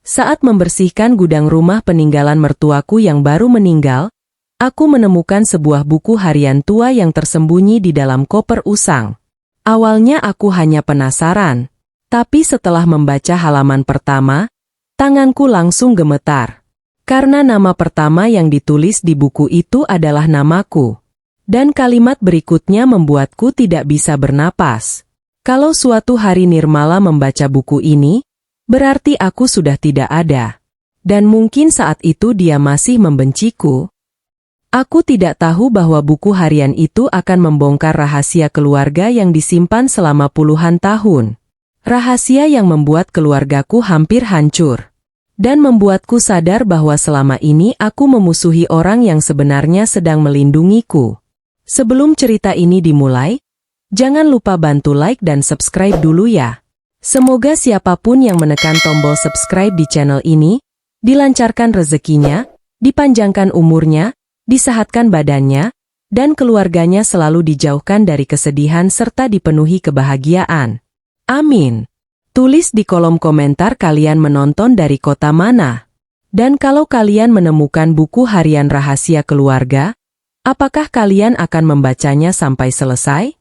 Saat membersihkan gudang rumah peninggalan mertuaku yang baru meninggal, aku menemukan sebuah buku harian tua yang tersembunyi di dalam koper usang. Awalnya aku hanya penasaran, tapi setelah membaca halaman pertama, tanganku langsung gemetar. Karena nama pertama yang ditulis di buku itu adalah namaku. Dan kalimat berikutnya membuatku tidak bisa bernapas. Kalau suatu hari Nirmala membaca buku ini, berarti aku sudah tidak ada. Dan mungkin saat itu dia masih membenciku. Aku tidak tahu bahwa buku harian itu akan membongkar rahasia keluarga yang disimpan selama puluhan tahun. Rahasia yang membuat keluargaku hampir hancur. Dan membuatku sadar bahwa selama ini aku memusuhi orang yang sebenarnya sedang melindungiku. Sebelum cerita ini dimulai, jangan lupa bantu like dan subscribe dulu ya. Semoga siapapun yang menekan tombol subscribe di channel ini, dilancarkan rezekinya, dipanjangkan umurnya, disehatkan badannya, dan keluarganya selalu dijauhkan dari kesedihan serta dipenuhi kebahagiaan. Amin. Tulis di kolom komentar kalian menonton dari kota mana. Dan kalau kalian menemukan buku harian rahasia keluarga, apakah kalian akan membacanya sampai selesai?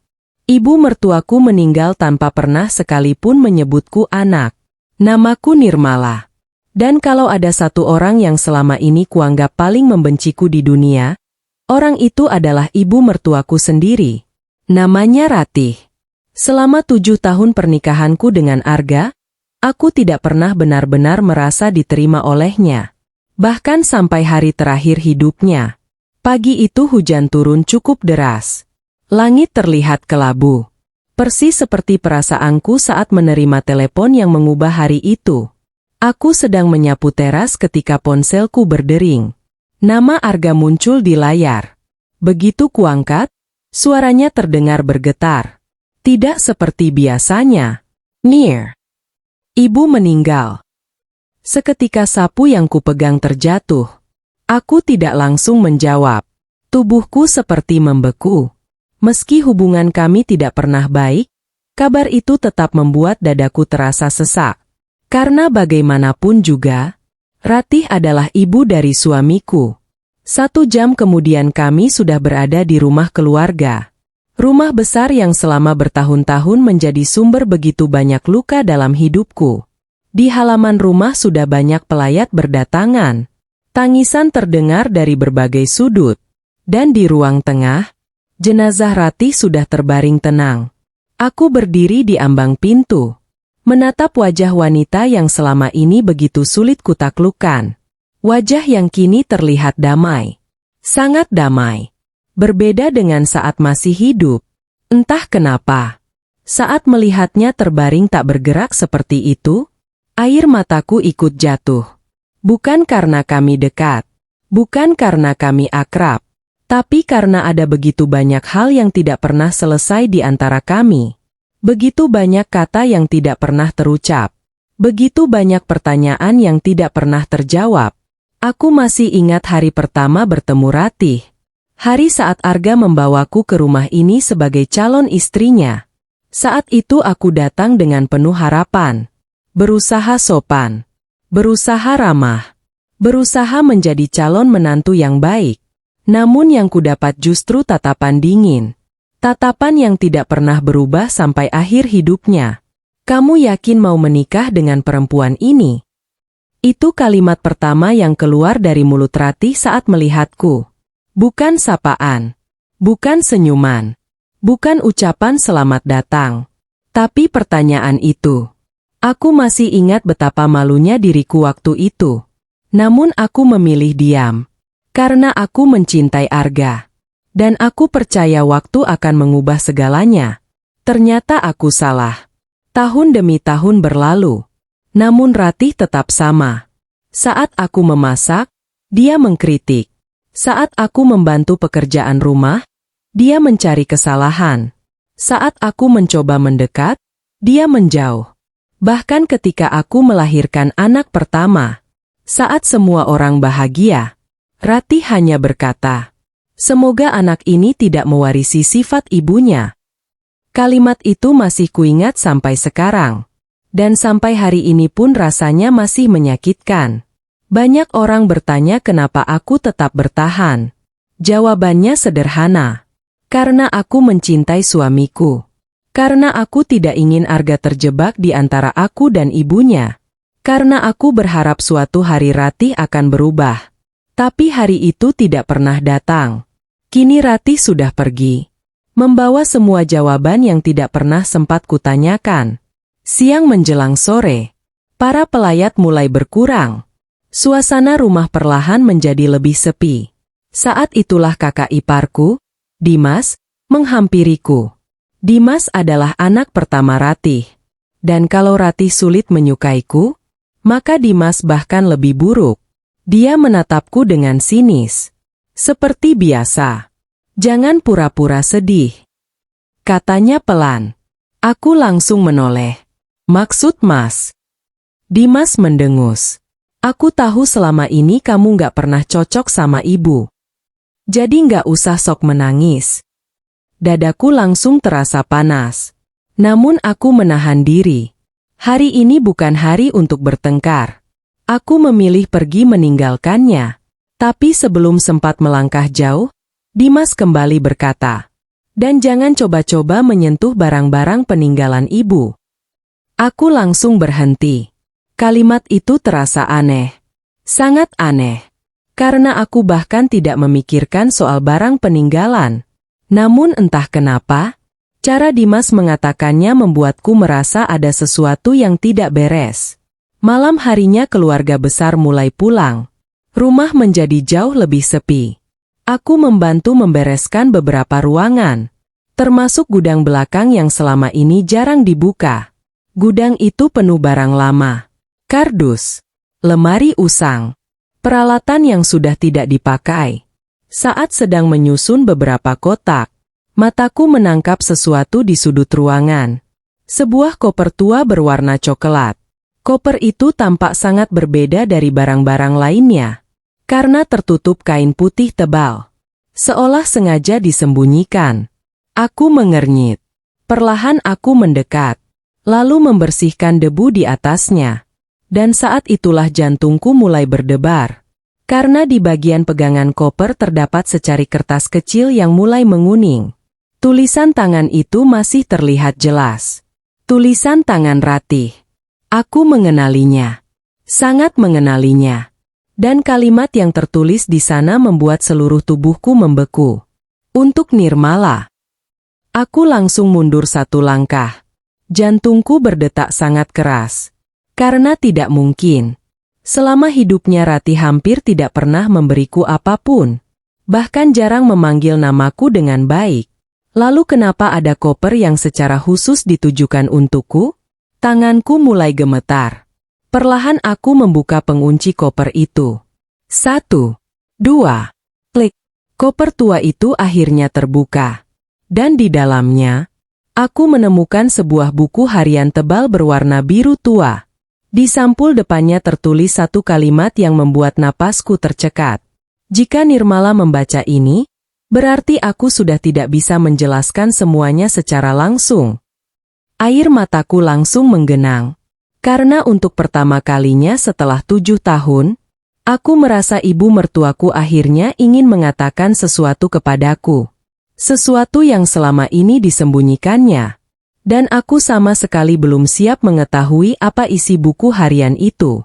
Ibu mertuaku meninggal tanpa pernah sekalipun menyebutku anak. Namaku Nirmala. Dan kalau ada satu orang yang selama ini kuanggap paling membenciku di dunia, orang itu adalah ibu mertuaku sendiri. Namanya Ratih. Selama 7 tahun pernikahanku dengan Arga, aku tidak pernah benar-benar merasa diterima olehnya. Bahkan sampai hari terakhir hidupnya. Pagi itu hujan turun cukup deras. Langit terlihat kelabu. Persis seperti perasaanku saat menerima telepon yang mengubah hari itu. Aku sedang menyapu teras ketika ponselku berdering. Nama Arga muncul di layar. Begitu kuangkat, suaranya terdengar bergetar. Tidak seperti biasanya. Nir. Ibu meninggal. Seketika sapu yang kupegang terjatuh. Aku tidak langsung menjawab. Tubuhku seperti membeku. Meski hubungan kami tidak pernah baik, kabar itu tetap membuat dadaku terasa sesak. Karena bagaimanapun juga, Ratih adalah ibu dari suamiku. 1 jam kemudian kami sudah berada di rumah keluarga. Rumah besar yang selama bertahun-tahun menjadi sumber begitu banyak luka dalam hidupku. Di halaman rumah sudah banyak pelayat berdatangan. Tangisan terdengar dari berbagai sudut. Dan di ruang tengah, jenazah Ratih sudah terbaring tenang. Aku berdiri di ambang pintu, menatap wajah wanita yang selama ini begitu sulit kutaklukkan. Wajah yang kini terlihat damai. Sangat damai. Berbeda dengan saat masih hidup. Entah kenapa. Saat melihatnya terbaring tak bergerak seperti itu, air mataku ikut jatuh. Bukan karena kami dekat. Bukan karena kami akrab. Tapi karena ada begitu banyak hal yang tidak pernah selesai di antara kami. Begitu banyak kata yang tidak pernah terucap. Begitu banyak pertanyaan yang tidak pernah terjawab. Aku masih ingat hari pertama bertemu Ratih. Hari saat Arga membawaku ke rumah ini sebagai calon istrinya. Saat itu aku datang dengan penuh harapan. Berusaha sopan. Berusaha ramah. Berusaha menjadi calon menantu yang baik. Namun yang kudapat justru tatapan dingin. Tatapan yang tidak pernah berubah sampai akhir hidupnya. Kamu yakin mau menikah dengan perempuan ini? Itu kalimat pertama yang keluar dari mulut Ratih saat melihatku. Bukan sapaan. Bukan senyuman. Bukan ucapan selamat datang. Tapi pertanyaan itu. Aku masih ingat betapa malunya diriku waktu itu. Namun aku memilih diam. Karena aku mencintai Arga. Dan aku percaya waktu akan mengubah segalanya. Ternyata aku salah. Tahun demi tahun berlalu. Namun Ratih tetap sama. Saat aku memasak, dia mengkritik. Saat aku membantu pekerjaan rumah, dia mencari kesalahan. Saat aku mencoba mendekat, dia menjauh. Bahkan ketika aku melahirkan anak pertama. Saat semua orang bahagia, Ratih hanya berkata, "Semoga anak ini tidak mewarisi sifat ibunya." Kalimat itu masih kuingat sampai sekarang. Dan sampai hari ini pun rasanya masih menyakitkan. Banyak orang bertanya kenapa aku tetap bertahan. Jawabannya sederhana. Karena aku mencintai suamiku. Karena aku tidak ingin Arga terjebak di antara aku dan ibunya. Karena aku berharap suatu hari Ratih akan berubah. Tapi hari itu tidak pernah datang. Kini Ratih sudah pergi. Membawa semua jawaban yang tidak pernah sempat kutanyakan. Siang menjelang sore, para pelayat mulai berkurang. Suasana rumah perlahan menjadi lebih sepi. Saat itulah kakak iparku, Dimas, menghampiriku. Dimas adalah anak pertama Ratih. Dan kalau Ratih sulit menyukaiku, maka Dimas bahkan lebih buruk. Dia menatapku dengan sinis. Seperti biasa. Jangan pura-pura sedih. Katanya pelan. Aku langsung menoleh. Maksud Mas? Dimas mendengus. Aku tahu selama ini kamu gak pernah cocok sama ibu. Jadi gak usah sok menangis. Dadaku langsung terasa panas. Namun aku menahan diri. Hari ini bukan hari untuk bertengkar. Aku memilih pergi meninggalkannya. Tapi sebelum sempat melangkah jauh, Dimas kembali berkata, "Dan jangan coba-coba menyentuh barang-barang peninggalan ibu." Aku langsung berhenti. Kalimat itu terasa aneh. Sangat aneh. Karena aku bahkan tidak memikirkan soal barang peninggalan. Namun entah kenapa, cara Dimas mengatakannya membuatku merasa ada sesuatu yang tidak beres. Malam harinya keluarga besar mulai pulang. Rumah menjadi jauh lebih sepi. Aku membantu membereskan beberapa ruangan. Termasuk gudang belakang yang selama ini jarang dibuka. Gudang itu penuh barang lama. Kardus. Lemari usang. Peralatan yang sudah tidak dipakai. Saat sedang menyusun beberapa kotak, mataku menangkap sesuatu di sudut ruangan. Sebuah koper tua berwarna coklat. Koper itu tampak sangat berbeda dari barang-barang lainnya. Karena tertutup kain putih tebal. Seolah sengaja disembunyikan. Aku mengernyit. Perlahan aku mendekat. Lalu membersihkan debu di atasnya. Dan saat itulah jantungku mulai berdebar. Karena di bagian pegangan koper terdapat secari kertas kecil yang mulai menguning. Tulisan tangan itu masih terlihat jelas. Tulisan tangan Ratih. Aku mengenalinya. Sangat mengenalinya. Dan kalimat yang tertulis di sana membuat seluruh tubuhku membeku. Untuk Nirmala. Aku langsung mundur satu langkah. Jantungku berdetak sangat keras. Karena tidak mungkin. Selama hidupnya Ratih hampir tidak pernah memberiku apapun. Bahkan jarang memanggil namaku dengan baik. Lalu kenapa ada koper yang secara khusus ditujukan untukku? Tanganku mulai gemetar. Perlahan aku membuka pengunci koper itu. 1, 2, klik. Koper tua itu akhirnya terbuka. Dan di dalamnya, aku menemukan sebuah buku harian tebal berwarna biru tua. Di sampul depannya tertulis satu kalimat yang membuat napasku tercekat. Jika Nirmala membaca ini, berarti aku sudah tidak bisa menjelaskan semuanya secara langsung. Air mataku langsung menggenang. Karena untuk pertama kalinya setelah 7 tahun, aku merasa ibu mertuaku akhirnya ingin mengatakan sesuatu kepadaku. Sesuatu yang selama ini disembunyikannya. Dan aku sama sekali belum siap mengetahui apa isi buku harian itu.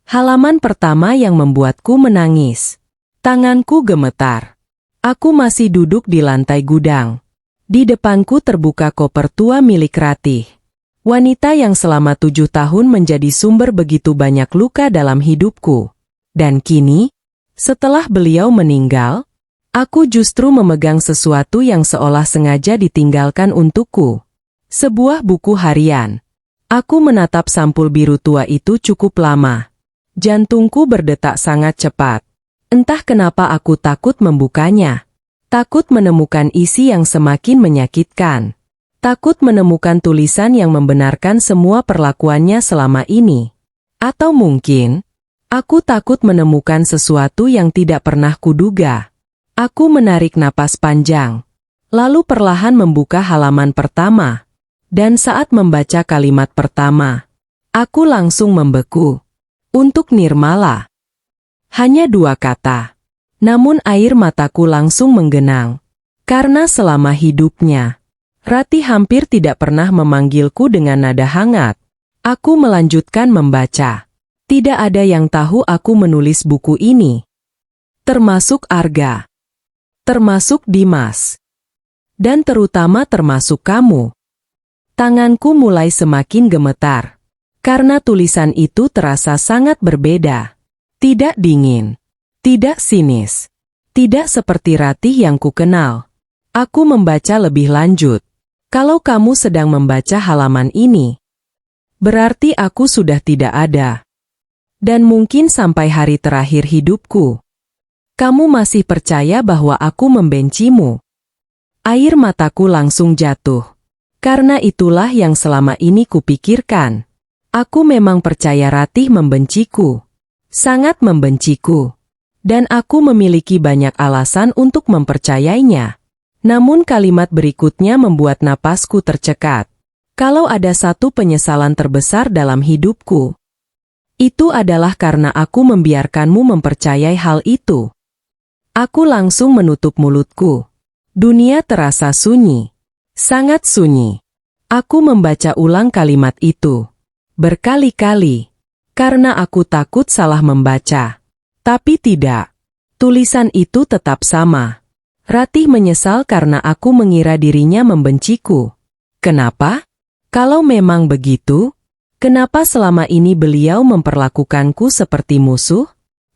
Halaman pertama yang membuatku menangis. Tanganku gemetar. Aku masih duduk di lantai gudang. Di depanku terbuka koper tua milik Ratih. Wanita yang selama 7 tahun menjadi sumber begitu banyak luka dalam hidupku. Dan kini, setelah beliau meninggal, aku justru memegang sesuatu yang seolah sengaja ditinggalkan untukku. Sebuah buku harian. Aku menatap sampul biru tua itu cukup lama. Jantungku berdetak sangat cepat. Entah kenapa aku takut membukanya. Takut menemukan isi yang semakin menyakitkan. Takut menemukan tulisan yang membenarkan semua perlakuannya selama ini. Atau mungkin, aku takut menemukan sesuatu yang tidak pernah kuduga. Aku menarik napas panjang, lalu perlahan membuka halaman pertama. Dan saat membaca kalimat pertama, Aku langsung membeku. Untuk Nirmala. Hanya 2 kata. Namun air mataku langsung menggenang. Karena selama hidupnya, Ratih hampir tidak pernah memanggilku dengan nada hangat. Aku melanjutkan membaca. Tidak ada yang tahu aku menulis buku ini. Termasuk Arga. Termasuk Dimas. Dan terutama termasuk kamu. Tanganku mulai semakin gemetar. Karena tulisan itu terasa sangat berbeda. Tidak dingin. Tidak sinis. Tidak seperti Ratih yang kukenal. Aku membaca lebih lanjut. Kalau kamu sedang membaca halaman ini, berarti aku sudah tidak ada. Dan mungkin sampai hari terakhir hidupku, kamu masih percaya bahwa aku membencimu. Air mataku langsung jatuh. Karena itulah yang selama ini kupikirkan. Aku memang percaya Ratih membenciku. Sangat membenciku. Dan aku memiliki banyak alasan untuk mempercayainya. Namun kalimat berikutnya membuat napasku tercekat. Kalau ada satu penyesalan terbesar dalam hidupku, itu adalah karena aku membiarkanmu mempercayai hal itu. Aku langsung menutup mulutku. Dunia terasa sunyi. Sangat sunyi. Aku membaca ulang kalimat itu. Berkali-kali. Karena aku takut salah membaca. Tapi tidak. Tulisan itu tetap sama. Ratih menyesal karena aku mengira dirinya membenciku. Kenapa? Kalau memang begitu, kenapa selama ini beliau memperlakukanku seperti musuh?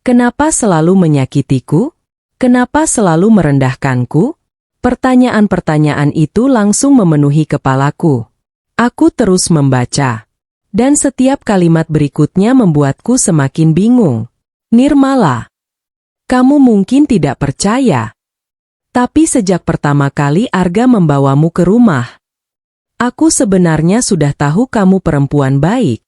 Kenapa selalu menyakitiku? Kenapa selalu merendahkanku? Pertanyaan-pertanyaan itu langsung memenuhi kepalaku. Aku terus membaca. Dan setiap kalimat berikutnya membuatku semakin bingung. Nirmala, kamu mungkin tidak percaya. Tapi sejak pertama kali Arga membawamu ke rumah, aku sebenarnya sudah tahu kamu perempuan baik.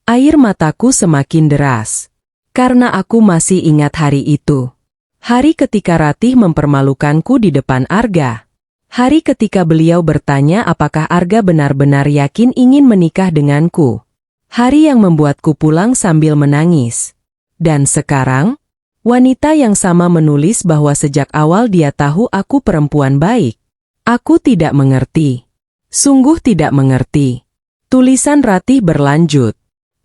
Air mataku semakin deras. Karena aku masih ingat hari itu. Hari ketika Ratih mempermalukanku di depan Arga. Hari ketika beliau bertanya apakah Arga benar-benar yakin ingin menikah denganku. Hari yang membuatku pulang sambil menangis. Dan sekarang, wanita yang sama menulis bahwa sejak awal dia tahu aku perempuan baik. Aku tidak mengerti. Sungguh tidak mengerti. Tulisan Ratih berlanjut.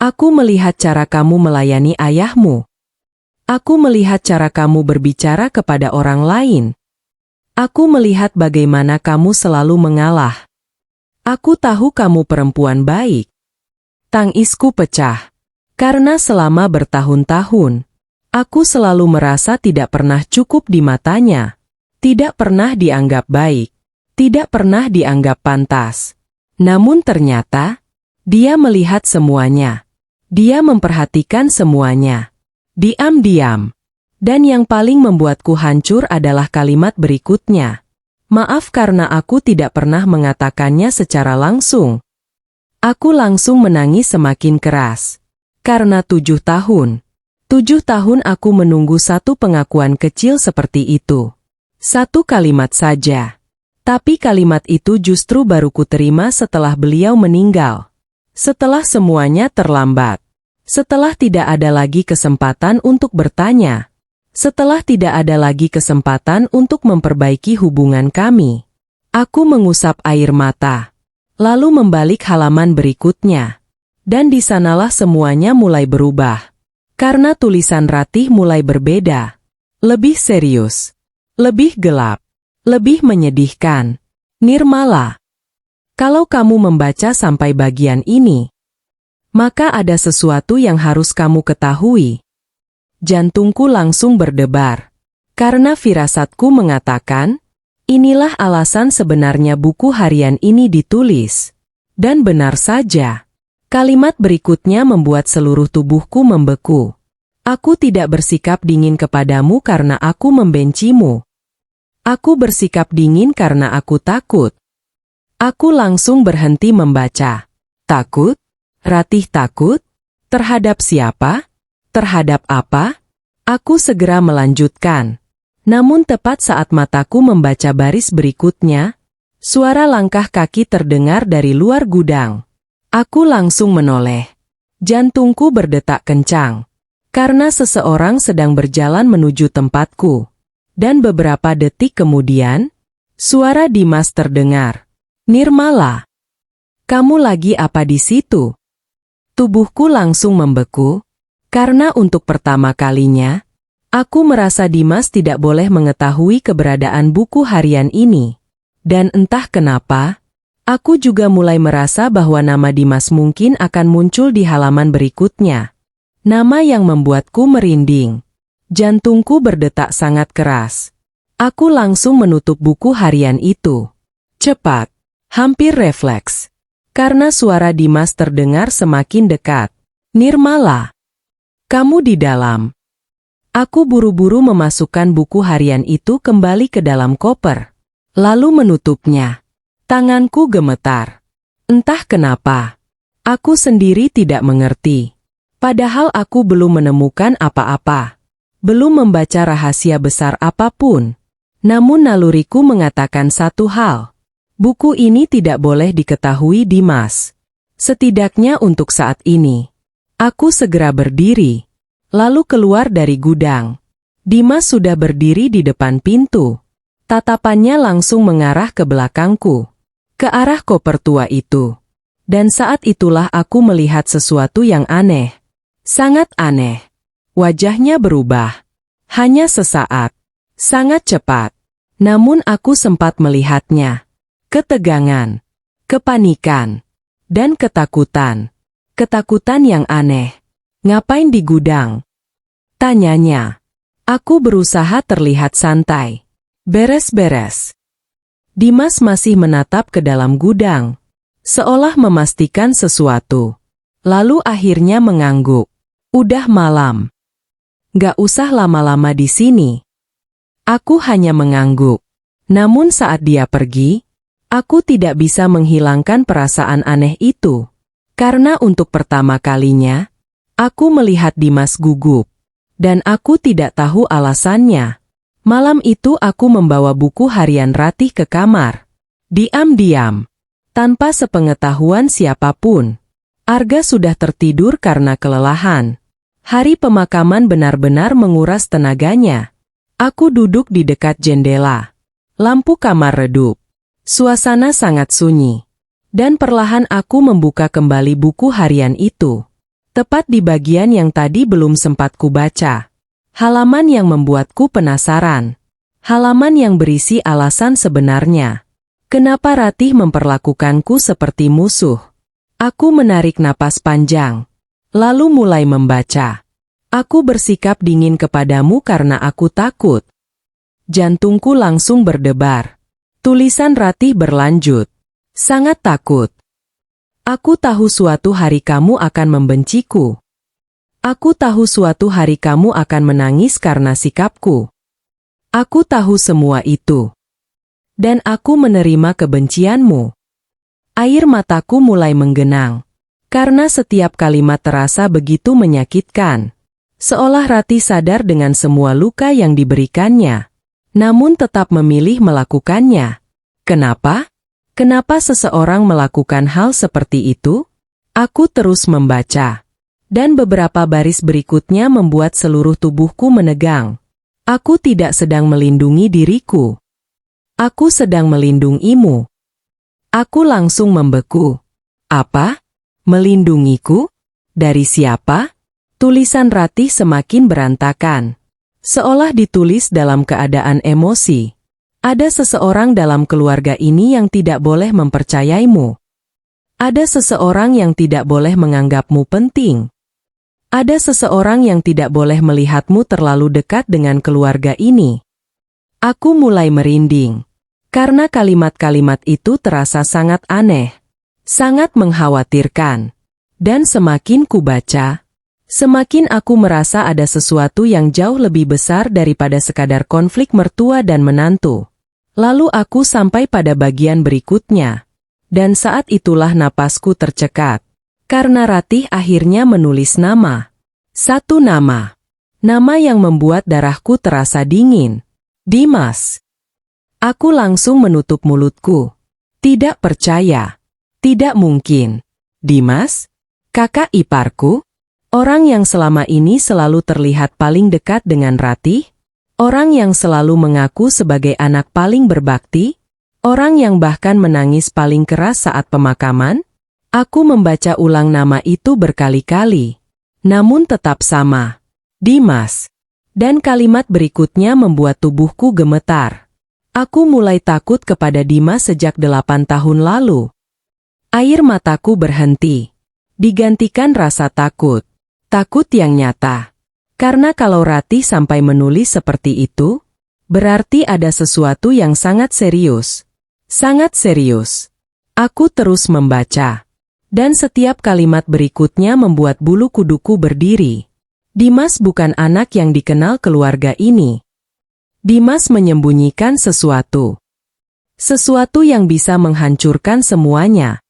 Aku melihat cara kamu melayani ayahmu. Aku melihat cara kamu berbicara kepada orang lain. Aku melihat bagaimana kamu selalu mengalah. Aku tahu kamu perempuan baik. Tangisku pecah. Karena selama bertahun-tahun, aku selalu merasa tidak pernah cukup di matanya. Tidak pernah dianggap baik. Tidak pernah dianggap pantas. Namun ternyata, dia melihat semuanya. Dia memperhatikan semuanya. Diam-diam. Dan yang paling membuatku hancur adalah kalimat berikutnya. Maaf karena aku tidak pernah mengatakannya secara langsung. Aku langsung menangis semakin keras. Karena 7 tahun. 7 tahun aku menunggu satu pengakuan kecil seperti itu. Satu kalimat saja. Tapi kalimat itu justru baru kuterima setelah beliau meninggal. Setelah semuanya terlambat. Setelah tidak ada lagi kesempatan untuk bertanya. Setelah tidak ada lagi kesempatan untuk memperbaiki hubungan kami. Aku mengusap air mata. Lalu membalik halaman berikutnya. Dan di sanalah semuanya mulai berubah. Karena tulisan Ratih mulai berbeda. Lebih serius. Lebih gelap. Lebih menyedihkan. Nirmala, kalau kamu membaca sampai bagian ini, maka ada sesuatu yang harus kamu ketahui. Jantungku langsung berdebar. Karena firasatku mengatakan, inilah alasan sebenarnya buku harian ini ditulis. Dan benar saja. Kalimat berikutnya membuat seluruh tubuhku membeku. Aku tidak bersikap dingin kepadamu karena aku membencimu. Aku bersikap dingin karena aku takut. Aku langsung berhenti membaca. Takut? Ratih takut? Terhadap siapa? Terhadap apa? Aku segera melanjutkan. Namun tepat saat mataku membaca baris berikutnya, suara langkah kaki terdengar dari luar gudang. Aku langsung menoleh. Jantungku berdetak kencang. Karena seseorang sedang berjalan menuju tempatku. Dan beberapa detik kemudian, suara Dimas terdengar. "Nirmala, kamu lagi apa di situ?" Tubuhku langsung membeku, karena untuk pertama kalinya, aku merasa Dimas tidak boleh mengetahui keberadaan buku harian ini. Dan entah kenapa, aku juga mulai merasa bahwa nama Dimas mungkin akan muncul di halaman berikutnya. Nama yang membuatku merinding. Jantungku berdetak sangat keras. Aku langsung menutup buku harian itu. Cepat, hampir refleks. Karena suara Dimas terdengar semakin dekat. "Nirmala, kamu di dalam." Aku buru-buru memasukkan buku harian itu kembali ke dalam koper. Lalu menutupnya. Tanganku gemetar. Entah kenapa. Aku sendiri tidak mengerti. Padahal aku belum menemukan apa-apa. Belum membaca rahasia besar apapun. Namun naluriku mengatakan satu hal. Buku ini tidak boleh diketahui Dimas. Setidaknya untuk saat ini. Aku segera berdiri. Lalu keluar dari gudang. Dimas sudah berdiri di depan pintu. Tatapannya langsung mengarah ke belakangku. Ke arah koper tua itu. Dan saat itulah aku melihat sesuatu yang aneh. Sangat aneh. Wajahnya berubah. Hanya sesaat. Sangat cepat. Namun aku sempat melihatnya. Ketegangan. Kepanikan. Dan ketakutan. Ketakutan yang aneh. "Ngapain di gudang?" tanyanya. Aku berusaha terlihat santai. "Beres-beres." Dimas masih menatap ke dalam gudang. Seolah memastikan sesuatu. Lalu akhirnya mengangguk. "Udah malam. Gak usah lama-lama di sini." Aku hanya mengangguk. Namun saat dia pergi, aku tidak bisa menghilangkan perasaan aneh itu. Karena untuk pertama kalinya, aku melihat Dimas gugup. Dan aku tidak tahu alasannya. Malam itu aku membawa buku harian Ratih ke kamar. Diam-diam. Tanpa sepengetahuan siapapun. Arga sudah tertidur karena kelelahan. Hari pemakaman benar-benar menguras tenaganya. Aku duduk di dekat jendela. Lampu kamar redup. Suasana sangat sunyi. Dan perlahan aku membuka kembali buku harian itu. Tepat di bagian yang tadi belum sempat kubaca. Halaman yang membuatku penasaran. Halaman yang berisi alasan sebenarnya. Kenapa Ratih memperlakukanku seperti musuh? Aku menarik napas panjang. Lalu mulai membaca. Aku bersikap dingin kepadamu karena aku takut. Jantungku langsung berdebar. Tulisan Ratih berlanjut. Sangat takut. Aku tahu suatu hari kamu akan membenciku. Aku tahu suatu hari kamu akan menangis karena sikapku. Aku tahu semua itu. Dan aku menerima kebencianmu. Air mataku mulai menggenang. Karena setiap kalimat terasa begitu menyakitkan. Seolah Ratih sadar dengan semua luka yang diberikannya. Namun tetap memilih melakukannya. Kenapa? Kenapa seseorang melakukan hal seperti itu? Aku terus membaca. Dan beberapa baris berikutnya membuat seluruh tubuhku menegang. Aku tidak sedang melindungi diriku. Aku sedang melindungimu. Aku langsung membeku. Apa? Melindungiku? Dari siapa? Tulisan Ratih semakin berantakan. Seolah ditulis dalam keadaan emosi. Ada seseorang dalam keluarga ini yang tidak boleh mempercayaimu. Ada seseorang yang tidak boleh menganggapmu penting. Ada seseorang yang tidak boleh melihatmu terlalu dekat dengan keluarga ini. Aku mulai merinding. Karena kalimat-kalimat itu terasa sangat aneh. Sangat mengkhawatirkan. Dan semakin kubaca, semakin aku merasa ada sesuatu yang jauh lebih besar daripada sekadar konflik mertua dan menantu. Lalu aku sampai pada bagian berikutnya. Dan saat itulah napasku tercekat. Karena Ratih akhirnya menulis nama. Satu nama. Nama yang membuat darahku terasa dingin. Dimas. Aku langsung menutup mulutku. Tidak percaya. Tidak mungkin. Dimas? Kakak iparku? Orang yang selama ini selalu terlihat paling dekat dengan Ratih? Orang yang selalu mengaku sebagai anak paling berbakti? Orang yang bahkan menangis paling keras saat pemakaman? Aku membaca ulang nama itu berkali-kali. Namun tetap sama. Dimas. Dan kalimat berikutnya membuat tubuhku gemetar. Aku mulai takut kepada Dimas sejak 8 tahun lalu. Air mataku berhenti. Digantikan rasa takut. Takut yang nyata. Karena kalau Ratih sampai menulis seperti itu, berarti ada sesuatu yang sangat serius. Sangat serius. Aku terus membaca. Dan setiap kalimat berikutnya membuat bulu kuduku berdiri. Dimas bukan anak yang dikenal keluarga ini. Dimas menyembunyikan sesuatu. Sesuatu yang bisa menghancurkan semuanya.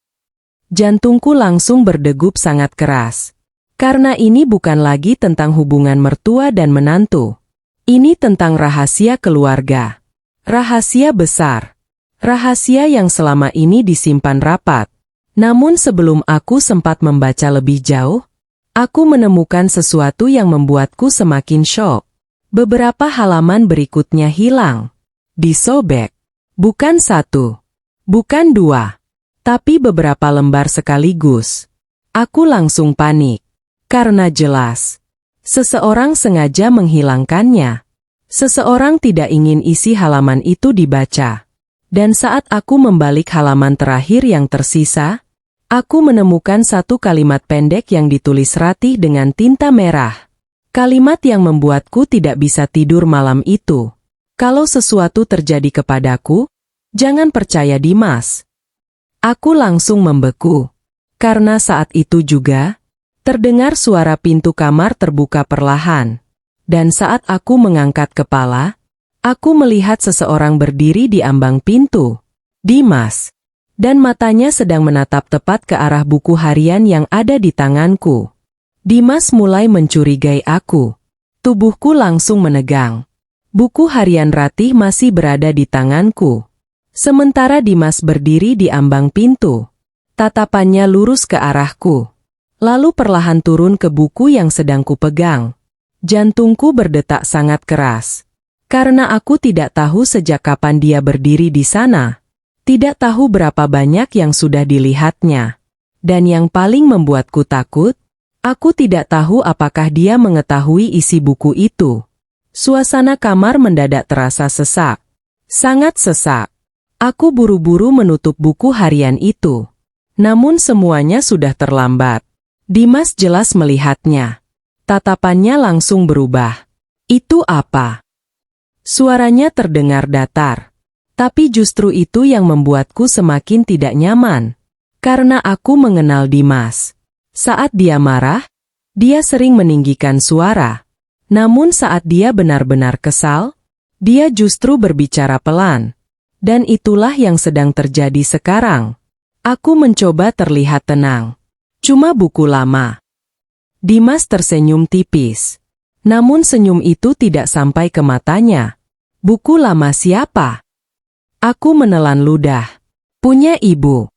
Jantungku langsung berdegup sangat keras. Karena ini bukan lagi tentang hubungan mertua dan menantu. Ini tentang rahasia keluarga. Rahasia besar. Rahasia yang selama ini disimpan rapat. Namun sebelum aku sempat membaca lebih jauh, aku menemukan sesuatu yang membuatku semakin syok. Beberapa halaman berikutnya hilang. Disobek. Bukan 1. Bukan 2. Tapi beberapa lembar sekaligus. Aku langsung panik. Karena jelas, seseorang sengaja menghilangkannya. Seseorang tidak ingin isi halaman itu dibaca. Dan saat aku membalik halaman terakhir yang tersisa, aku menemukan satu kalimat pendek yang ditulis Ratih dengan tinta merah. Kalimat yang membuatku tidak bisa tidur malam itu. Kalau sesuatu terjadi kepadaku, jangan percaya Dimas. Aku langsung membeku. Karena saat itu juga, terdengar suara pintu kamar terbuka perlahan. Dan saat aku mengangkat kepala, aku melihat seseorang berdiri di ambang pintu. Dimas. Dan matanya sedang menatap tepat ke arah buku harian yang ada di tanganku. Dimas mulai mencurigai aku. Tubuhku langsung menegang. Buku harian Ratih masih berada di tanganku. Sementara Dimas berdiri di ambang pintu. Tatapannya lurus ke arahku. Lalu perlahan turun ke buku yang sedang kupegang. Jantungku berdetak sangat keras. Karena aku tidak tahu sejak kapan dia berdiri di sana. Tidak tahu berapa banyak yang sudah dilihatnya. Dan yang paling membuatku takut, aku tidak tahu apakah dia mengetahui isi buku itu. Suasana kamar mendadak terasa sesak. Sangat sesak. Aku buru-buru menutup buku harian itu. Namun semuanya sudah terlambat. Dimas jelas melihatnya. Tatapannya langsung berubah. Itu apa? Suaranya terdengar datar. Tapi justru itu yang membuatku semakin tidak nyaman. Karena aku mengenal Dimas. Saat dia marah, dia sering meninggikan suara. Namun saat dia benar-benar kesal, dia justru berbicara pelan. Dan itulah yang sedang terjadi sekarang. Aku mencoba terlihat tenang. Cuma buku lama. Dimas tersenyum tipis. Namun senyum itu tidak sampai ke matanya. Buku lama siapa? Aku menelan ludah. Punya ibu.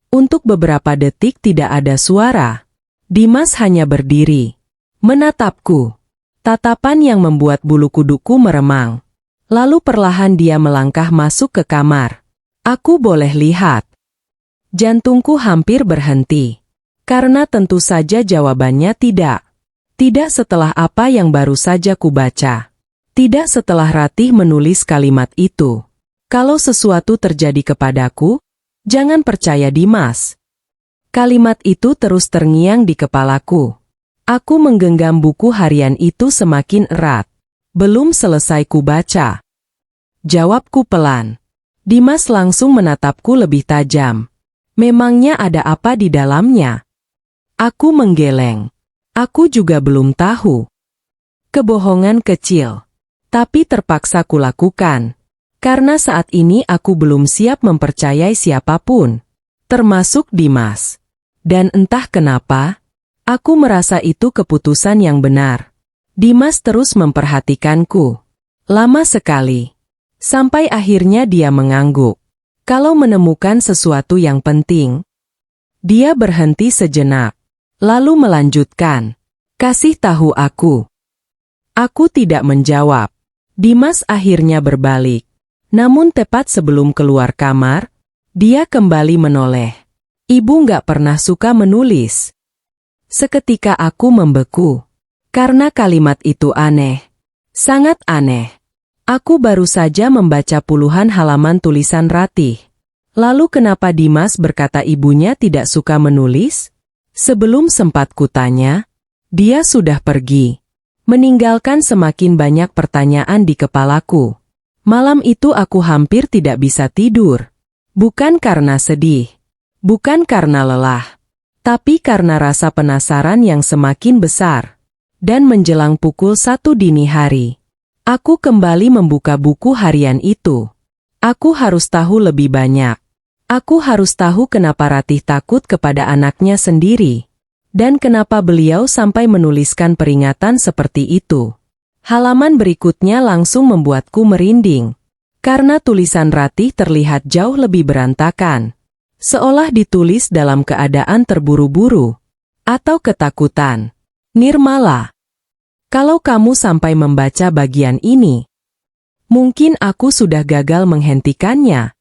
Untuk beberapa detik tidak ada suara. Dimas hanya berdiri. Menatapku. Tatapan yang membuat bulu kuduku meremang. Lalu perlahan dia melangkah masuk ke kamar. Aku boleh lihat. Jantungku hampir berhenti. Karena tentu saja jawabannya tidak. Tidak setelah apa yang baru saja kubaca. Tidak setelah Ratih menulis kalimat itu. Kalau sesuatu terjadi kepadaku, jangan percaya Dimas. Kalimat itu terus terngiang di kepalaku. Aku menggenggam buku harian itu semakin erat. Belum selesai kubaca. Jawabku pelan. Dimas langsung menatapku lebih tajam. Memangnya ada apa di dalamnya? Aku menggeleng. Aku juga belum tahu. Kebohongan kecil. Tapi terpaksa kulakukan. Karena saat ini aku belum siap mempercayai siapapun. Termasuk Dimas. Dan entah kenapa, aku merasa itu keputusan yang benar. Dimas terus memperhatikanku. Lama sekali. Sampai akhirnya dia mengangguk. Kalau menemukan sesuatu yang penting, dia berhenti sejenak. Lalu melanjutkan, "Kasih tahu aku." Aku tidak menjawab. Dimas akhirnya berbalik. Namun tepat sebelum keluar kamar, dia kembali menoleh. "Ibu nggak pernah suka menulis." Seketika aku membeku. Karena kalimat itu aneh. Sangat aneh. Aku baru saja membaca puluhan halaman tulisan Ratih. Lalu kenapa Dimas berkata ibunya tidak suka menulis? Sebelum sempat kutanya, dia sudah pergi. Meninggalkan semakin banyak pertanyaan di kepalaku. Malam itu aku hampir tidak bisa tidur. Bukan karena sedih. Bukan karena lelah. Tapi karena rasa penasaran yang semakin besar. Dan menjelang pukul 1 dini hari, aku kembali membuka buku harian itu. Aku harus tahu lebih banyak. Aku harus tahu kenapa Ratih takut kepada anaknya sendiri. Dan kenapa beliau sampai menuliskan peringatan seperti itu. Halaman berikutnya langsung membuatku merinding. Karena tulisan Ratih terlihat jauh lebih berantakan. Seolah ditulis dalam keadaan terburu-buru. Atau ketakutan. "Nirmala, kalau kamu sampai membaca bagian ini, mungkin aku sudah gagal menghentikannya."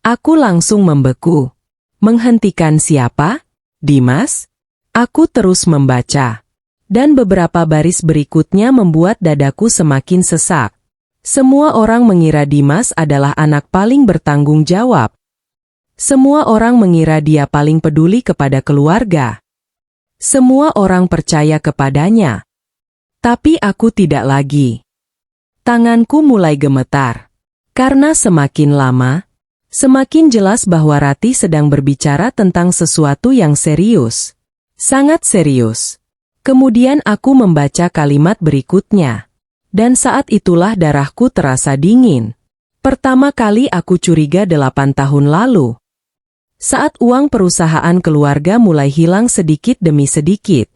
Aku langsung membeku. Menghentikan siapa? Dimas? Aku terus membaca. Dan beberapa baris berikutnya membuat dadaku semakin sesak. Semua orang mengira Dimas adalah anak paling bertanggung jawab. Semua orang mengira dia paling peduli kepada keluarga. Semua orang percaya kepadanya. Tapi aku tidak lagi. Tanganku mulai gemetar. Karena semakin lama, semakin jelas bahwa Ratih sedang berbicara tentang sesuatu yang serius. Sangat serius. Kemudian aku membaca kalimat berikutnya. Dan saat itulah darahku terasa dingin. Pertama kali aku curiga 8 tahun lalu. Saat uang perusahaan keluarga mulai hilang sedikit demi sedikit.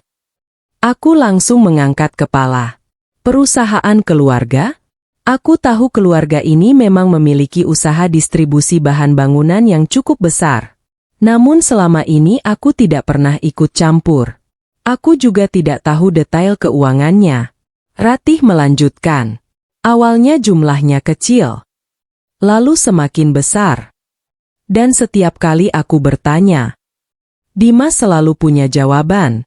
Aku langsung mengangkat kepala. Perusahaan keluarga? Aku tahu keluarga ini memang memiliki usaha distribusi bahan bangunan yang cukup besar. Namun selama ini aku tidak pernah ikut campur. Aku juga tidak tahu detail keuangannya. Ratih melanjutkan. Awalnya jumlahnya kecil. Lalu semakin besar. Dan setiap kali aku bertanya, Dimas selalu punya jawaban.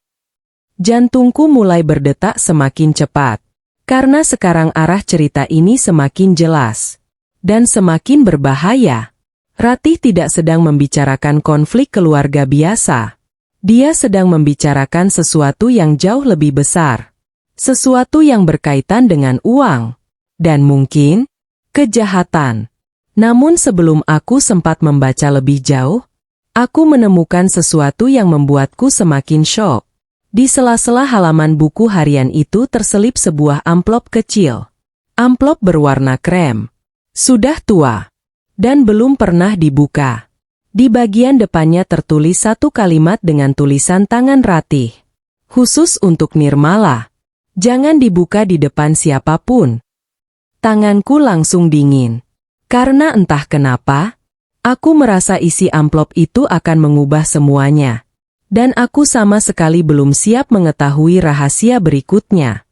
Jantungku mulai berdetak semakin cepat. Karena sekarang arah cerita ini semakin jelas. Dan semakin berbahaya. Ratih tidak sedang membicarakan konflik keluarga biasa. Dia sedang membicarakan sesuatu yang jauh lebih besar. Sesuatu yang berkaitan dengan uang. Dan mungkin, kejahatan. Namun sebelum aku sempat membaca lebih jauh, aku menemukan sesuatu yang membuatku semakin syok. Di sela-sela halaman buku harian itu terselip sebuah amplop kecil. Amplop berwarna krem. Sudah tua. Dan belum pernah dibuka. Di bagian depannya tertulis satu kalimat dengan tulisan tangan Ratih. Khusus untuk Nirmala. Jangan dibuka di depan siapapun. Tanganku langsung dingin. Karena entah kenapa, aku merasa isi amplop itu akan mengubah semuanya. Dan aku sama sekali belum siap mengetahui rahasia berikutnya.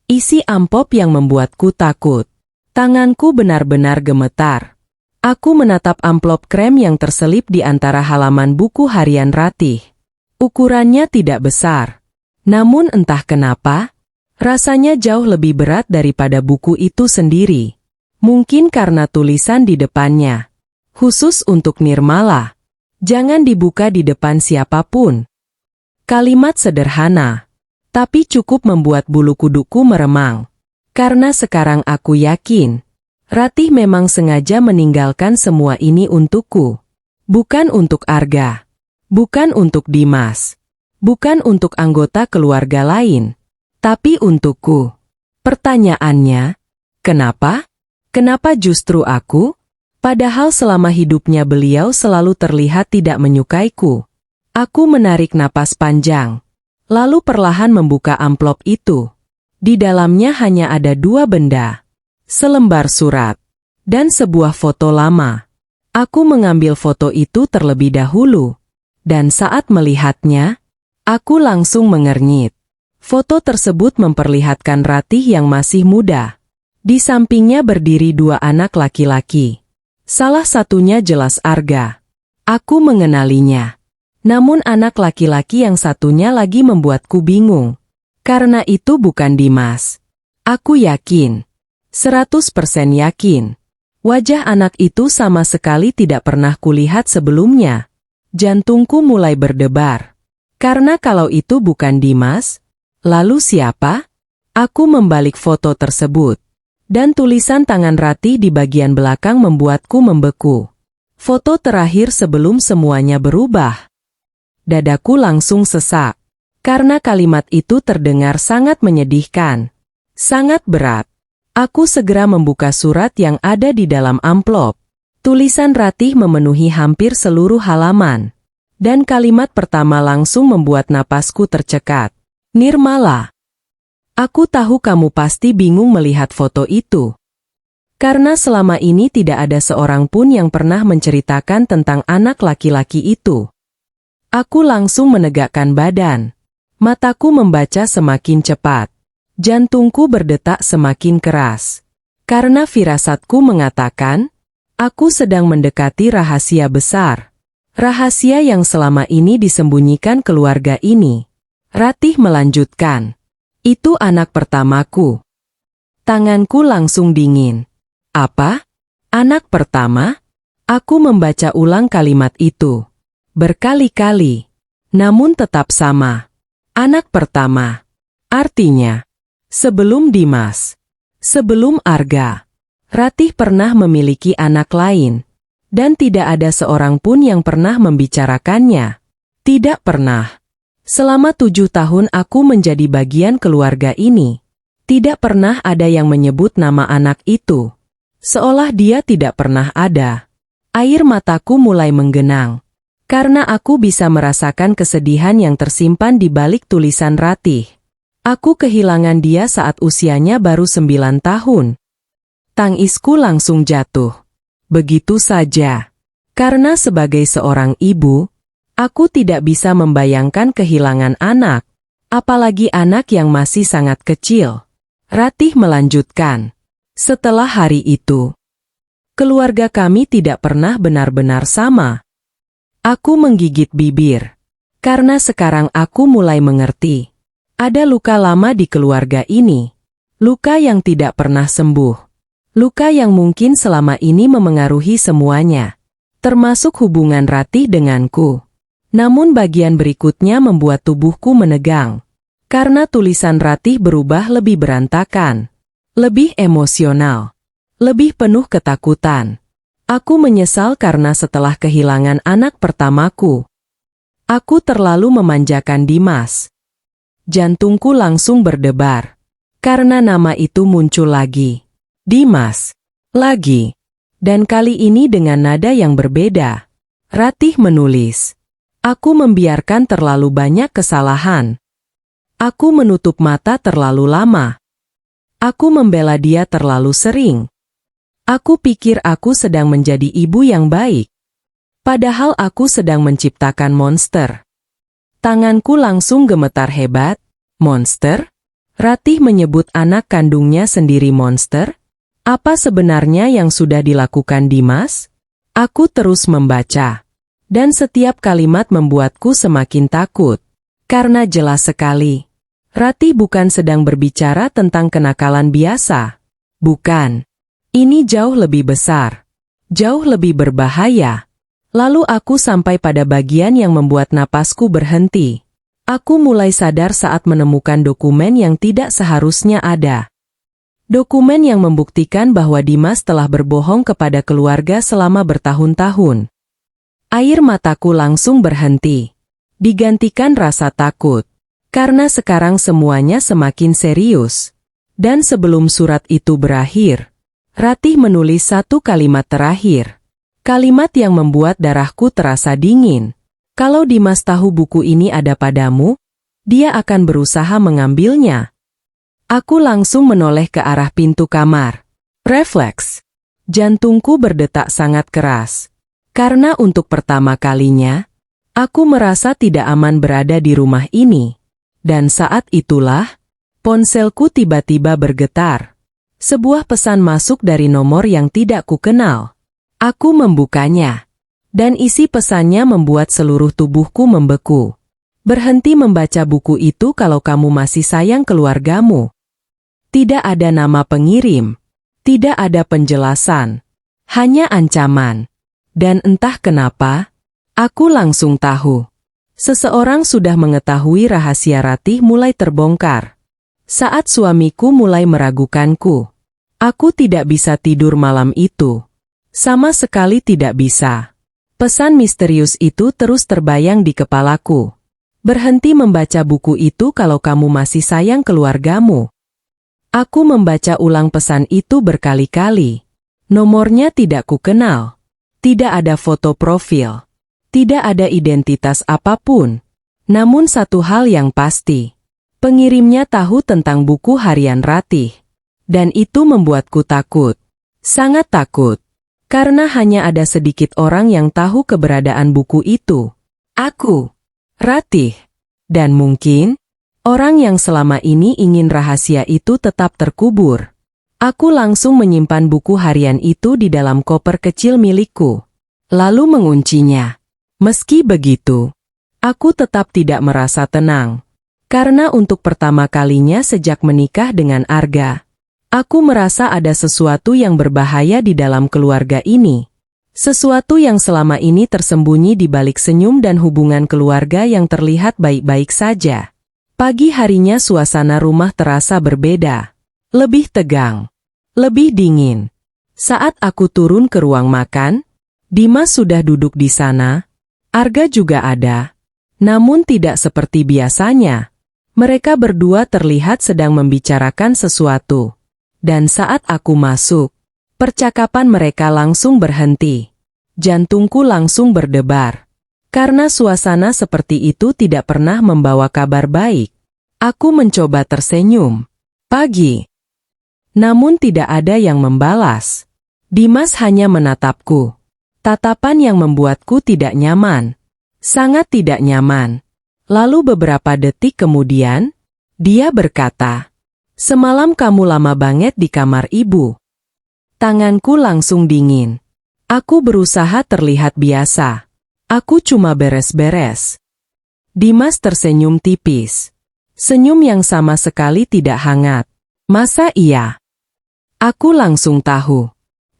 Isi amplop yang membuatku takut. Tanganku benar-benar gemetar. Aku menatap amplop krem yang terselip di antara halaman buku harian Ratih. Ukurannya tidak besar. Namun entah kenapa, rasanya jauh lebih berat daripada buku itu sendiri. Mungkin karena tulisan di depannya. Khusus untuk Nirmala. Jangan dibuka di depan siapapun. Kalimat sederhana, tapi cukup membuat bulu kuduku meremang. Karena sekarang aku yakin, Ratih memang sengaja meninggalkan semua ini untukku. Bukan untuk Arga. Bukan untuk Dimas. Bukan untuk anggota keluarga lain. Tapi untukku. Pertanyaannya, kenapa? Kenapa justru aku? Padahal selama hidupnya beliau selalu terlihat tidak menyukaiku. Aku menarik napas panjang, lalu perlahan membuka amplop itu. Di dalamnya hanya ada 2 benda. Selembar surat, dan sebuah foto lama. Aku mengambil foto itu terlebih dahulu. Dan saat melihatnya, Aku langsung mengernyit. Foto tersebut memperlihatkan Ratih yang masih muda. Di sampingnya berdiri dua anak laki-laki. Salah satunya jelas Arga. Aku mengenalinya. Namun anak laki-laki yang satunya lagi membuatku bingung. Karena itu bukan Dimas. Aku yakin. 100% yakin. Wajah anak itu sama sekali tidak pernah kulihat sebelumnya. Jantungku mulai berdebar. Karena kalau itu bukan Dimas, lalu siapa? Aku membalik foto tersebut. Dan tulisan tangan Ratih di bagian belakang membuatku membeku. Foto terakhir sebelum semuanya berubah. Dadaku langsung sesak. Karena kalimat itu terdengar sangat menyedihkan. Sangat berat. Aku segera membuka surat yang ada di dalam amplop. Tulisan Ratih memenuhi hampir seluruh halaman. Dan kalimat pertama langsung membuat napasku tercekat. Nirmala. Aku tahu kamu pasti bingung melihat foto itu. Karena selama ini tidak ada seorang pun yang pernah menceritakan tentang anak laki-laki itu. Aku langsung menegakkan badan. Mataku membaca semakin cepat. Jantungku berdetak semakin keras. Karena firasatku mengatakan, aku sedang mendekati rahasia besar. Rahasia yang selama ini disembunyikan keluarga ini. Ratih melanjutkan. Itu anak pertamaku. Tanganku langsung dingin. Apa? Anak pertama? Aku membaca ulang kalimat itu. Berkali-kali. Namun tetap sama. Anak pertama. Artinya, sebelum Dimas, sebelum Arga, Ratih pernah memiliki anak lain. Dan tidak ada seorang pun yang pernah membicarakannya. Tidak pernah. Selama 7 tahun aku menjadi bagian keluarga ini. Tidak pernah ada yang menyebut nama anak itu. Seolah dia tidak pernah ada. Air mataku mulai menggenang. Karena aku bisa merasakan kesedihan yang tersimpan di balik tulisan Ratih. Aku kehilangan dia saat usianya baru 9 tahun. Tangisku langsung jatuh. Begitu saja. Karena sebagai seorang ibu, aku tidak bisa membayangkan kehilangan anak, apalagi anak yang masih sangat kecil. Ratih melanjutkan. Setelah hari itu, keluarga kami tidak pernah benar-benar sama. Aku menggigit bibir. Karena sekarang aku mulai mengerti. Ada luka lama di keluarga ini. Luka yang tidak pernah sembuh. Luka yang mungkin selama ini memengaruhi semuanya. Termasuk hubungan Ratih denganku. Namun bagian berikutnya membuat tubuhku menegang. Karena tulisan Ratih berubah lebih berantakan. Lebih emosional. Lebih penuh ketakutan. Aku menyesal karena setelah kehilangan anak pertamaku, aku terlalu memanjakan Dimas. Jantungku langsung berdebar. Karena nama itu muncul lagi. Dimas. Lagi. Dan kali ini dengan nada yang berbeda. Ratih menulis. Aku membiarkan terlalu banyak kesalahan. Aku menutup mata terlalu lama. Aku membela dia terlalu sering. Aku pikir aku sedang menjadi ibu yang baik. Padahal aku sedang menciptakan monster. Tanganku langsung gemetar hebat. Monster? Ratih menyebut anak kandungnya sendiri monster? Apa sebenarnya yang sudah dilakukan Dimas? Aku terus membaca. Dan setiap kalimat membuatku semakin takut. Karena jelas sekali. Ratih bukan sedang berbicara tentang kenakalan biasa. Bukan. Ini jauh lebih besar. Jauh lebih berbahaya. Lalu aku sampai pada bagian yang membuat napasku berhenti. Aku mulai sadar saat menemukan dokumen yang tidak seharusnya ada. Dokumen yang membuktikan bahwa Dimas telah berbohong kepada keluarga selama bertahun-tahun. Air mataku langsung berhenti. Digantikan rasa takut. Karena sekarang semuanya semakin serius. Dan sebelum surat itu berakhir, Ratih menulis satu kalimat terakhir. Kalimat yang membuat darahku terasa dingin. Kalau Dimas tahu buku ini ada padamu, dia akan berusaha mengambilnya. Aku langsung menoleh ke arah pintu kamar. Refleks. Jantungku berdetak sangat keras. Karena untuk pertama kalinya, Aku merasa tidak aman berada di rumah ini. Dan saat itulah, ponselku tiba-tiba bergetar. Sebuah pesan masuk dari nomor yang tidak kukenal. Aku membukanya. Dan isi pesannya membuat seluruh tubuhku membeku. Berhenti membaca buku itu kalau kamu masih sayang keluargamu. Tidak ada nama pengirim. Tidak ada penjelasan. Hanya ancaman. Dan entah kenapa, aku langsung tahu. Seseorang sudah mengetahui rahasia Ratih mulai terbongkar. Saat suamiku mulai meragukanku. Aku tidak bisa tidur malam itu. Sama sekali tidak bisa. Pesan misterius itu terus terbayang di kepalaku. Berhenti membaca buku itu kalau kamu masih sayang keluargamu. Aku membaca ulang pesan itu berkali-kali. Nomornya tidak kukenal. Tidak ada foto profil. Tidak ada identitas apapun. Namun satu hal yang pasti. Pengirimnya tahu tentang buku harian Ratih. Dan itu membuatku takut. Sangat takut. Karena hanya ada sedikit orang yang tahu keberadaan buku itu. Aku. Ratih. Dan mungkin, orang yang selama ini ingin rahasia itu tetap terkubur. Aku langsung menyimpan buku harian itu di dalam koper kecil milikku. Lalu menguncinya. Meski begitu, aku tetap tidak merasa tenang. Karena untuk pertama kalinya sejak menikah dengan Arga, aku merasa ada sesuatu yang berbahaya di dalam keluarga ini. Sesuatu yang selama ini tersembunyi di balik senyum dan hubungan keluarga yang terlihat baik-baik saja. Pagi harinya suasana rumah terasa berbeda. Lebih tegang. Lebih dingin. Saat aku turun ke ruang makan, Dimas sudah duduk di sana. Arga juga ada. Namun tidak seperti biasanya. Mereka berdua terlihat sedang membicarakan sesuatu. Dan saat aku masuk, percakapan mereka langsung berhenti. Jantungku langsung berdebar. Karena suasana seperti itu tidak pernah membawa kabar baik. Aku mencoba tersenyum. Pagi. Namun tidak ada yang membalas. Dimas hanya menatapku. Tatapan yang membuatku tidak nyaman. Sangat tidak nyaman. Lalu beberapa detik kemudian, dia berkata, "Semalam kamu lama banget di kamar ibu." Tanganku langsung dingin. Aku berusaha terlihat biasa. Aku cuma beres-beres. Dimas tersenyum tipis. Senyum yang sama sekali tidak hangat. Masa iya? Aku langsung tahu.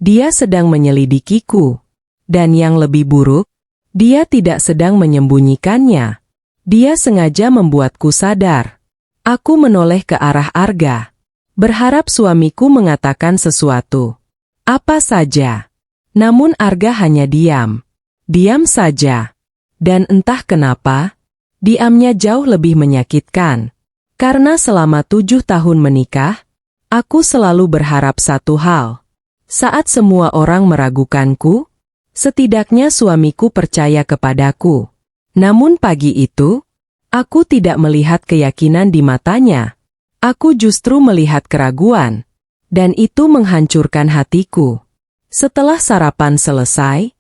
Dia sedang menyelidikiku. Dan yang lebih buruk, dia tidak sedang menyembunyikannya. Dia sengaja membuatku sadar. Aku menoleh ke arah Arga. Berharap suamiku mengatakan sesuatu. Apa saja. Namun Arga hanya diam. Diam saja. Dan entah kenapa, diamnya jauh lebih menyakitkan. Karena selama 7 tahun menikah, aku selalu berharap satu hal. Saat semua orang meragukanku, setidaknya suamiku percaya kepadaku. Namun pagi itu, aku tidak melihat keyakinan di matanya. Aku justru melihat keraguan. Dan itu menghancurkan hatiku. Setelah sarapan selesai,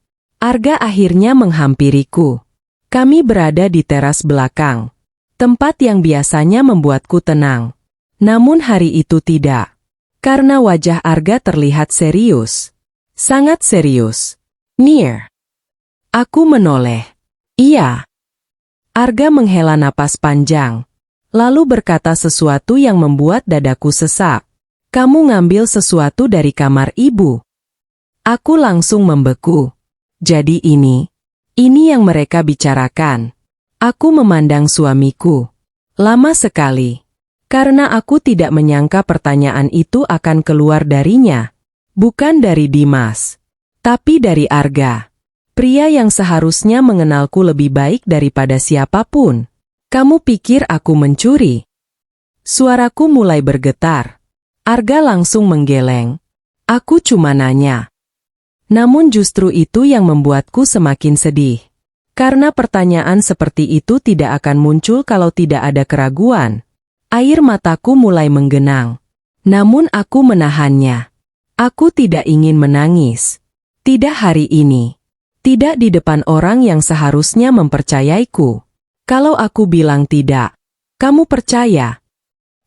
Arga akhirnya menghampiriku. Kami berada di teras belakang. Tempat yang biasanya membuatku tenang. Namun hari itu tidak. Karena wajah Arga terlihat serius. Sangat serius. Near. Aku menoleh. Iya. Arga menghela napas panjang. Lalu berkata sesuatu yang membuat dadaku sesak. Kamu ngambil sesuatu dari kamar ibu. Aku langsung membeku. Jadi ini yang mereka bicarakan. Aku memandang suamiku. Lama sekali. Karena aku tidak menyangka pertanyaan itu akan keluar darinya. Bukan dari Dimas. Tapi dari Arga. Pria yang seharusnya mengenalku lebih baik daripada siapapun. Kamu pikir aku mencuri? Suaraku mulai bergetar. Arga langsung menggeleng. Aku cuma nanya. Namun justru itu yang membuatku semakin sedih. Karena pertanyaan seperti itu tidak akan muncul kalau tidak ada keraguan. Air mataku mulai menggenang. Namun aku menahannya. Aku tidak ingin menangis. Tidak hari ini. Tidak di depan orang yang seharusnya mempercayaiku. Kalau aku bilang tidak, kamu percaya.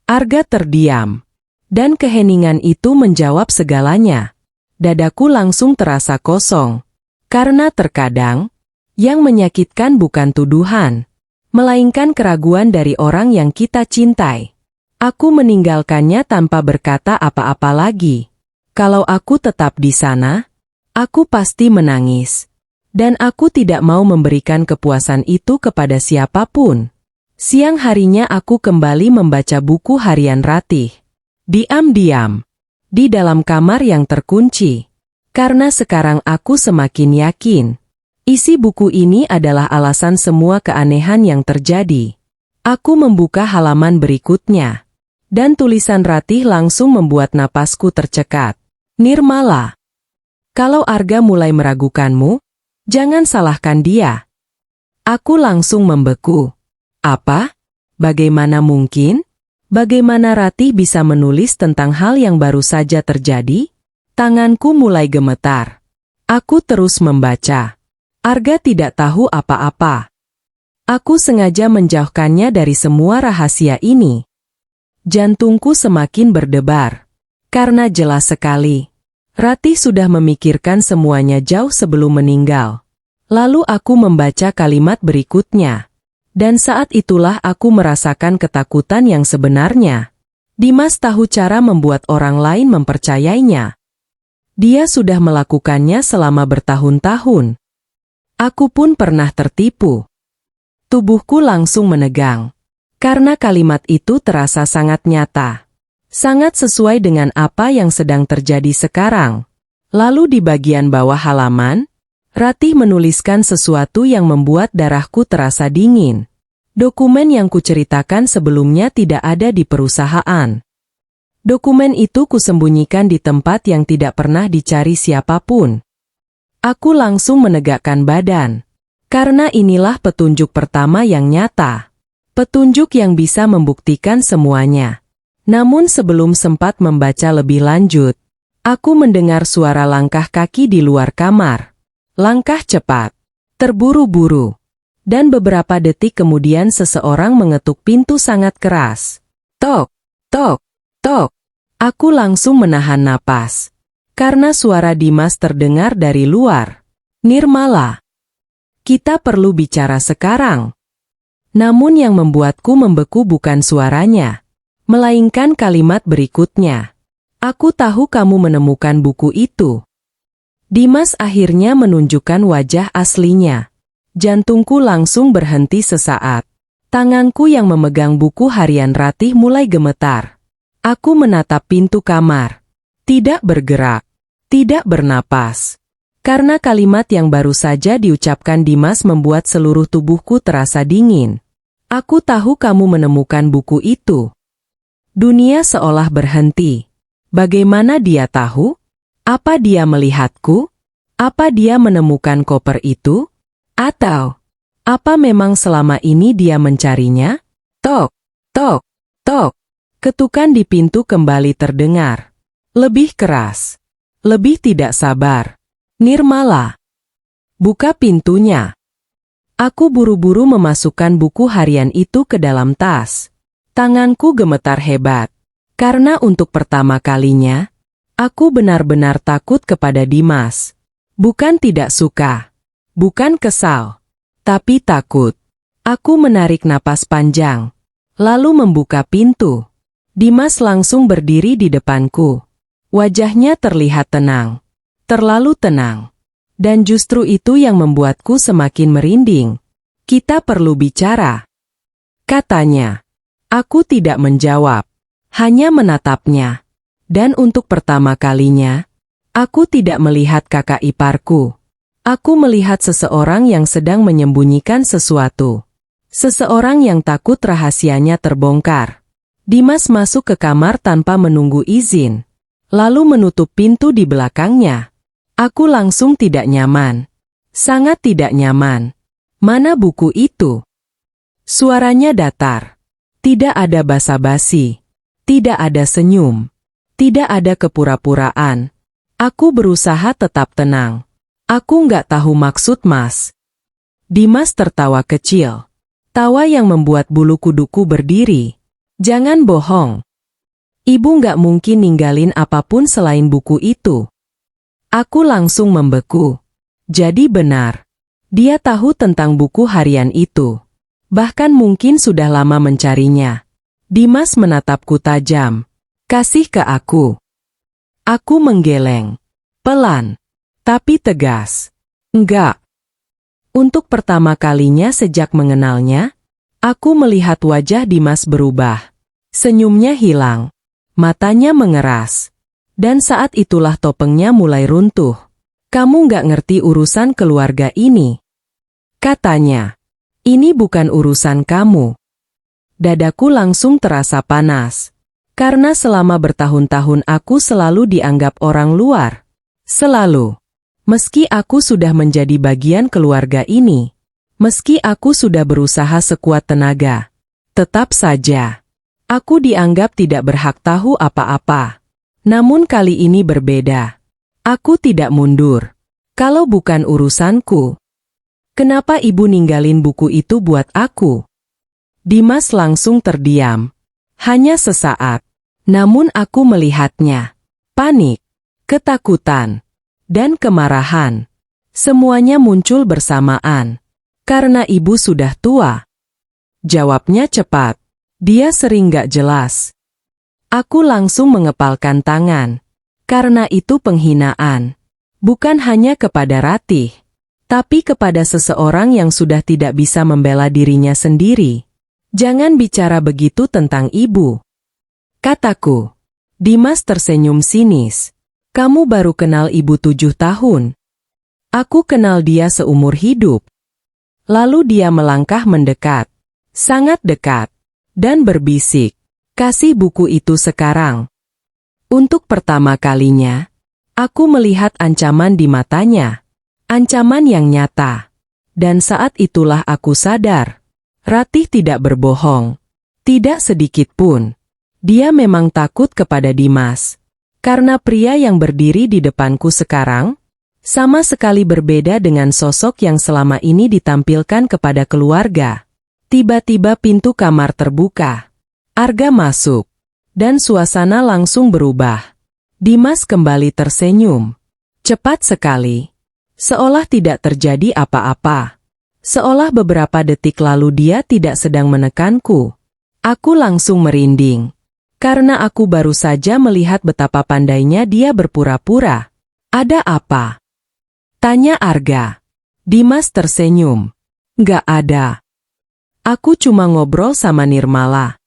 Arga terdiam. Dan keheningan itu menjawab segalanya. Dadaku langsung terasa kosong. Karena terkadang, yang menyakitkan bukan tuduhan, melainkan keraguan dari orang yang kita cintai. Aku meninggalkannya tanpa berkata apa-apa lagi. Kalau aku tetap di sana, aku pasti menangis. Dan aku tidak mau memberikan kepuasan itu kepada siapapun. Siang harinya aku kembali membaca buku harian Ratih. Diam-diam. Di dalam kamar yang terkunci. Karena sekarang aku semakin yakin. Isi buku ini adalah alasan semua keanehan yang terjadi. Aku membuka halaman berikutnya. Dan tulisan Ratih langsung membuat napasku tercekat. Nirmala. Kalau Arga mulai meragukanmu, jangan salahkan dia. Aku langsung membeku. Apa? Bagaimana mungkin? Bagaimana Ratih bisa menulis tentang hal yang baru saja terjadi? Tanganku mulai gemetar. Aku terus membaca. Arga tidak tahu apa-apa. Aku sengaja menjauhkannya dari semua rahasia ini. Jantungku semakin berdebar. Karena jelas sekali. Ratih sudah memikirkan semuanya jauh sebelum meninggal. Lalu aku membaca kalimat berikutnya. Dan saat itulah aku merasakan ketakutan yang sebenarnya. Dimas tahu cara membuat orang lain mempercayainya. Dia sudah melakukannya selama bertahun-tahun. Aku pun pernah tertipu. Tubuhku langsung menegang. Karena kalimat itu terasa sangat nyata. Sangat sesuai dengan apa yang sedang terjadi sekarang. Lalu di bagian bawah halaman, Ratih menuliskan sesuatu yang membuat darahku terasa dingin. Dokumen yang kuceritakan sebelumnya tidak ada di perusahaan. Dokumen itu kusembunyikan di tempat yang tidak pernah dicari siapapun. Aku langsung menegakkan badan. Karena inilah petunjuk pertama yang nyata. Petunjuk yang bisa membuktikan semuanya. Namun sebelum sempat membaca lebih lanjut, aku mendengar suara langkah kaki di luar kamar. Langkah cepat, terburu-buru. Dan beberapa detik kemudian seseorang mengetuk pintu sangat keras. Tok, tok, tok. Aku langsung menahan napas. Karena suara Dimas terdengar dari luar. Nirmala. Kita perlu bicara sekarang. Namun yang membuatku membeku bukan suaranya. Melainkan kalimat berikutnya. Aku tahu kamu menemukan buku itu. Dimas akhirnya menunjukkan wajah aslinya. Jantungku langsung berhenti sesaat. Tanganku yang memegang buku harian Ratih mulai gemetar. Aku menatap pintu kamar. Tidak bergerak. Tidak bernapas. Karena kalimat yang baru saja diucapkan Dimas membuat seluruh tubuhku terasa dingin. Aku tahu kamu menemukan buku itu. Dunia seolah berhenti. Bagaimana dia tahu? Apa dia melihatku? Apa dia menemukan koper itu? Atau, apa memang selama ini dia mencarinya? Tok, tok, tok. Ketukan di pintu kembali terdengar. Lebih keras. Lebih tidak sabar. Nirmala. Buka pintunya. Aku buru-buru memasukkan buku harian itu ke dalam tas. Tanganku gemetar hebat. Karena untuk pertama kalinya, aku benar-benar takut kepada Dimas. Bukan tidak suka. Bukan kesal. Tapi takut. Aku menarik napas panjang. Lalu membuka pintu. Dimas langsung berdiri di depanku. Wajahnya terlihat tenang. Terlalu tenang. Dan justru itu yang membuatku semakin merinding. Kita perlu bicara. Katanya. Aku tidak menjawab, hanya menatapnya. Dan untuk pertama kalinya, aku tidak melihat kakak iparku. Aku melihat seseorang yang sedang menyembunyikan sesuatu. Seseorang yang takut rahasianya terbongkar. Dimas masuk ke kamar tanpa menunggu izin, lalu menutup pintu di belakangnya. Aku langsung tidak nyaman. Sangat tidak nyaman. Mana buku itu? Suaranya datar. Tidak ada basa-basi. Tidak ada senyum. Tidak ada kepura-puraan. Aku berusaha tetap tenang. Aku nggak tahu maksud Mas. Dimas tertawa kecil. Tawa yang membuat bulu kuduku berdiri. Jangan bohong. Ibu nggak mungkin ninggalin apapun selain buku itu. Aku langsung membeku. Jadi benar. Dia tahu tentang buku harian itu. Bahkan mungkin sudah lama mencarinya. Dimas menatapku tajam. Kasih ke aku. Aku menggeleng. Pelan. Tapi tegas. Enggak. Untuk pertama kalinya sejak mengenalnya, aku melihat wajah Dimas berubah. Senyumnya hilang. Matanya mengeras. Dan saat itulah topengnya mulai runtuh. Kamu nggak ngerti urusan keluarga ini. Katanya. Ini bukan urusan kamu. Dadaku langsung terasa panas. Karena selama bertahun-tahun aku selalu dianggap orang luar. Selalu. Meski aku sudah menjadi bagian keluarga ini. Meski aku sudah berusaha sekuat tenaga. Tetap saja. Aku dianggap tidak berhak tahu apa-apa. Namun kali ini berbeda. Aku tidak mundur. Kalau bukan urusanku. Kenapa ibu ninggalin buku itu buat aku? Dimas langsung terdiam. Hanya sesaat. Namun aku melihatnya. Panik, ketakutan, dan kemarahan. Semuanya muncul bersamaan. Karena ibu sudah tua. Jawabnya cepat. Dia sering gak jelas. Aku langsung mengepalkan tangan. Karena itu penghinaan. Bukan hanya kepada Ratih. Tapi kepada seseorang yang sudah tidak bisa membela dirinya sendiri. Jangan bicara begitu tentang ibu. Kataku. Dimas tersenyum sinis. Kamu baru kenal ibu 7 tahun. Aku kenal dia seumur hidup. Lalu dia melangkah mendekat. Sangat dekat. Dan berbisik. Kasih buku itu sekarang. Untuk pertama kalinya, aku melihat ancaman di matanya. Ancaman yang nyata. Dan saat itulah aku sadar. Ratih tidak berbohong. Tidak sedikit pun. Dia memang takut kepada Dimas. Karena pria yang berdiri di depanku sekarang, sama sekali berbeda dengan sosok yang selama ini ditampilkan kepada keluarga. Tiba-tiba pintu kamar terbuka. Arga masuk. Dan suasana langsung berubah. Dimas kembali tersenyum. Cepat sekali. Seolah tidak terjadi apa-apa. Seolah beberapa detik lalu dia tidak sedang menekanku. Aku langsung merinding. Karena aku baru saja melihat betapa pandainya dia berpura-pura. Ada apa? Tanya Arga. Dimas tersenyum. Nggak ada. Aku cuma ngobrol sama Nirmala.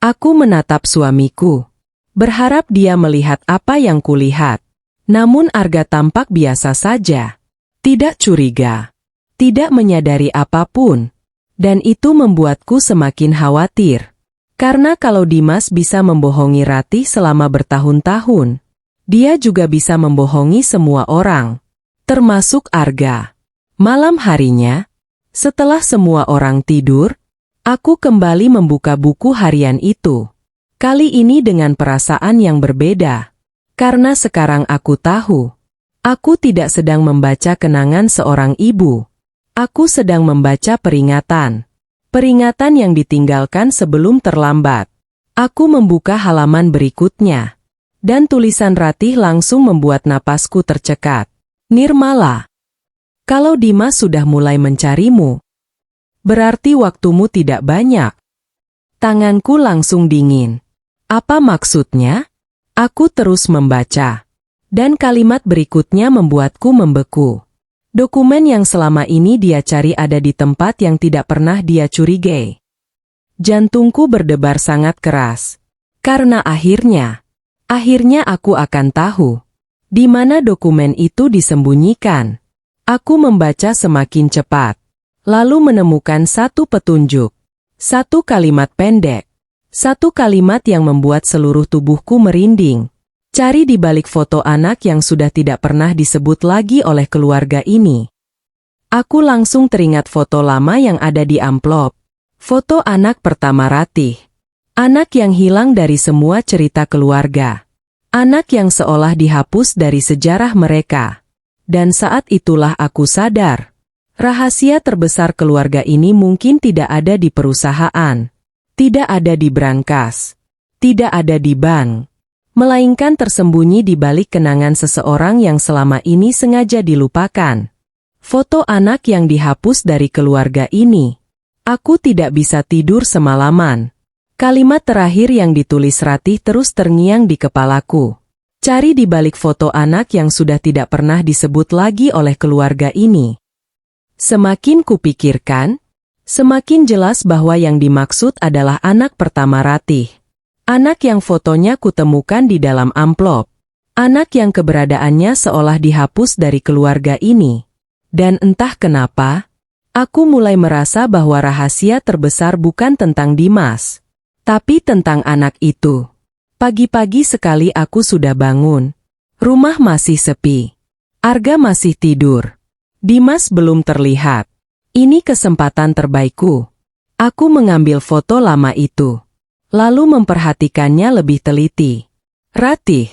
Aku menatap suamiku. Berharap dia melihat apa yang kulihat. Namun Arga tampak biasa saja. Tidak curiga. Tidak menyadari apapun. Dan itu membuatku semakin khawatir. Karena kalau Dimas bisa membohongi Ratih selama bertahun-tahun, dia juga bisa membohongi semua orang. Termasuk Arga. Malam harinya, setelah semua orang tidur, aku kembali membuka buku harian itu. Kali ini dengan perasaan yang berbeda. Karena sekarang aku tahu. Aku tidak sedang membaca kenangan seorang ibu. Aku sedang membaca peringatan. Peringatan yang ditinggalkan sebelum terlambat. Aku membuka halaman berikutnya. Dan tulisan Ratih langsung membuat napasku tercekat. Nirmala. Kalau Dimas sudah mulai mencarimu, berarti waktumu tidak banyak. Tanganku langsung dingin. Apa maksudnya? Aku terus membaca. Dan kalimat berikutnya membuatku membeku. Dokumen yang selama ini dia cari ada di tempat yang tidak pernah dia curigai. Jantungku berdebar sangat keras. Karena akhirnya aku akan tahu di mana dokumen itu disembunyikan. Aku membaca semakin cepat. Lalu menemukan satu petunjuk. Satu kalimat pendek. Satu kalimat yang membuat seluruh tubuhku merinding. Cari di balik foto anak yang sudah tidak pernah disebut lagi oleh keluarga ini. Aku langsung teringat foto lama yang ada di amplop. Foto anak pertama Ratih. Anak yang hilang dari semua cerita keluarga. Anak yang seolah dihapus dari sejarah mereka. Dan saat itulah aku sadar. Rahasia terbesar keluarga ini mungkin tidak ada di perusahaan. Tidak ada di brankas. Tidak ada di bank. Melainkan tersembunyi di balik kenangan seseorang yang selama ini sengaja dilupakan. Foto anak yang dihapus dari keluarga ini. Aku tidak bisa tidur semalaman. Kalimat terakhir yang ditulis Ratih terus terngiang di kepalaku. Cari di balik foto anak yang sudah tidak pernah disebut lagi oleh keluarga ini. Semakin kupikirkan, semakin jelas bahwa yang dimaksud adalah anak pertama Ratih. Anak yang fotonya kutemukan di dalam amplop. Anak yang keberadaannya seolah dihapus dari keluarga ini. Dan entah kenapa, aku mulai merasa bahwa rahasia terbesar bukan tentang Dimas, tapi tentang anak itu. Pagi-pagi sekali aku sudah bangun. Rumah masih sepi. Arga masih tidur. Dimas belum terlihat. Ini kesempatan terbaikku. Aku mengambil foto lama itu, lalu memperhatikannya lebih teliti. Ratih,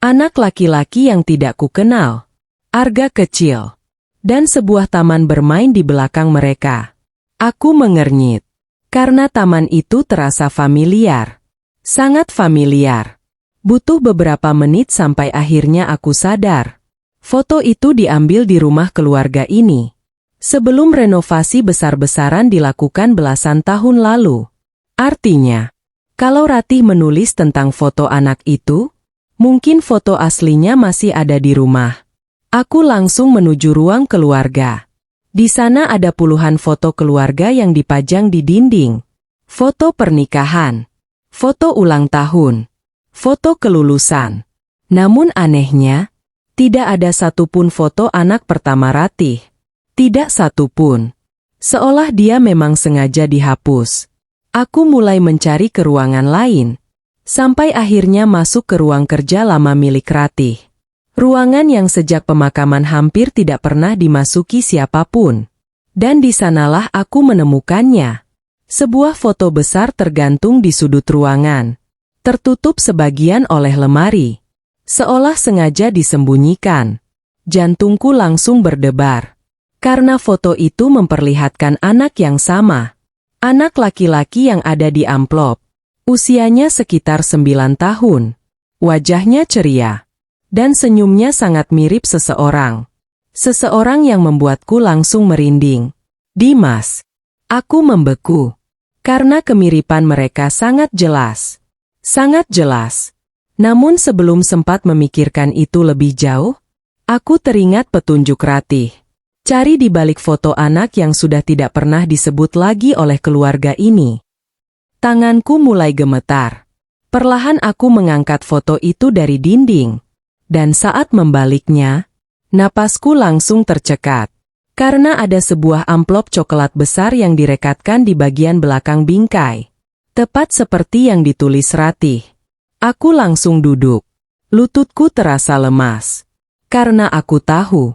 anak laki-laki yang tidak kukenal. Arga kecil. Dan sebuah taman bermain di belakang mereka. Aku mengernyit. Karena taman itu terasa familiar. Sangat familiar. Butuh beberapa menit sampai akhirnya aku sadar. Foto itu diambil di rumah keluarga ini. Sebelum renovasi besar-besaran dilakukan belasan tahun lalu. Artinya, kalau Ratih menulis tentang foto anak itu, mungkin foto aslinya masih ada di rumah. Aku langsung menuju ruang keluarga. Di sana ada puluhan foto keluarga yang dipajang di dinding. Foto pernikahan, foto ulang tahun, foto kelulusan. Namun anehnya, tidak ada satupun foto anak pertama Ratih. Tidak satupun. Seolah dia memang sengaja dihapus. Aku mulai mencari ke ruangan lain, sampai akhirnya masuk ke ruang kerja lama milik Ratih. Ruangan yang sejak pemakaman hampir tidak pernah dimasuki siapapun. Dan di sanalah aku menemukannya. Sebuah foto besar tergantung di sudut ruangan. Tertutup sebagian oleh lemari. Seolah sengaja disembunyikan. Jantungku langsung berdebar. Karena foto itu memperlihatkan anak yang sama. Anak laki-laki yang ada di amplop. Usianya sekitar 9 tahun. Wajahnya ceria. Dan senyumnya sangat mirip seseorang. Seseorang yang membuatku langsung merinding. Dimas. Aku membeku. Karena kemiripan mereka sangat jelas. Sangat jelas. Namun sebelum sempat memikirkan itu lebih jauh, aku teringat petunjuk Ratih. Cari di balik foto anak yang sudah tidak pernah disebut lagi oleh keluarga ini. Tanganku mulai gemetar. Perlahan aku mengangkat foto itu dari dinding. Dan saat membaliknya, napasku langsung tercekat. Karena ada sebuah amplop coklat besar yang direkatkan di bagian belakang bingkai. Tepat seperti yang ditulis Ratih. Aku langsung duduk. Lututku terasa lemas. Karena aku tahu,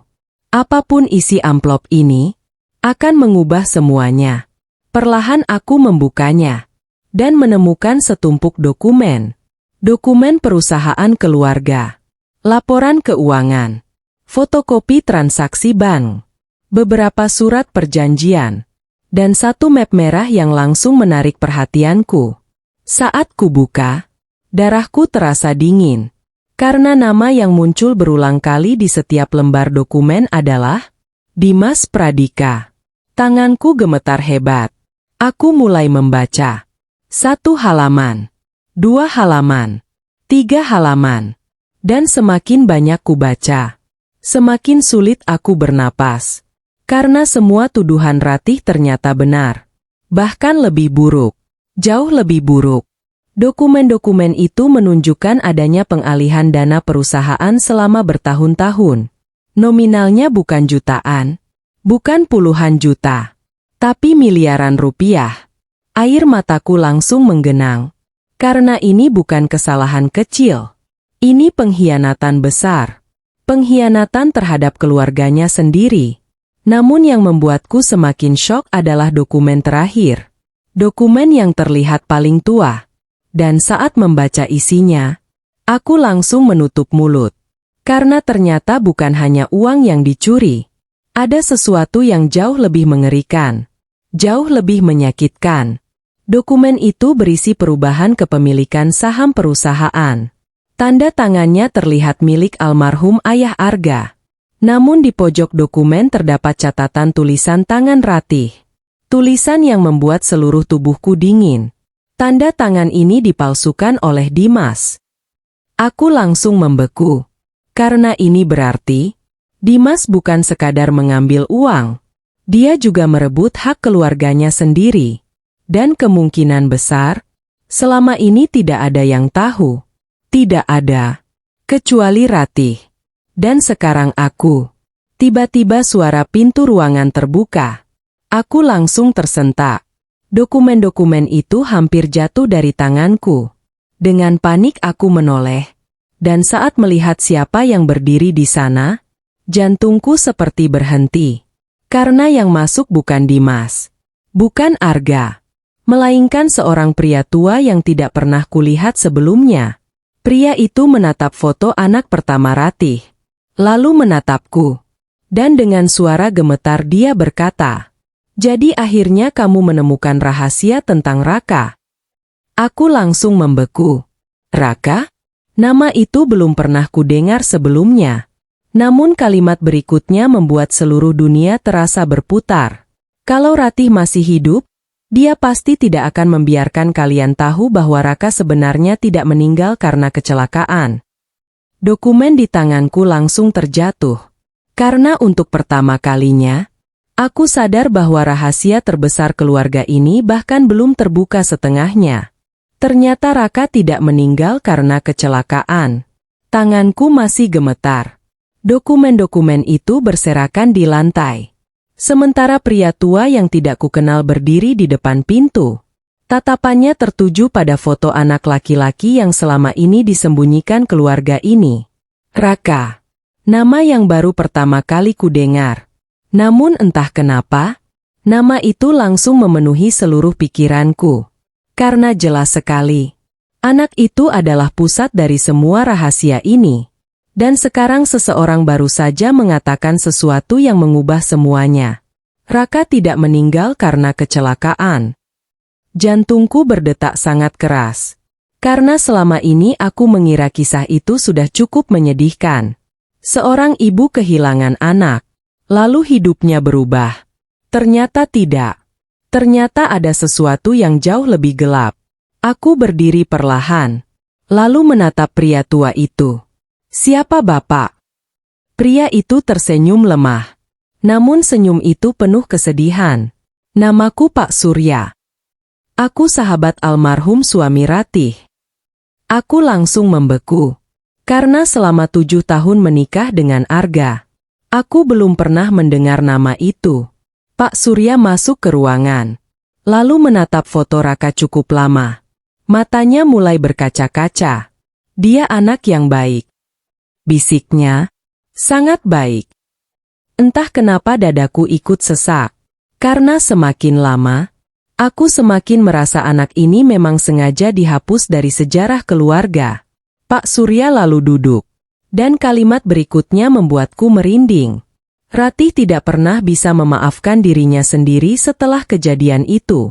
apapun isi amplop ini, akan mengubah semuanya. Perlahan aku membukanya. Dan menemukan setumpuk dokumen. Dokumen perusahaan keluarga. Laporan keuangan, fotokopi transaksi bank, beberapa surat perjanjian, dan satu map merah yang langsung menarik perhatianku. Saat kubuka, darahku terasa dingin, karena nama yang muncul berulang kali di setiap lembar dokumen adalah Dimas Pradika. Tanganku gemetar hebat. Aku mulai membaca. 1 halaman, 2 halaman, 3 halaman. Dan semakin banyak kubaca, semakin sulit aku bernapas. Karena semua tuduhan Ratih ternyata benar. Bahkan lebih buruk. Jauh lebih buruk. Dokumen-dokumen itu menunjukkan adanya pengalihan dana perusahaan selama bertahun-tahun. Nominalnya bukan jutaan, bukan puluhan juta, tapi miliaran rupiah. Air mataku langsung menggenang. Karena ini bukan kesalahan kecil. Ini pengkhianatan besar. Pengkhianatan terhadap keluarganya sendiri. Namun yang membuatku semakin syok adalah dokumen terakhir. Dokumen yang terlihat paling tua. Dan saat membaca isinya, aku langsung menutup mulut. Karena ternyata bukan hanya uang yang dicuri. Ada sesuatu yang jauh lebih mengerikan. Jauh lebih menyakitkan. Dokumen itu berisi perubahan kepemilikan saham perusahaan. Tanda tangannya terlihat milik almarhum ayah Arga. Namun di pojok dokumen terdapat catatan tulisan tangan Ratih. Tulisan yang membuat seluruh tubuhku dingin. Tanda tangan ini dipalsukan oleh Dimas. Aku langsung membeku. Karena ini berarti, Dimas bukan sekadar mengambil uang. Dia juga merebut hak keluarganya sendiri. Dan kemungkinan besar, selama ini tidak ada yang tahu. Tidak ada. Kecuali Ratih. Dan sekarang aku. Tiba-tiba suara pintu ruangan terbuka. Aku langsung tersentak. Dokumen-dokumen itu hampir jatuh dari tanganku. Dengan panik aku menoleh. Dan saat melihat siapa yang berdiri di sana, jantungku seperti berhenti. Karena yang masuk bukan Dimas. Bukan Arga. Melainkan seorang pria tua yang tidak pernah kulihat sebelumnya. Pria itu menatap foto anak pertama Ratih. Lalu menatapku. Dan dengan suara gemetar dia berkata, "Jadi akhirnya kamu menemukan rahasia tentang Raka." Aku langsung membeku. Raka? Nama itu belum pernah kudengar sebelumnya. Namun kalimat berikutnya membuat seluruh dunia terasa berputar. Kalau Ratih masih hidup, dia pasti tidak akan membiarkan kalian tahu bahwa Raka sebenarnya tidak meninggal karena kecelakaan. Dokumen di tanganku langsung terjatuh. Karena untuk pertama kalinya, aku sadar bahwa rahasia terbesar keluarga ini bahkan belum terbuka setengahnya. Ternyata Raka tidak meninggal karena kecelakaan. Tanganku masih gemetar. Dokumen-dokumen itu berserakan di lantai. Sementara pria tua yang tidak kukenal berdiri di depan pintu. Tatapannya tertuju pada foto anak laki-laki yang selama ini disembunyikan keluarga ini. Raka. Nama yang baru pertama kali kudengar. Namun entah kenapa, nama itu langsung memenuhi seluruh pikiranku. Karena jelas sekali, anak itu adalah pusat dari semua rahasia ini. Dan sekarang seseorang baru saja mengatakan sesuatu yang mengubah semuanya. Raka tidak meninggal karena kecelakaan. Jantungku berdetak sangat keras. Karena selama ini aku mengira kisah itu sudah cukup menyedihkan. Seorang ibu kehilangan anak, lalu hidupnya berubah. Ternyata tidak. Ternyata ada sesuatu yang jauh lebih gelap. Aku berdiri perlahan, lalu menatap pria tua itu. "Siapa Bapak?" Pria itu tersenyum lemah. Namun senyum itu penuh kesedihan. "Namaku Pak Surya. Aku sahabat almarhum suami Ratih." Aku langsung membeku. Karena selama 7 tahun menikah dengan Arga, aku belum pernah mendengar nama itu. Pak Surya masuk ke ruangan. Lalu menatap foto Raka cukup lama. Matanya mulai berkaca-kaca. "Dia anak yang baik," bisiknya. "Sangat baik." Entah kenapa dadaku ikut sesak. Karena semakin lama, aku semakin merasa anak ini memang sengaja dihapus dari sejarah keluarga. Pak Surya lalu duduk. Dan kalimat berikutnya membuatku merinding. Ratih tidak pernah bisa memaafkan dirinya sendiri setelah kejadian itu.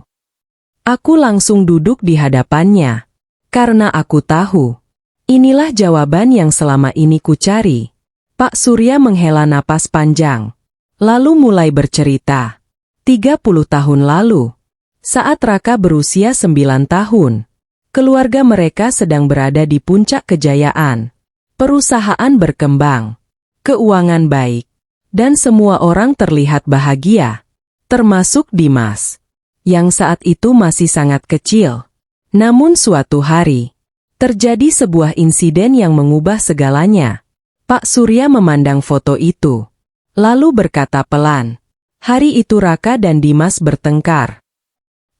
Aku langsung duduk di hadapannya. Karena aku tahu. Inilah jawaban yang selama ini kucari. Pak Surya menghela napas panjang. Lalu mulai bercerita. 30 tahun lalu. Saat Raka berusia 9 tahun. Keluarga mereka sedang berada di puncak kejayaan. Perusahaan berkembang. Keuangan baik. Dan semua orang terlihat bahagia. Termasuk Dimas. Yang saat itu masih sangat kecil. Namun suatu hari, terjadi sebuah insiden yang mengubah segalanya. Pak Surya memandang foto itu. Lalu berkata pelan. Hari itu Raka dan Dimas bertengkar.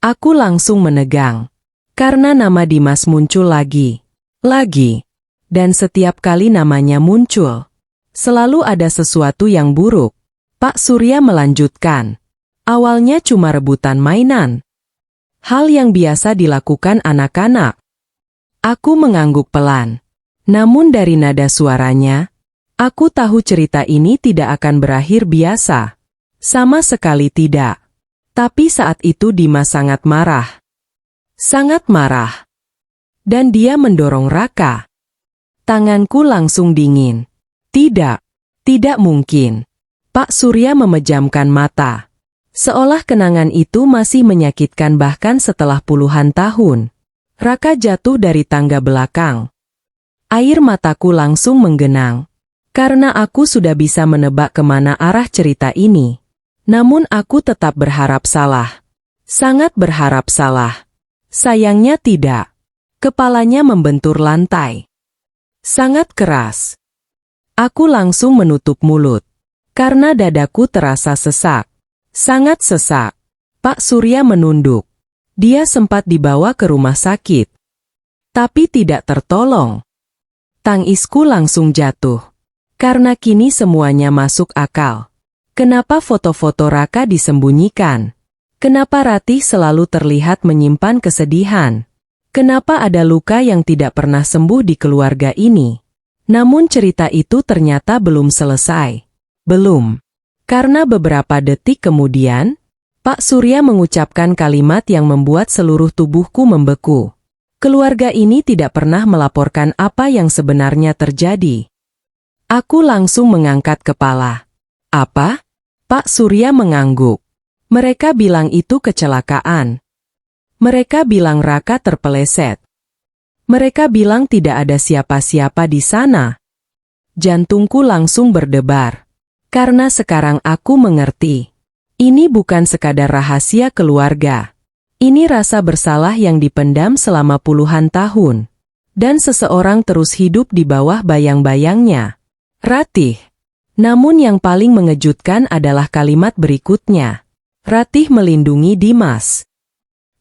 Aku langsung menegang. Karena nama Dimas muncul lagi. Dan setiap kali namanya muncul, selalu ada sesuatu yang buruk. Pak Surya melanjutkan. Awalnya cuma rebutan mainan. Hal yang biasa dilakukan anak-anak. Aku mengangguk pelan. Namun dari nada suaranya, Aku tahu cerita ini tidak akan berakhir biasa. Sama sekali tidak. Tapi saat itu Dimas sangat marah. Sangat marah. Dan dia mendorong Raka. Tanganku langsung dingin. Tidak. Tidak mungkin. Pak Surya memejamkan mata. Seolah kenangan itu masih menyakitkan bahkan setelah puluhan tahun. Raka jatuh dari tangga belakang. Air mataku langsung menggenang. Karena aku sudah bisa menebak kemana arah cerita ini. Namun aku tetap berharap salah. Sangat berharap salah. Sayangnya tidak. Kepalanya membentur lantai. Sangat keras. Aku langsung menutup mulut. Karena dadaku terasa sesak. Sangat sesak. Pak Surya menunduk. Dia sempat dibawa ke rumah sakit. Tapi tidak tertolong. Tangisku langsung jatuh. Karena kini semuanya masuk akal. Kenapa foto-foto Raka disembunyikan? Kenapa Ratih selalu terlihat menyimpan kesedihan? Kenapa ada luka yang tidak pernah sembuh di keluarga ini? Namun cerita itu ternyata belum selesai. Belum. Karena beberapa detik kemudian, Pak Surya mengucapkan kalimat yang membuat seluruh tubuhku membeku. Keluarga ini tidak pernah melaporkan apa yang sebenarnya terjadi. Aku langsung mengangkat kepala. Apa? Pak Surya mengangguk. Mereka bilang itu kecelakaan. Mereka bilang Raka terpeleset. Mereka bilang tidak ada siapa-siapa di sana. Jantungku langsung berdebar. Karena sekarang aku mengerti. Ini bukan sekadar rahasia keluarga. Ini rasa bersalah yang dipendam selama puluhan tahun. Dan seseorang terus hidup di bawah bayang-bayangnya. Ratih. Namun yang paling mengejutkan adalah kalimat berikutnya. Ratih melindungi Dimas.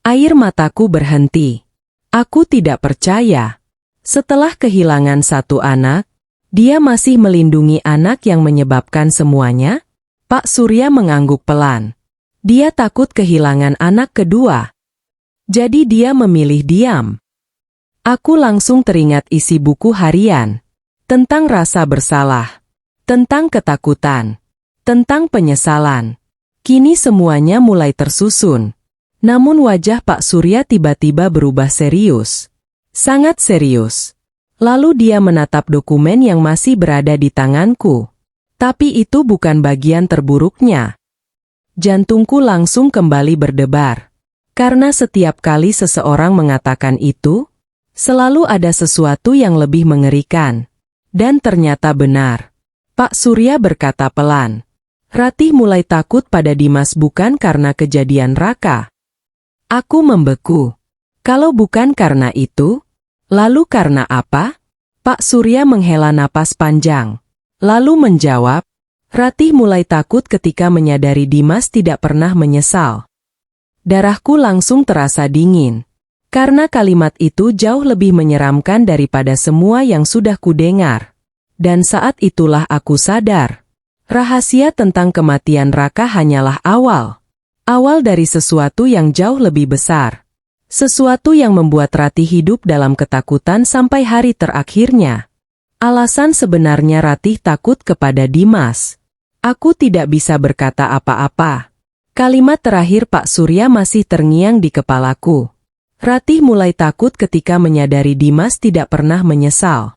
Air mataku berhenti. Aku tidak percaya. Setelah kehilangan satu anak, dia masih melindungi anak yang menyebabkan semuanya? Pak Surya mengangguk pelan. Dia takut kehilangan anak kedua. Jadi dia memilih diam. Aku langsung teringat isi buku harian. Tentang rasa bersalah. Tentang ketakutan. Tentang penyesalan. Kini semuanya mulai tersusun. Namun wajah Pak Surya tiba-tiba berubah serius. Sangat serius. Lalu dia menatap dokumen yang masih berada di tanganku. Tapi itu bukan bagian terburuknya. Jantungku langsung kembali berdebar. Karena setiap kali seseorang mengatakan itu, selalu ada sesuatu yang lebih mengerikan. Dan ternyata benar. Pak Surya berkata pelan. Ratih mulai takut pada Dimas bukan karena kejadian Raka. Aku membeku. Kalau bukan karena itu, lalu karena apa? Pak Surya menghela napas panjang. Lalu menjawab, Ratih mulai takut ketika menyadari Dimas tidak pernah menyesal. Darahku langsung terasa dingin. Karena kalimat itu jauh lebih menyeramkan daripada semua yang sudah kudengar. Dan saat itulah aku sadar. Rahasia tentang kematian Raka hanyalah awal. Awal dari sesuatu yang jauh lebih besar. Sesuatu yang membuat Ratih hidup dalam ketakutan sampai hari terakhirnya. Alasan sebenarnya Ratih takut kepada Dimas. Aku tidak bisa berkata apa-apa. Kalimat terakhir Pak Surya masih terngiang di kepalaku. Ratih mulai takut ketika menyadari Dimas tidak pernah menyesal.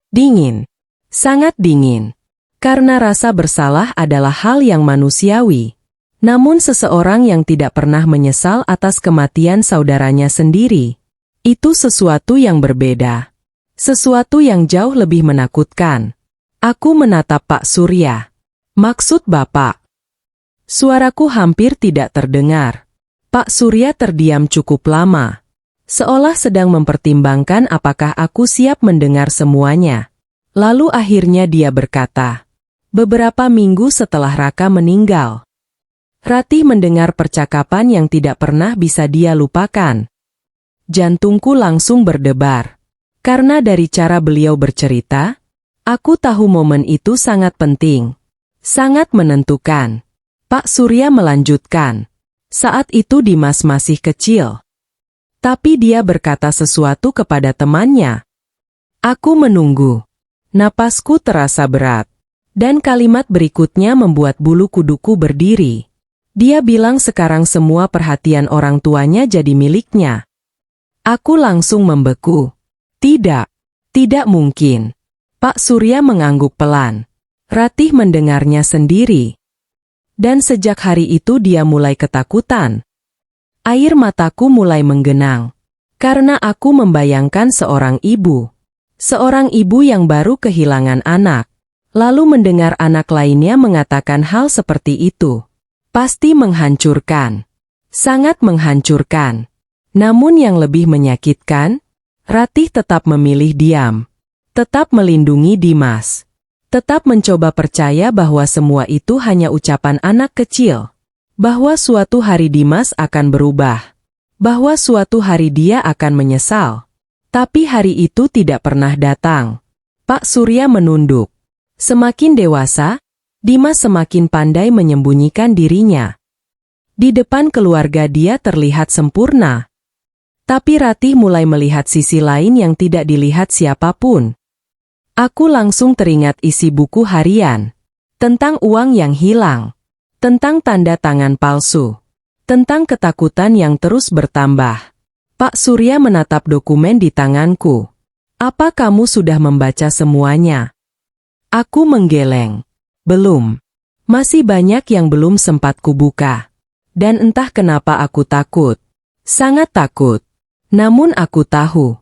Dingin. Sangat dingin. Karena rasa bersalah adalah hal yang manusiawi. Namun seseorang yang tidak pernah menyesal atas kematian saudaranya sendiri, itu sesuatu yang berbeda. Sesuatu yang jauh lebih menakutkan. Aku menatap Pak Surya. Maksud Bapak? Suaraku hampir tidak terdengar. Pak Surya terdiam cukup lama. Seolah sedang mempertimbangkan apakah aku siap mendengar semuanya. Lalu akhirnya dia berkata, beberapa minggu setelah Raka meninggal, Ratih mendengar percakapan yang tidak pernah bisa dia lupakan. Jantungku langsung berdebar. Karena dari cara beliau bercerita, aku tahu momen itu sangat penting. Sangat menentukan. Pak Surya melanjutkan. Saat itu Dimas masih kecil. Tapi dia berkata sesuatu kepada temannya. Aku menunggu. Napasku terasa berat. Dan kalimat berikutnya membuat bulu kuduku berdiri. Dia bilang sekarang semua perhatian orang tuanya jadi miliknya. Aku langsung membeku. Tidak. Tidak mungkin. Pak Surya mengangguk pelan. Ratih mendengarnya sendiri. Dan sejak hari itu dia mulai ketakutan. Air mataku mulai menggenang. Karena aku membayangkan seorang ibu. Seorang ibu yang baru kehilangan anak. Lalu mendengar anak lainnya mengatakan hal seperti itu. Pasti menghancurkan. Sangat menghancurkan. Namun yang lebih menyakitkan, Ratih tetap memilih diam. Tetap melindungi Dimas. Tetap mencoba percaya bahwa semua itu hanya ucapan anak kecil. Bahwa suatu hari Dimas akan berubah. Bahwa suatu hari dia akan menyesal. Tapi hari itu tidak pernah datang. Pak Surya menunduk. Semakin dewasa, Dimas semakin pandai menyembunyikan dirinya. Di depan keluarga dia terlihat sempurna. Tapi Ratih mulai melihat sisi lain yang tidak dilihat siapapun. Aku langsung teringat isi buku harian. Tentang uang yang hilang. Tentang tanda tangan palsu. Tentang ketakutan yang terus bertambah. Pak Surya menatap dokumen di tanganku. Apa kamu sudah membaca semuanya? Aku menggeleng. Belum. Masih banyak yang belum sempat kubuka. Dan entah kenapa aku takut. Sangat takut. Namun aku tahu.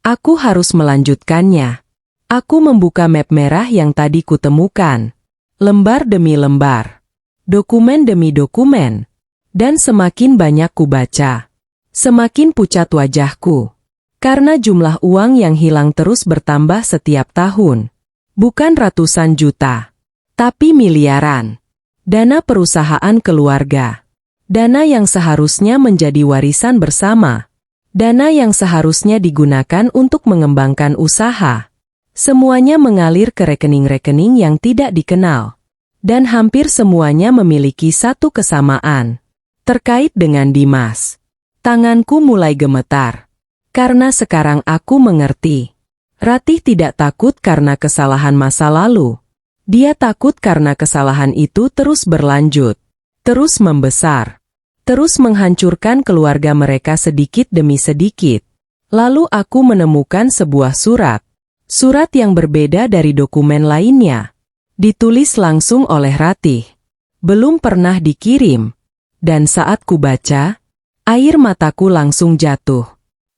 Aku harus melanjutkannya. Aku membuka map merah yang tadi kutemukan. Lembar demi lembar. Dokumen demi dokumen. Dan semakin banyak kubaca. Semakin pucat wajahku. Karena jumlah uang yang hilang terus bertambah setiap tahun. Bukan ratusan juta, tapi miliaran. Dana perusahaan keluarga. Dana yang seharusnya menjadi warisan bersama. Dana yang seharusnya digunakan untuk mengembangkan usaha. Semuanya mengalir ke rekening-rekening yang tidak dikenal. Dan hampir semuanya memiliki satu kesamaan. Terkait dengan Dimas. Tanganku mulai gemetar. Karena sekarang aku mengerti. Ratih tidak takut karena kesalahan masa lalu. Dia takut karena kesalahan itu terus berlanjut. Terus membesar. Terus menghancurkan keluarga mereka sedikit demi sedikit. Lalu aku menemukan sebuah surat. Surat yang berbeda dari dokumen lainnya. Ditulis langsung oleh Ratih. Belum pernah dikirim. Dan saat kubaca, air mataku langsung jatuh.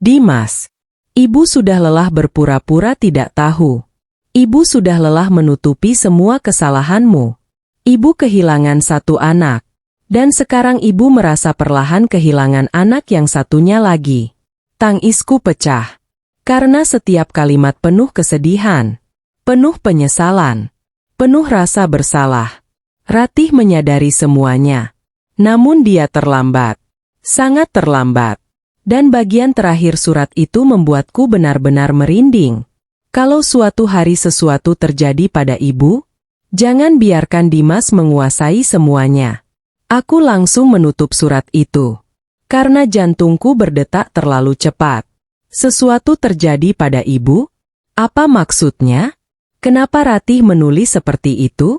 Dimas. Ibu sudah lelah berpura-pura tidak tahu. Ibu sudah lelah menutupi semua kesalahanmu. Ibu kehilangan satu anak. Dan sekarang ibu merasa perlahan kehilangan anak yang satunya lagi. Tangisku pecah. Karena setiap kalimat penuh kesedihan. Penuh penyesalan. Penuh rasa bersalah. Ratih menyadari semuanya. Namun dia terlambat. Sangat terlambat. Dan bagian terakhir surat itu membuatku benar-benar merinding. Kalau suatu hari sesuatu terjadi pada ibu, jangan biarkan Dimas menguasai semuanya. Aku langsung menutup surat itu. Karena jantungku berdetak terlalu cepat. Sesuatu terjadi pada ibu? Apa maksudnya? Kenapa Ratih menulis seperti itu?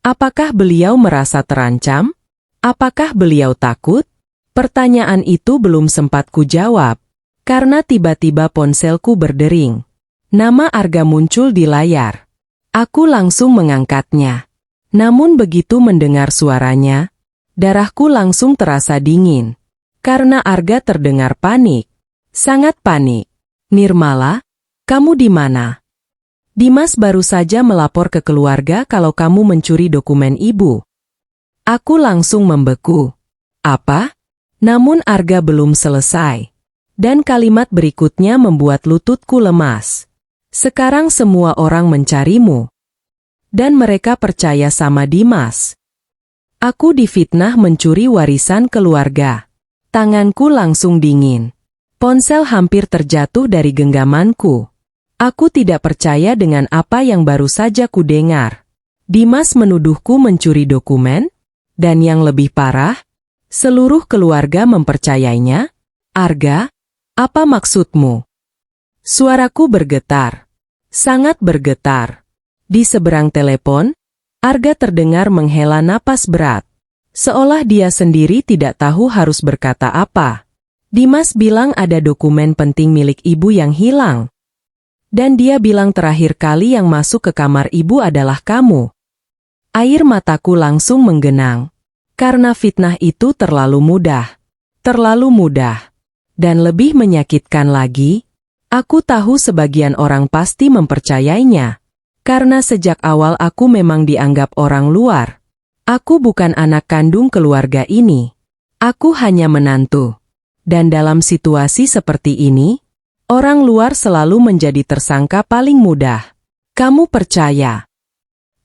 Apakah beliau merasa terancam? Apakah beliau takut? Pertanyaan itu belum sempat kujawab, karena tiba-tiba ponselku berdering. Nama Arga muncul di layar. Aku langsung mengangkatnya. Namun begitu mendengar suaranya, darahku langsung terasa dingin. Karena Arga terdengar panik. Sangat panik. Nirmala, kamu di mana? Dimas baru saja melapor ke keluarga kalau kamu mencuri dokumen ibu. Aku langsung membeku. Apa? Namun Arga belum selesai. Dan kalimat berikutnya membuat lututku lemas. Sekarang semua orang mencarimu. Dan mereka percaya sama Dimas. Aku difitnah mencuri warisan keluarga. Tanganku langsung dingin. Ponsel hampir terjatuh dari genggamanku. Aku tidak percaya dengan apa yang baru saja kudengar. Dimas menuduhku mencuri dokumen? Dan yang lebih parah, seluruh keluarga mempercayainya? Arga, apa maksudmu? Suaraku bergetar. Sangat bergetar. Di seberang telepon, Arga terdengar menghela napas berat. Seolah dia sendiri tidak tahu harus berkata apa. Dimas bilang ada dokumen penting milik ibu yang hilang. Dan dia bilang terakhir kali yang masuk ke kamar ibu adalah kamu. Air mataku langsung menggenang. Karena fitnah itu terlalu mudah. Terlalu mudah. Dan lebih menyakitkan lagi, aku tahu sebagian orang pasti mempercayainya. Karena sejak awal aku memang dianggap orang luar. Aku bukan anak kandung keluarga ini. Aku hanya menantu. Dan dalam situasi seperti ini, orang luar selalu menjadi tersangka paling mudah. Kamu percaya?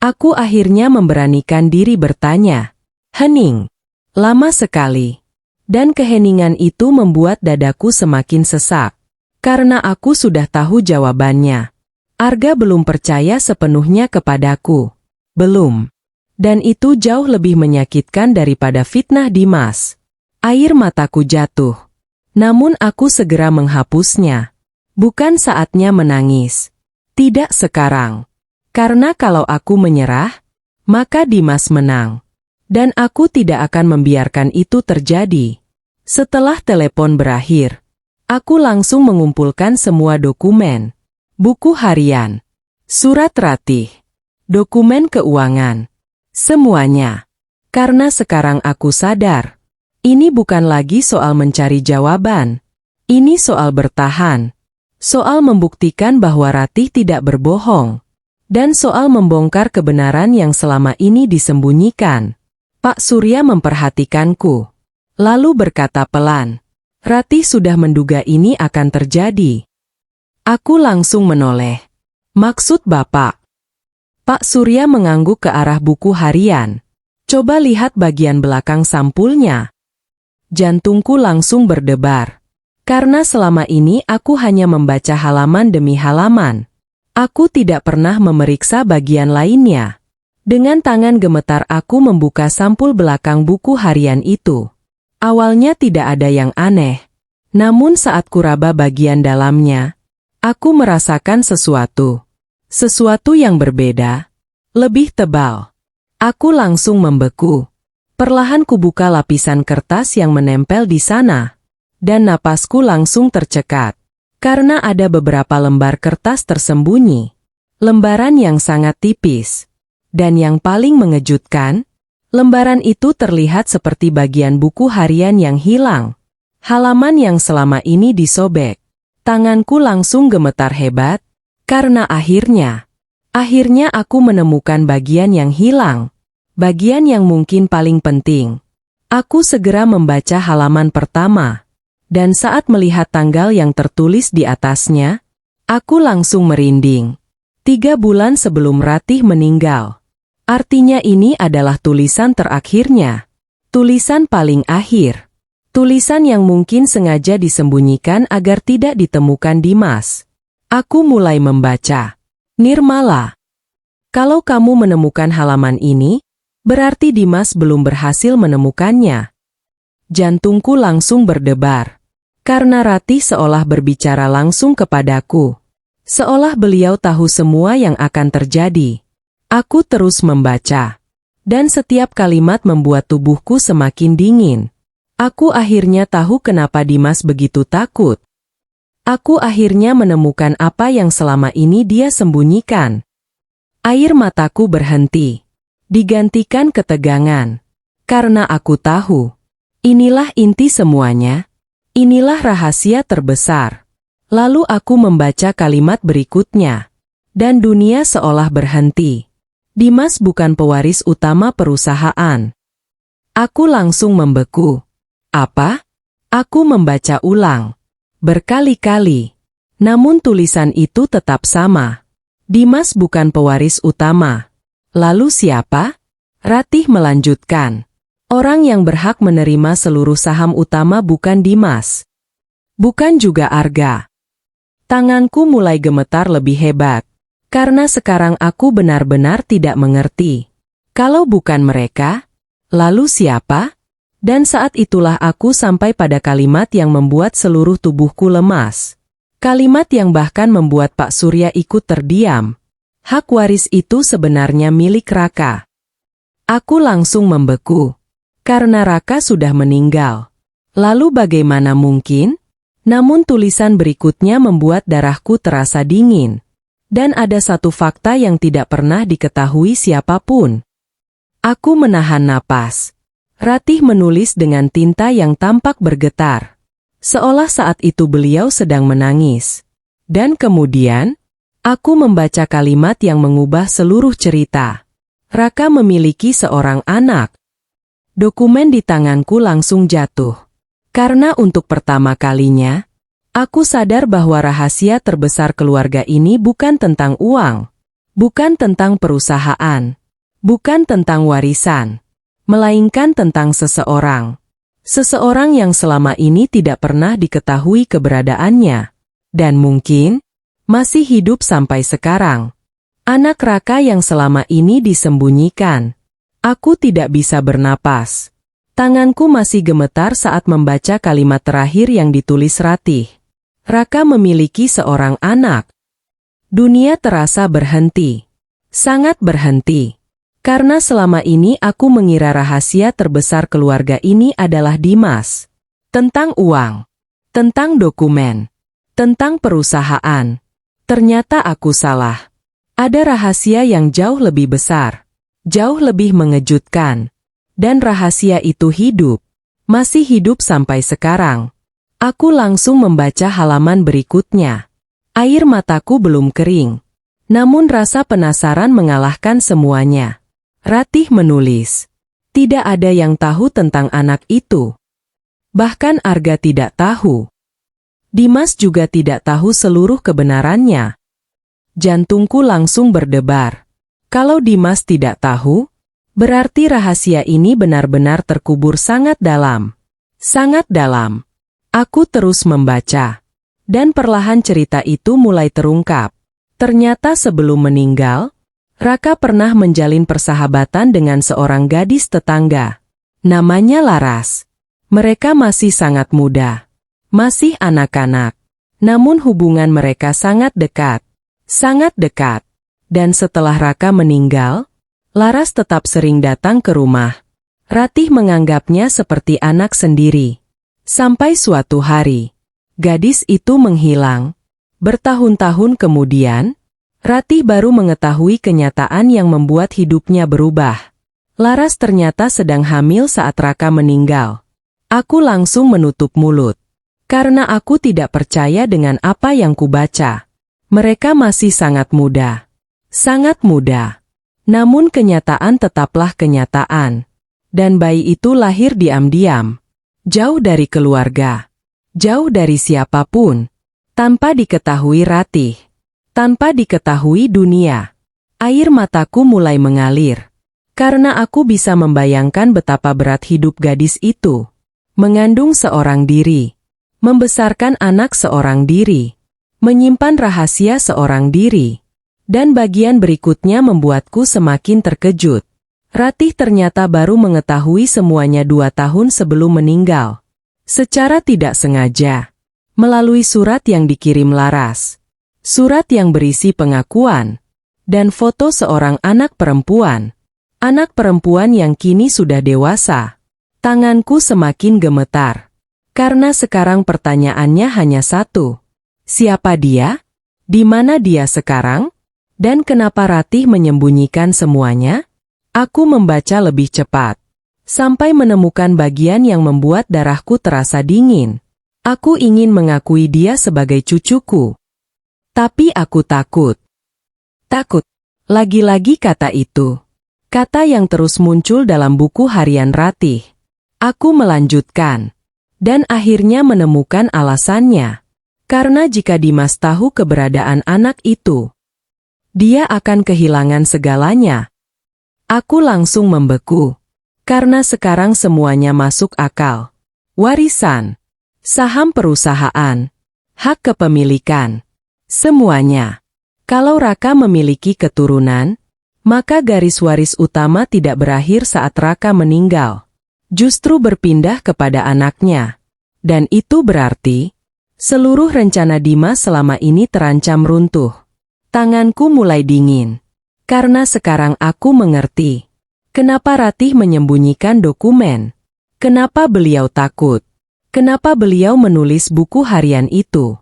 Aku akhirnya memberanikan diri bertanya. Hening. Lama sekali. Dan keheningan itu membuat dadaku semakin sesak. Karena aku sudah tahu jawabannya. Arga belum percaya sepenuhnya kepadaku. Belum. Dan itu jauh lebih menyakitkan daripada fitnah Dimas. Air mataku jatuh. Namun aku segera menghapusnya. Bukan saatnya menangis. Tidak sekarang. Karena kalau aku menyerah, maka Dimas menang. Dan aku tidak akan membiarkan itu terjadi. Setelah telepon berakhir, aku langsung mengumpulkan semua dokumen. Buku harian, surat ratih, dokumen keuangan. Semuanya. Karena sekarang aku sadar, ini bukan lagi soal mencari jawaban. Ini soal bertahan. Soal membuktikan bahwa Ratih tidak berbohong. Dan soal membongkar kebenaran yang selama ini disembunyikan. Pak Surya memperhatikanku. Lalu berkata pelan, Ratih sudah menduga ini akan terjadi. Aku langsung menoleh. Maksud Bapak? Pak Surya mengangguk ke arah buku harian. Coba lihat bagian belakang sampulnya. Jantungku langsung berdebar. Karena selama ini aku hanya membaca halaman demi halaman. Aku tidak pernah memeriksa bagian lainnya. Dengan tangan gemetar aku membuka sampul belakang buku harian itu. Awalnya tidak ada yang aneh. Namun saat kuraba bagian dalamnya, aku merasakan sesuatu. Sesuatu yang berbeda, lebih tebal. Aku langsung membeku. Perlahan kubuka lapisan kertas yang menempel di sana. Dan napasku langsung tercekat. Karena ada beberapa lembar kertas tersembunyi. Lembaran yang sangat tipis. Dan yang paling mengejutkan, lembaran itu terlihat seperti bagian buku harian yang hilang. Halaman yang selama ini disobek. Tanganku langsung gemetar hebat. Karena akhirnya aku menemukan bagian yang hilang. Bagian yang mungkin paling penting. Aku segera membaca halaman pertama. Dan saat melihat tanggal yang tertulis di atasnya, aku langsung merinding. 3 bulan sebelum Ratih meninggal. Artinya ini adalah tulisan terakhirnya. Tulisan paling akhir. Tulisan yang mungkin sengaja disembunyikan agar tidak ditemukan Dimas. Aku mulai membaca. Nirmala. Kalau kamu menemukan halaman ini, berarti Dimas belum berhasil menemukannya. Jantungku langsung berdebar. Karena Ratih seolah berbicara langsung kepadaku. Seolah beliau tahu semua yang akan terjadi. Aku terus membaca. Dan setiap kalimat membuat tubuhku semakin dingin. Aku akhirnya tahu kenapa Dimas begitu takut. Aku akhirnya menemukan apa yang selama ini dia sembunyikan. Air mataku berhenti. Digantikan ketegangan. Karena aku tahu. Inilah inti semuanya. Inilah rahasia terbesar. Lalu aku membaca kalimat berikutnya. Dan dunia seolah berhenti. Dimas bukan pewaris utama perusahaan. Aku langsung membeku. Apa? Aku membaca ulang. Berkali-kali. Namun tulisan itu tetap sama. Dimas bukan pewaris utama. Lalu siapa? Ratih melanjutkan. Orang yang berhak menerima seluruh saham utama bukan Dimas. Bukan juga Arga. Tanganku mulai gemetar lebih hebat. Karena sekarang aku benar-benar tidak mengerti. Kalau bukan mereka, lalu siapa? Dan saat itulah aku sampai pada kalimat yang membuat seluruh tubuhku lemas. Kalimat yang bahkan membuat Pak Surya ikut terdiam. Hak waris itu sebenarnya milik Raka. Aku langsung membeku. Karena Raka sudah meninggal. Lalu bagaimana mungkin? Namun tulisan berikutnya membuat darahku terasa dingin. Dan ada satu fakta yang tidak pernah diketahui siapapun. Aku menahan napas. Ratih menulis dengan tinta yang tampak bergetar. Seolah saat itu beliau sedang menangis. Dan kemudian, aku membaca kalimat yang mengubah seluruh cerita. Raka memiliki seorang anak. Dokumen di tanganku langsung jatuh. Karena untuk pertama kalinya, aku sadar bahwa rahasia terbesar keluarga ini bukan tentang uang. Bukan tentang perusahaan. Bukan tentang warisan. Melainkan tentang seseorang. Seseorang yang selama ini tidak pernah diketahui keberadaannya. Dan mungkin masih hidup sampai sekarang. Anak Raka yang selama ini disembunyikan. Aku tidak bisa bernapas. Tanganku masih gemetar saat membaca kalimat terakhir yang ditulis Ratih. Raka memiliki seorang anak. Dunia terasa berhenti. Sangat berhenti. Karena selama ini aku mengira rahasia terbesar keluarga ini adalah Dimas. Tentang uang. Tentang dokumen. Tentang perusahaan. Ternyata aku salah. Ada rahasia yang jauh lebih besar. Jauh lebih mengejutkan. Dan rahasia itu hidup. Masih hidup sampai sekarang. Aku langsung membaca halaman berikutnya. Air mataku belum kering. Namun rasa penasaran mengalahkan semuanya. Ratih menulis. Tidak ada yang tahu tentang anak itu. Bahkan Arga tidak tahu. Dimas juga tidak tahu seluruh kebenarannya. Jantungku langsung berdebar. Kalau Dimas tidak tahu, berarti rahasia ini benar-benar terkubur sangat dalam. Sangat dalam. Aku terus membaca. Dan perlahan cerita itu mulai terungkap. Ternyata sebelum meninggal, Raka pernah menjalin persahabatan dengan seorang gadis tetangga. Namanya Laras. Mereka masih sangat muda. Masih anak-anak. Namun hubungan mereka sangat dekat. Sangat dekat. Dan setelah Raka meninggal, Laras tetap sering datang ke rumah. Ratih menganggapnya seperti anak sendiri. Sampai suatu hari, gadis itu menghilang. Bertahun-tahun kemudian, Ratih baru mengetahui kenyataan yang membuat hidupnya berubah. Laras ternyata sedang hamil saat Raka meninggal. Aku langsung menutup mulut. Karena aku tidak percaya dengan apa yang kubaca. Mereka masih sangat muda. Sangat muda. Namun kenyataan tetaplah kenyataan. Dan bayi itu lahir diam-diam. Jauh dari keluarga. Jauh dari siapapun. Tanpa diketahui Ratih. Tanpa diketahui dunia. Air mataku mulai mengalir. Karena aku bisa membayangkan betapa berat hidup gadis itu. Mengandung seorang diri. Membesarkan anak seorang diri. Menyimpan rahasia seorang diri. Dan bagian berikutnya membuatku semakin terkejut. Ratih ternyata baru mengetahui semuanya 2 tahun sebelum meninggal. Secara tidak sengaja. Melalui surat yang dikirim Laras. Surat yang berisi pengakuan. Dan foto seorang anak perempuan. Anak perempuan yang kini sudah dewasa. Tanganku semakin gemetar. Karena sekarang pertanyaannya hanya satu. Siapa dia? Di mana dia sekarang? Dan kenapa Ratih menyembunyikan semuanya? Aku membaca lebih cepat. Sampai menemukan bagian yang membuat darahku terasa dingin. Aku ingin mengakui dia sebagai cucuku. Tapi aku takut. Takut. Lagi-lagi kata itu. Kata yang terus muncul dalam buku harian Ratih. Aku melanjutkan. Dan akhirnya menemukan alasannya. Karena jika Dimas tahu keberadaan anak itu, dia akan kehilangan segalanya. Aku langsung membeku. Karena sekarang semuanya masuk akal. Warisan. Saham perusahaan. Hak kepemilikan. Semuanya. Kalau Raka memiliki keturunan, maka garis waris utama tidak berakhir saat Raka meninggal. Justru berpindah kepada anaknya. Dan itu berarti, seluruh rencana Dimas selama ini terancam runtuh. Tanganku mulai dingin. Karena sekarang aku mengerti. Kenapa Ratih menyembunyikan dokumen? Kenapa beliau takut? Kenapa beliau menulis buku harian itu?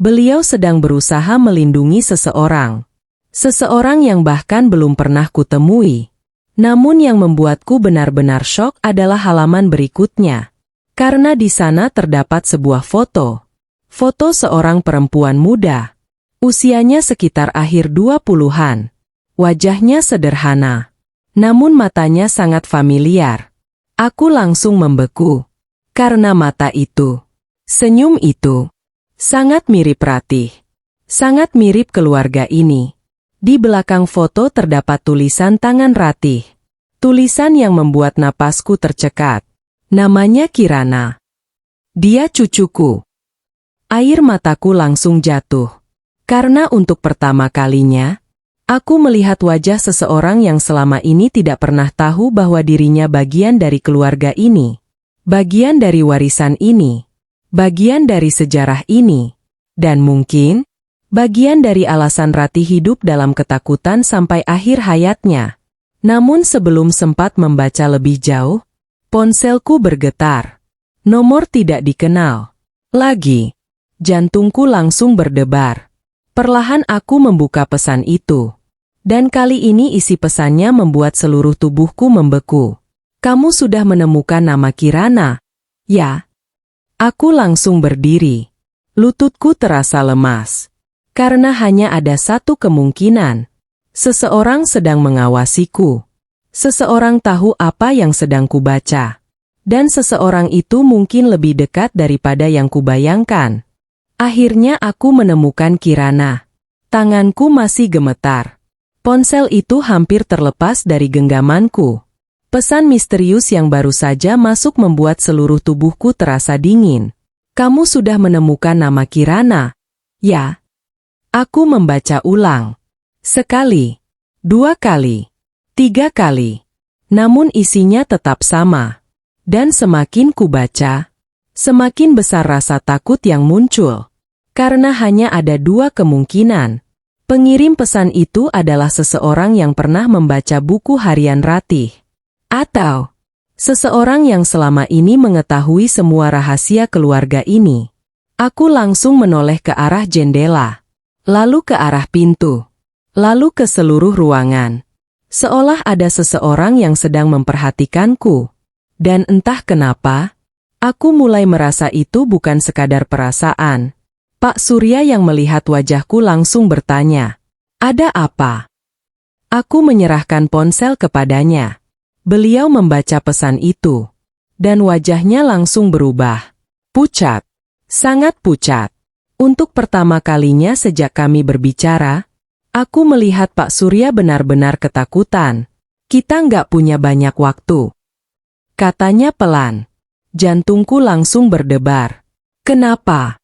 Beliau sedang berusaha melindungi seseorang. Seseorang yang bahkan belum pernah kutemui. Namun yang membuatku benar-benar syok adalah halaman berikutnya. Karena di sana terdapat sebuah foto. Foto seorang perempuan muda. Usianya sekitar akhir 20-an. Wajahnya sederhana. Namun matanya sangat familiar. Aku langsung membeku. Karena mata itu, senyum itu, sangat mirip Ratih. Sangat mirip keluarga ini. Di belakang foto terdapat tulisan tangan Ratih. Tulisan yang membuat napasku tercekat. Namanya Kirana. Dia cucuku. Air mataku langsung jatuh. Karena untuk pertama kalinya, aku melihat wajah seseorang yang selama ini tidak pernah tahu bahwa dirinya bagian dari keluarga ini. Bagian dari warisan ini. Bagian dari sejarah ini. Dan mungkin, bagian dari alasan Ratih hidup dalam ketakutan sampai akhir hayatnya. Namun sebelum sempat membaca lebih jauh, ponselku bergetar. Nomor tidak dikenal. Lagi. Jantungku langsung berdebar. Perlahan aku membuka pesan itu. Dan kali ini isi pesannya membuat seluruh tubuhku membeku. Kamu sudah menemukan nama Kirana? Ya. Aku langsung berdiri. Lututku terasa lemas. Karena hanya ada satu kemungkinan. Seseorang sedang mengawasiku. Seseorang tahu apa yang sedang kubaca. Dan seseorang itu mungkin lebih dekat daripada yang kubayangkan. Akhirnya aku menemukan Kirana. Tanganku masih gemetar. Ponsel itu hampir terlepas dari genggamanku. Pesan misterius yang baru saja masuk membuat seluruh tubuhku terasa dingin. Kamu sudah menemukan nama Kirana? Ya. Aku membaca ulang. Sekali. 2 kali. 3 kali. Namun isinya tetap sama. Dan semakin kubaca, semakin besar rasa takut yang muncul. Karena hanya ada 2 kemungkinan. Pengirim pesan itu adalah seseorang yang pernah membaca buku harian Ratih. Atau seseorang yang selama ini mengetahui semua rahasia keluarga ini. Aku langsung menoleh ke arah jendela. Lalu ke arah pintu. Lalu ke seluruh ruangan. Seolah ada seseorang yang sedang memperhatikanku. Dan entah kenapa, aku mulai merasa itu bukan sekadar perasaan. Pak Surya yang melihat wajahku langsung bertanya, "Ada apa?" Aku menyerahkan ponsel kepadanya. Beliau membaca pesan itu. Dan wajahnya langsung berubah. Pucat. Sangat pucat. Untuk pertama kalinya sejak kami berbicara, aku melihat Pak Surya benar-benar ketakutan. Kita nggak punya banyak waktu. Katanya pelan. Jantungku langsung berdebar. Kenapa?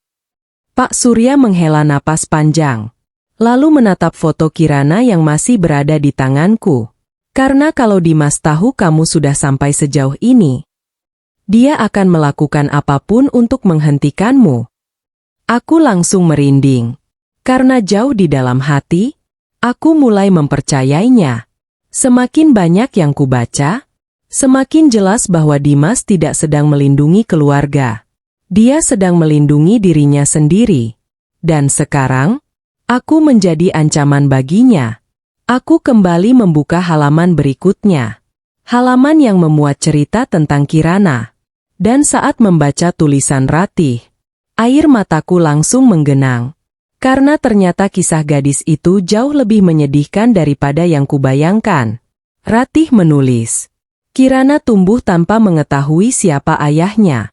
Pak Surya menghela napas panjang. Lalu menatap foto Kirana yang masih berada di tanganku. Karena kalau Dimas tahu kamu sudah sampai sejauh ini, dia akan melakukan apapun untuk menghentikanmu. Aku langsung merinding. Karena jauh di dalam hati, aku mulai mempercayainya. Semakin banyak yang kubaca, semakin jelas bahwa Dimas tidak sedang melindungi keluarga. Dia sedang melindungi dirinya sendiri. Dan sekarang, aku menjadi ancaman baginya. Aku kembali membuka halaman berikutnya. Halaman yang memuat cerita tentang Kirana. Dan saat membaca tulisan Ratih, air mataku langsung menggenang. Karena ternyata kisah gadis itu jauh lebih menyedihkan daripada yang kubayangkan. Ratih menulis, Kirana tumbuh tanpa mengetahui siapa ayahnya.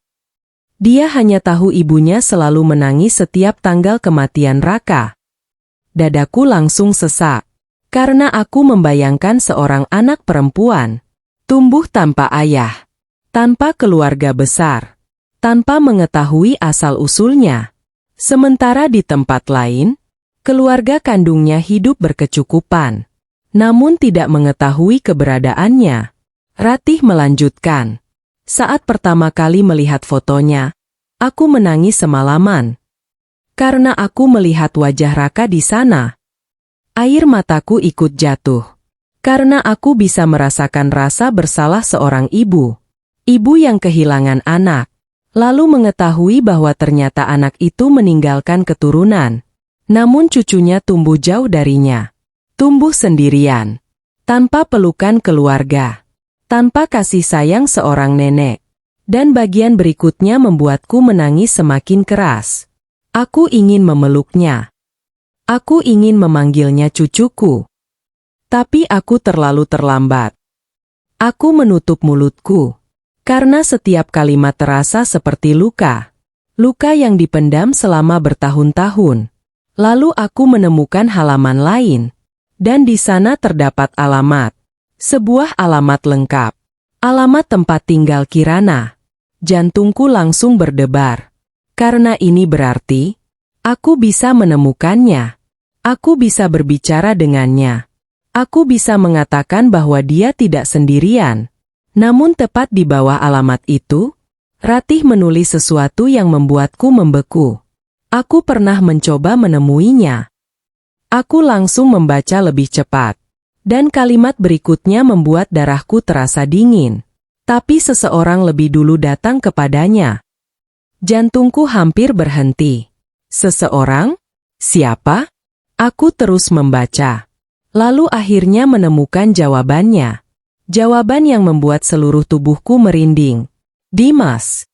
Dia hanya tahu ibunya selalu menangis setiap tanggal kematian Raka. Dadaku langsung sesak. Karena aku membayangkan seorang anak perempuan. Tumbuh tanpa ayah. Tanpa keluarga besar. Tanpa mengetahui asal-usulnya. Sementara di tempat lain, keluarga kandungnya hidup berkecukupan. Namun tidak mengetahui keberadaannya. Ratih melanjutkan. Saat pertama kali melihat fotonya, aku menangis semalaman. Karena aku melihat wajah Raka di sana. Air mataku ikut jatuh. Karena aku bisa merasakan rasa bersalah seorang ibu. Ibu yang kehilangan anak. Lalu mengetahui bahwa ternyata anak itu meninggalkan keturunan. Namun cucunya tumbuh jauh darinya. Tumbuh sendirian. Tanpa pelukan keluarga. Tanpa kasih sayang seorang nenek. Dan bagian berikutnya membuatku menangis semakin keras. Aku ingin memeluknya. Aku ingin memanggilnya cucuku. Tapi aku terlalu terlambat. Aku menutup mulutku. Karena setiap kalimat terasa seperti luka. Luka yang dipendam selama bertahun-tahun. Lalu aku menemukan halaman lain. Dan di sana terdapat alamat. Sebuah alamat lengkap. Alamat tempat tinggal Kirana. Jantungku langsung berdebar. Karena ini berarti aku bisa menemukannya. Aku bisa berbicara dengannya. Aku bisa mengatakan bahwa dia tidak sendirian. Namun tepat di bawah alamat itu, Ratih menulis sesuatu yang membuatku membeku. Aku pernah mencoba menemuinya. Aku langsung membaca lebih cepat. Dan kalimat berikutnya membuat darahku terasa dingin. Tapi seseorang lebih dulu datang kepadanya. Jantungku hampir berhenti. Seseorang? Siapa? Aku terus membaca. Lalu akhirnya menemukan jawabannya. Jawaban yang membuat seluruh tubuhku merinding. Dimas.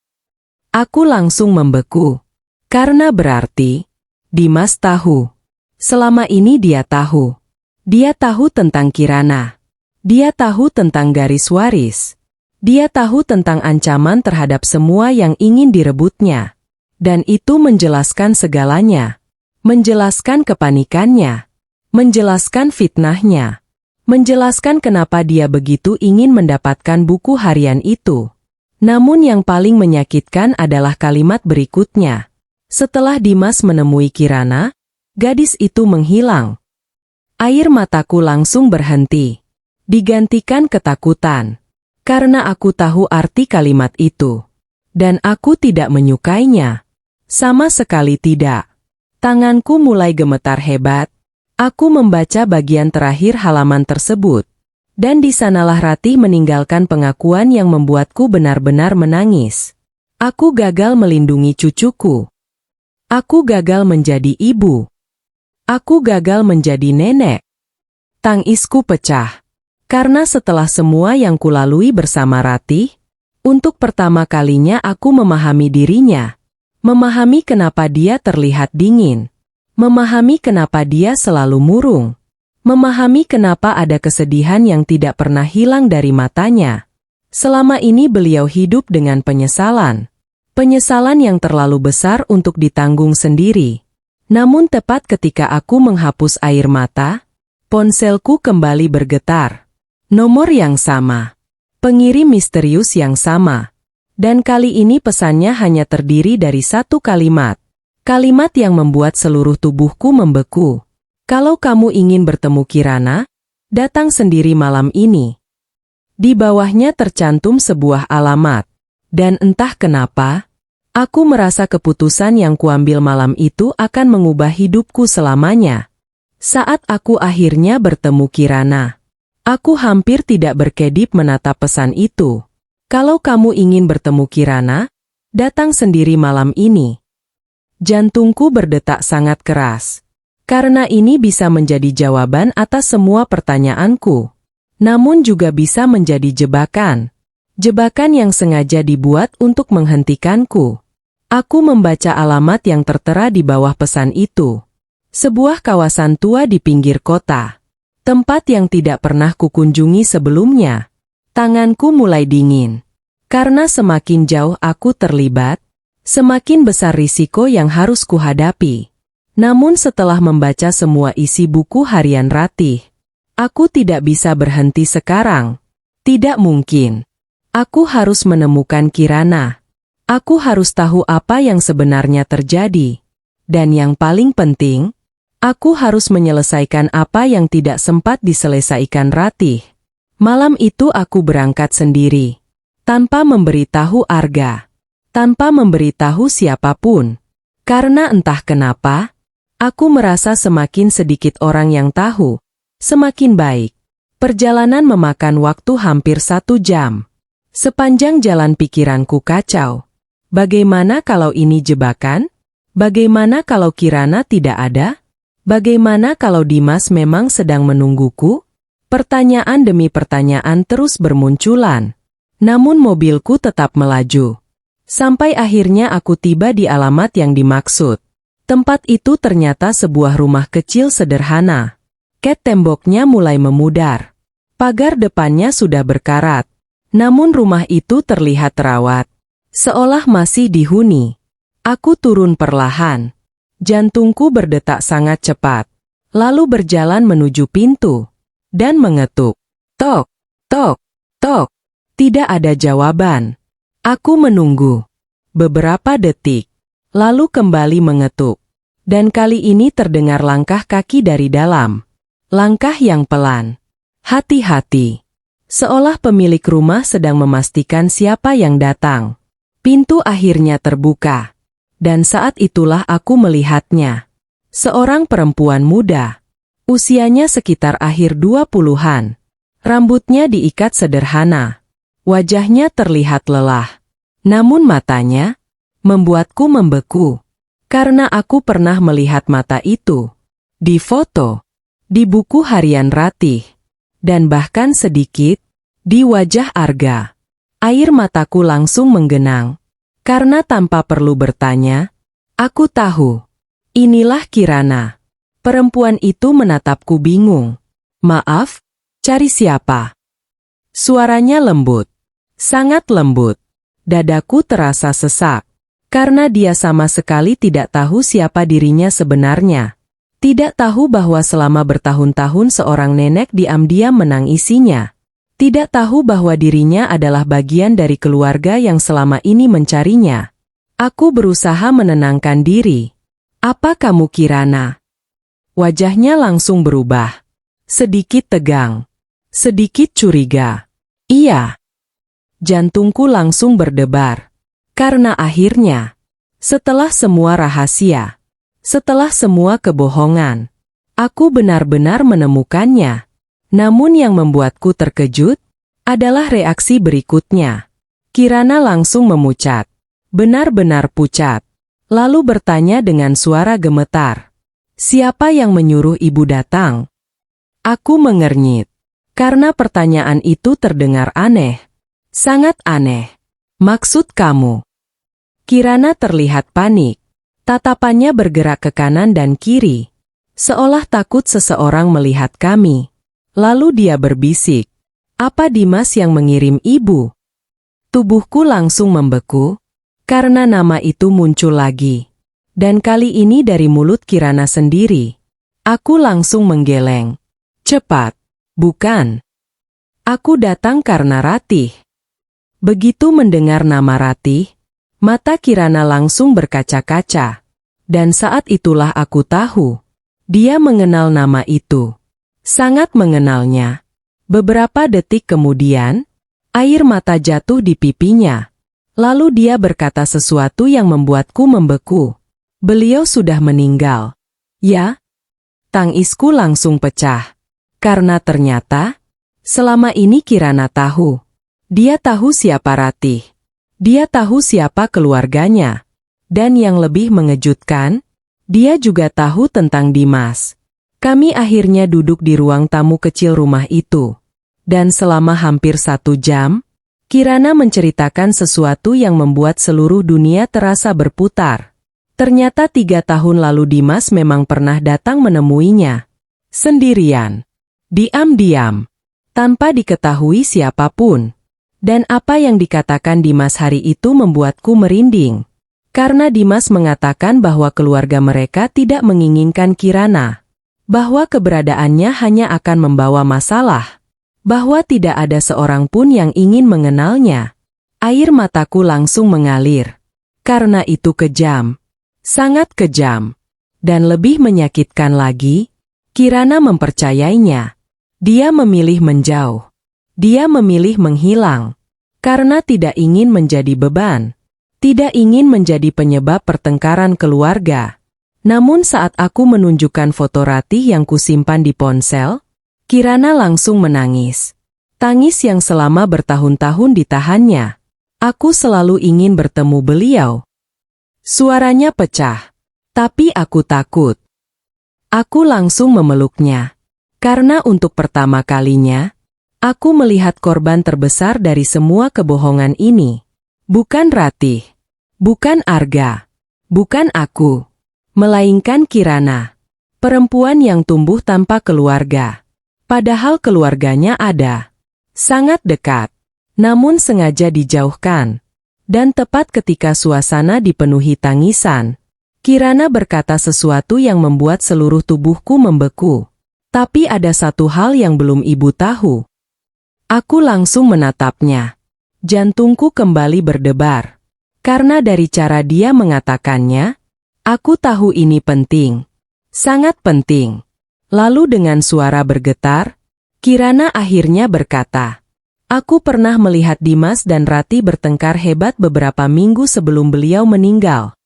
Aku langsung membeku. Karena berarti, Dimas tahu. Selama ini dia tahu. Dia tahu tentang Kirana. Dia tahu tentang garis waris. Dia tahu tentang ancaman terhadap semua yang ingin direbutnya. Dan itu menjelaskan segalanya. Menjelaskan kepanikannya. Menjelaskan fitnahnya. Menjelaskan kenapa dia begitu ingin mendapatkan buku harian itu. Namun yang paling menyakitkan adalah kalimat berikutnya. Setelah Dimas menemui Kirana, gadis itu menghilang. Air mataku langsung berhenti. Digantikan ketakutan. Karena aku tahu arti kalimat itu. Dan aku tidak menyukainya. Sama sekali tidak. Tanganku mulai gemetar hebat. Aku membaca bagian terakhir halaman tersebut. Dan di sanalah Ratih meninggalkan pengakuan yang membuatku benar-benar menangis. Aku gagal melindungi cucuku. Aku gagal menjadi ibu. Aku gagal menjadi nenek. Tangisku pecah. Karena setelah semua yang kulalui bersama Ratih, untuk pertama kalinya aku memahami dirinya. Memahami kenapa dia terlihat dingin. Memahami kenapa dia selalu murung. Memahami kenapa ada kesedihan yang tidak pernah hilang dari matanya. Selama ini beliau hidup dengan penyesalan. Penyesalan yang terlalu besar untuk ditanggung sendiri. Namun tepat ketika aku menghapus air mata, ponselku kembali bergetar. Nomor yang sama. Pengirim misterius yang sama. Dan kali ini pesannya hanya terdiri dari satu kalimat. Kalimat yang membuat seluruh tubuhku membeku. Kalau kamu ingin bertemu Kirana, datang sendiri malam ini. Di bawahnya tercantum sebuah alamat. Dan entah kenapa, aku merasa keputusan yang kuambil malam itu akan mengubah hidupku selamanya. Saat aku akhirnya bertemu Kirana, aku hampir tidak berkedip menatap pesan itu. Kalau kamu ingin bertemu Kirana, datang sendiri malam ini. Jantungku berdetak sangat keras. Karena ini bisa menjadi jawaban atas semua pertanyaanku. Namun juga bisa menjadi jebakan. Jebakan yang sengaja dibuat untuk menghentikanku. Aku membaca alamat yang tertera di bawah pesan itu. Sebuah kawasan tua di pinggir kota. Tempat yang tidak pernah kukunjungi sebelumnya. Tanganku mulai dingin. Karena semakin jauh aku terlibat, semakin besar risiko yang harus kuhadapi. Namun setelah membaca semua isi buku harian Ratih, aku tidak bisa berhenti sekarang. Tidak mungkin. Aku harus menemukan Kirana. Aku harus tahu apa yang sebenarnya terjadi. Dan yang paling penting, aku harus menyelesaikan apa yang tidak sempat diselesaikan Ratih. Malam itu aku berangkat sendiri. Tanpa memberitahu Arga. Tanpa memberitahu siapapun. Karena entah kenapa, Aku merasa semakin sedikit orang yang tahu, semakin baik. Perjalanan memakan waktu hampir 1 jam. Sepanjang jalan pikiranku kacau. Bagaimana kalau ini jebakan? Bagaimana kalau Kirana tidak ada? Bagaimana kalau Dimas memang sedang menungguku? Pertanyaan demi pertanyaan terus bermunculan. Namun mobilku tetap melaju. Sampai akhirnya aku tiba di alamat yang dimaksud. Tempat itu ternyata sebuah rumah kecil sederhana. Cat temboknya mulai memudar. Pagar depannya sudah berkarat. Namun rumah itu terlihat terawat. Seolah masih dihuni. Aku turun perlahan. Jantungku berdetak sangat cepat. Lalu berjalan menuju pintu. Dan mengetuk. Tok, tok, tok. Tidak ada jawaban. Aku menunggu. Beberapa detik. Lalu kembali mengetuk. Dan kali ini terdengar langkah kaki dari dalam. Langkah yang pelan. Hati-hati. Seolah pemilik rumah sedang memastikan siapa yang datang. Pintu akhirnya terbuka. Dan saat itulah aku melihatnya. Seorang perempuan muda. Usianya sekitar akhir 20-an. Rambutnya diikat sederhana. Wajahnya terlihat lelah. Namun matanya membuatku membeku. Karena aku pernah melihat mata itu. Di foto. Di buku harian Ratih. Dan bahkan sedikit. Di wajah Arga. Air mataku langsung menggenang. Karena tanpa perlu bertanya. Aku tahu. Inilah Kirana. Perempuan itu menatapku bingung. Maaf, cari siapa? Suaranya lembut. Sangat lembut. Dadaku terasa sesak. Karena dia sama sekali tidak tahu siapa dirinya sebenarnya. Tidak tahu bahwa selama bertahun-tahun seorang nenek diam-diam menangisinya. Tidak tahu bahwa dirinya adalah bagian dari keluarga yang selama ini mencarinya. Aku berusaha menenangkan diri. Apa kamu Kirana? Wajahnya langsung berubah. Sedikit tegang. Sedikit curiga. Iya. Jantungku langsung berdebar. Karena akhirnya, setelah semua rahasia, setelah semua kebohongan, aku benar-benar menemukannya. Namun yang membuatku terkejut, adalah reaksi berikutnya. Kirana langsung memucat. Benar-benar pucat. Lalu bertanya dengan suara gemetar. Siapa yang menyuruh ibu datang? Aku mengernyit. Karena pertanyaan itu terdengar aneh. Sangat aneh. Maksud kamu? Kirana terlihat panik. Tatapannya bergerak ke kanan dan kiri. Seolah takut seseorang melihat kami. Lalu dia berbisik. Apa Dimas yang mengirim ibu? Tubuhku langsung membeku. Karena nama itu muncul lagi. Dan kali ini dari mulut Kirana sendiri. Aku langsung menggeleng. Cepat. Bukan. Aku datang karena Ratih. Begitu mendengar nama Ratih, mata Kirana langsung berkaca-kaca. Dan saat itulah aku tahu. Dia mengenal nama itu. Sangat mengenalnya. Beberapa detik kemudian, air mata jatuh di pipinya. Lalu dia berkata sesuatu yang membuatku membeku. Beliau sudah meninggal. Ya? Tangisku langsung pecah. Karena ternyata, selama ini Kirana tahu. Dia tahu siapa Ratih. Dia tahu siapa keluarganya. Dan yang lebih mengejutkan, dia juga tahu tentang Dimas. Kami akhirnya duduk di ruang tamu kecil rumah itu. Dan selama hampir 1 jam, Kirana menceritakan sesuatu yang membuat seluruh dunia terasa berputar. Ternyata 3 tahun lalu Dimas memang pernah datang menemuinya. Sendirian. Diam-diam. Tanpa diketahui siapapun. Dan apa yang dikatakan Dimas hari itu membuatku merinding. Karena Dimas mengatakan bahwa keluarga mereka tidak menginginkan Kirana. Bahwa keberadaannya hanya akan membawa masalah. Bahwa tidak ada seorang pun yang ingin mengenalnya. Air mataku langsung mengalir. Karena itu kejam. Sangat kejam. Dan lebih menyakitkan lagi, Kirana mempercayainya. Dia memilih menjauh. Dia memilih menghilang. Karena tidak ingin menjadi beban. Tidak ingin menjadi penyebab pertengkaran keluarga. Namun saat aku menunjukkan foto Ratih yang kusimpan di ponsel, Kirana langsung menangis. Tangis yang selama bertahun-tahun ditahannya. Aku selalu ingin bertemu beliau. Suaranya pecah. Tapi aku takut. Aku langsung memeluknya. Karena untuk pertama kalinya, aku melihat korban terbesar dari semua kebohongan ini. Bukan Ratih. Bukan Arga. Bukan aku. Melainkan Kirana. Perempuan yang tumbuh tanpa keluarga. Padahal keluarganya ada. Sangat dekat. Namun sengaja dijauhkan. Dan tepat ketika suasana dipenuhi tangisan, Kirana berkata sesuatu yang membuat seluruh tubuhku membeku. Tapi ada satu hal yang belum ibu tahu. Aku langsung menatapnya. Jantungku kembali berdebar. Karena dari cara dia mengatakannya, aku tahu ini penting. Sangat penting. Lalu dengan suara bergetar, Kirana akhirnya berkata, aku pernah melihat Dimas dan Ratih bertengkar hebat beberapa minggu sebelum beliau meninggal.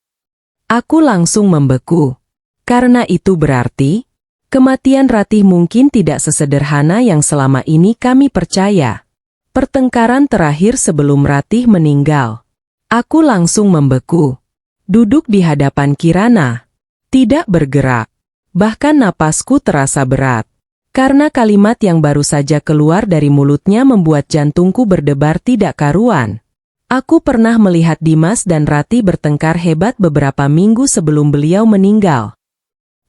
Aku langsung membeku. Karena itu berarti, kematian Ratih mungkin tidak sesederhana yang selama ini kami percaya. Pertengkaran terakhir sebelum Ratih meninggal. Aku langsung membeku. Duduk di hadapan Kirana. Tidak bergerak. Bahkan napasku terasa berat. Karena kalimat yang baru saja keluar dari mulutnya membuat jantungku berdebar tidak karuan. Aku pernah melihat Dimas dan Ratih bertengkar hebat beberapa minggu sebelum beliau meninggal.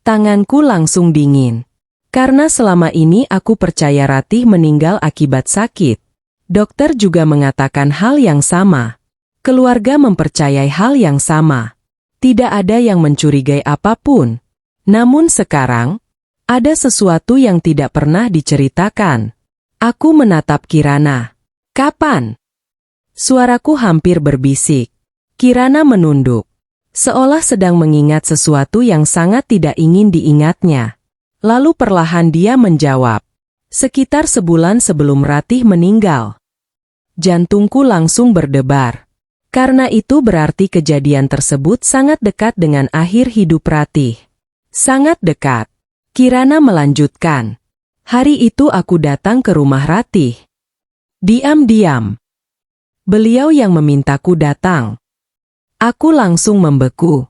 Tanganku langsung dingin. Karena selama ini aku percaya Ratih meninggal akibat sakit. Dokter juga mengatakan hal yang sama. Keluarga mempercayai hal yang sama. Tidak ada yang mencurigai apapun. Namun sekarang, ada sesuatu yang tidak pernah diceritakan. Aku menatap Kirana. Kapan? Suaraku hampir berbisik. Kirana menunduk. Seolah sedang mengingat sesuatu yang sangat tidak ingin diingatnya. Lalu perlahan dia menjawab. Sekitar sebulan sebelum Ratih meninggal. Jantungku langsung berdebar. Karena itu berarti kejadian tersebut sangat dekat dengan akhir hidup Ratih. Sangat dekat. Kirana melanjutkan. Hari itu aku datang ke rumah Ratih. Diam-diam. Beliau yang memintaku datang. Aku langsung membeku.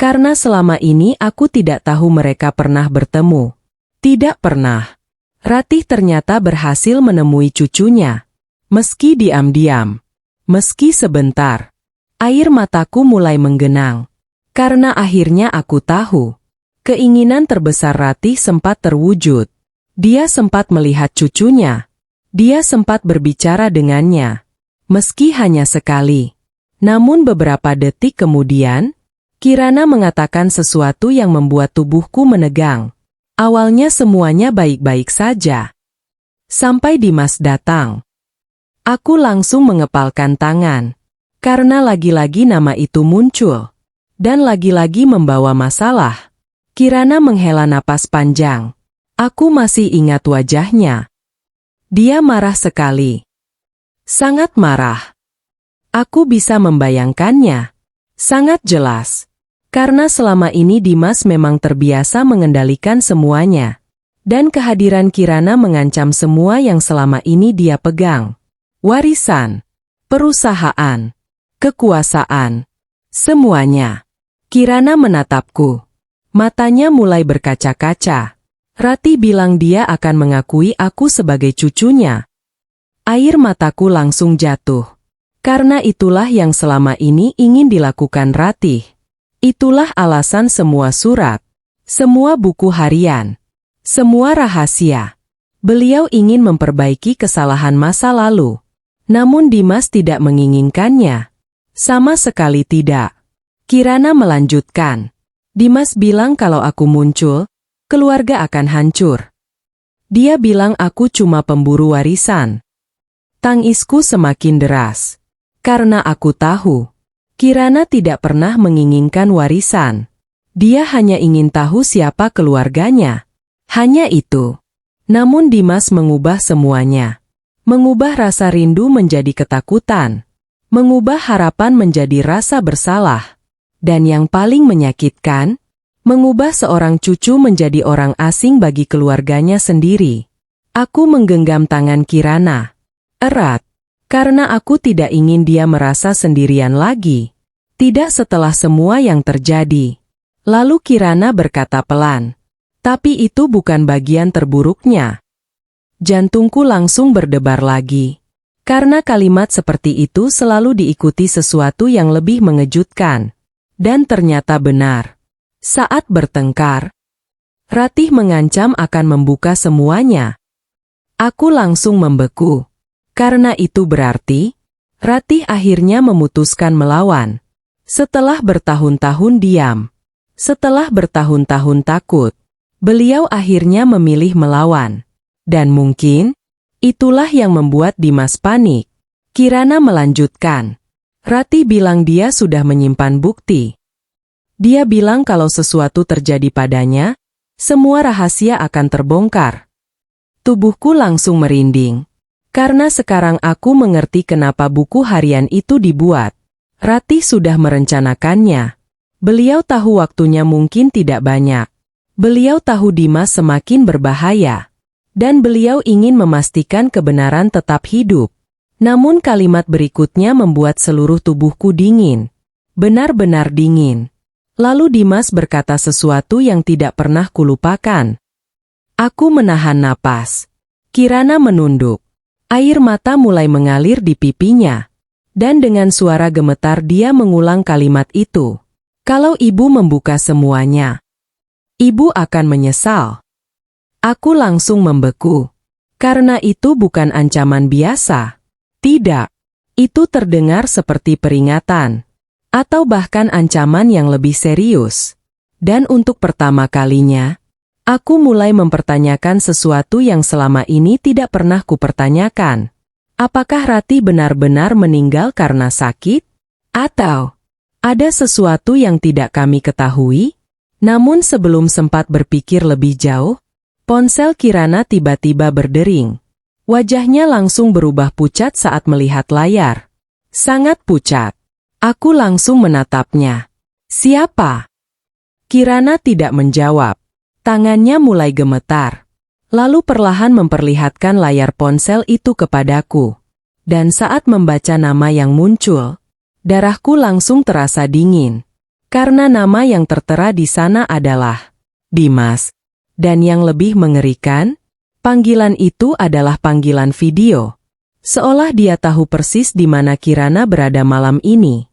Karena selama ini aku tidak tahu mereka pernah bertemu. Tidak pernah. Ratih ternyata berhasil menemui cucunya. Meski diam-diam. Meski sebentar. Air mataku mulai menggenang. Karena akhirnya aku tahu. Keinginan terbesar Ratih sempat terwujud. Dia sempat melihat cucunya. Dia sempat berbicara dengannya. Meski hanya sekali. Namun beberapa detik kemudian, Kirana mengatakan sesuatu yang membuat tubuhku menegang. Awalnya semuanya baik-baik saja. Sampai Dimas datang. Aku langsung mengepalkan tangan. Karena lagi-lagi nama itu muncul. Dan lagi-lagi membawa masalah. Kirana menghela napas panjang. Aku masih ingat wajahnya. Dia marah sekali. Sangat marah. Aku bisa membayangkannya. Sangat jelas. Karena selama ini Dimas memang terbiasa mengendalikan semuanya. Dan kehadiran Kirana mengancam semua yang selama ini dia pegang. Warisan. Perusahaan. Kekuasaan. Semuanya. Kirana menatapku. Matanya mulai berkaca-kaca. Ratih bilang dia akan mengakui aku sebagai cucunya. Air mataku langsung jatuh. Karena itulah yang selama ini ingin dilakukan Ratih. Itulah alasan semua surat. Semua buku harian. Semua rahasia. Beliau ingin memperbaiki kesalahan masa lalu. Namun Dimas tidak menginginkannya. Sama sekali tidak. Kirana melanjutkan. Dimas bilang kalau aku muncul, keluarga akan hancur. Dia bilang aku cuma pemburu warisan. Tangisku semakin deras. Karena aku tahu, Kirana tidak pernah menginginkan warisan. Dia hanya ingin tahu siapa keluarganya. Hanya itu. Namun Dimas mengubah semuanya. Mengubah rasa rindu menjadi ketakutan. Mengubah harapan menjadi rasa bersalah. Dan yang paling menyakitkan, Mengubah seorang cucu menjadi orang asing bagi keluarganya sendiri. Aku menggenggam tangan Kirana erat, karena aku tidak ingin dia merasa sendirian lagi. Tidak setelah semua yang terjadi. Lalu Kirana berkata pelan, "Tapi itu bukan bagian terburuknya." Jantungku langsung berdebar lagi. Karena kalimat seperti itu selalu diikuti sesuatu yang lebih mengejutkan. Dan ternyata benar. Saat bertengkar, Ratih mengancam akan membuka semuanya. Aku langsung membeku. Karena itu berarti, Ratih akhirnya memutuskan melawan. Setelah bertahun-tahun diam, setelah bertahun-tahun takut, beliau akhirnya memilih melawan. Dan mungkin, itulah yang membuat Dimas panik. Kirana melanjutkan. Ratih bilang dia sudah menyimpan bukti. Dia bilang kalau sesuatu terjadi padanya, semua rahasia akan terbongkar. Tubuhku langsung merinding. Karena sekarang aku mengerti kenapa buku harian itu dibuat. Ratih sudah merencanakannya. Beliau tahu waktunya mungkin tidak banyak. Beliau tahu Dimas semakin berbahaya. Dan beliau ingin memastikan kebenaran tetap hidup. Namun kalimat berikutnya membuat seluruh tubuhku dingin. Benar-benar dingin. Lalu Dimas berkata sesuatu yang tidak pernah kulupakan. Aku menahan napas. Kirana menunduk. Air mata mulai mengalir di pipinya. Dan dengan suara gemetar dia mengulang kalimat itu. Kalau ibu membuka semuanya, ibu akan menyesal. Aku langsung membeku. Karena itu bukan ancaman biasa. Tidak. Itu terdengar seperti peringatan. Atau bahkan ancaman yang lebih serius. Dan untuk pertama kalinya, aku mulai mempertanyakan sesuatu yang selama ini tidak pernah kupertanyakan. Apakah Ratih benar-benar meninggal karena sakit? Atau ada sesuatu yang tidak kami ketahui? Namun sebelum sempat berpikir lebih jauh, ponsel Kirana tiba-tiba berdering. Wajahnya langsung berubah pucat saat melihat layar. Sangat pucat. Aku langsung menatapnya. Siapa? Kirana tidak menjawab. Tangannya mulai gemetar. Lalu perlahan memperlihatkan layar ponsel itu kepadaku. Dan saat membaca nama yang muncul, darahku langsung terasa dingin. Karena nama yang tertera di sana adalah Dimas. Dan yang lebih mengerikan, panggilan itu adalah panggilan video. Seolah dia tahu persis di mana Kirana berada malam ini.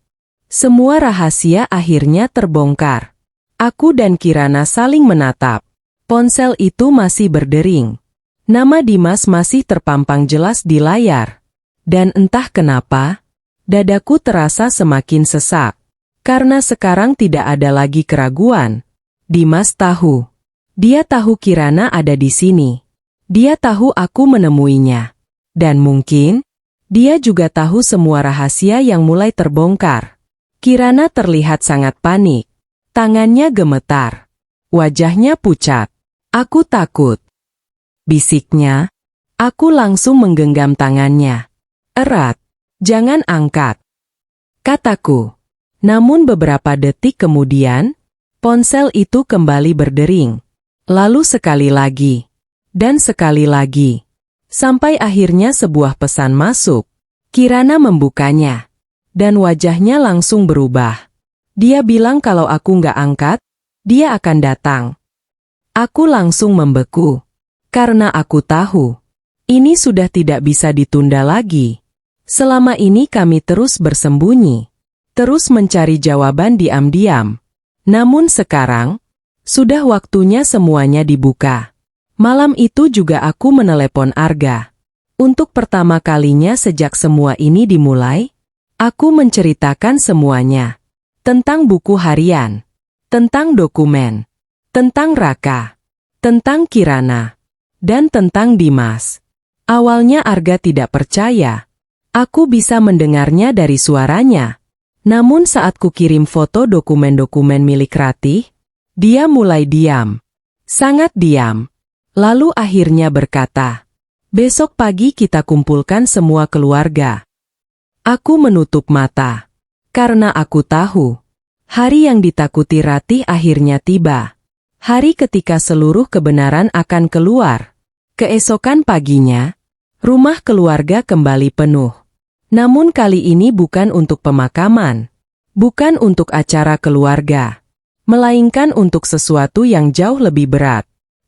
Semua rahasia akhirnya terbongkar. Aku dan Kirana saling menatap. Ponsel itu masih berdering. Nama Dimas masih terpampang jelas di layar. Dan entah kenapa, dadaku terasa semakin sesak. Karena sekarang tidak ada lagi keraguan. Dimas tahu. Dia tahu Kirana ada di sini. Dia tahu aku menemuinya. Dan mungkin, dia juga tahu semua rahasia yang mulai terbongkar. Kirana terlihat sangat panik. Tangannya gemetar. Wajahnya pucat. Aku takut. Bisiknya. Aku langsung menggenggam tangannya. Erat. Jangan angkat. Kataku. Namun beberapa detik kemudian, ponsel itu kembali berdering. Lalu sekali lagi. Dan sekali lagi. Sampai akhirnya sebuah pesan masuk. Kirana membukanya. Dan wajahnya langsung berubah. Dia bilang kalau aku nggak angkat, dia akan datang. Aku langsung membeku. Karena aku tahu. Ini sudah tidak bisa ditunda lagi. Selama ini kami terus bersembunyi. Terus mencari jawaban diam-diam. Namun sekarang, sudah waktunya semuanya dibuka. Malam itu juga aku menelepon Arga. Untuk pertama kalinya sejak semua ini dimulai, aku menceritakan semuanya. Tentang buku harian, tentang dokumen, tentang Raka, tentang Kirana, dan tentang Dimas. Awalnya Arga tidak percaya. Aku bisa mendengarnya dari suaranya. Namun saat kukirim foto dokumen-dokumen milik Ratih, dia mulai diam. Sangat diam. Lalu akhirnya berkata, "Besok pagi kita kumpulkan semua keluarga." Aku menutup mata. Karena aku tahu, Hari yang ditakuti Ratih akhirnya tiba. Hari ketika seluruh kebenaran akan keluar. Keesokan paginya, rumah keluarga kembali penuh. Namun kali ini bukan untuk pemakaman. Bukan untuk acara keluarga. Melainkan untuk sesuatu yang jauh lebih berat.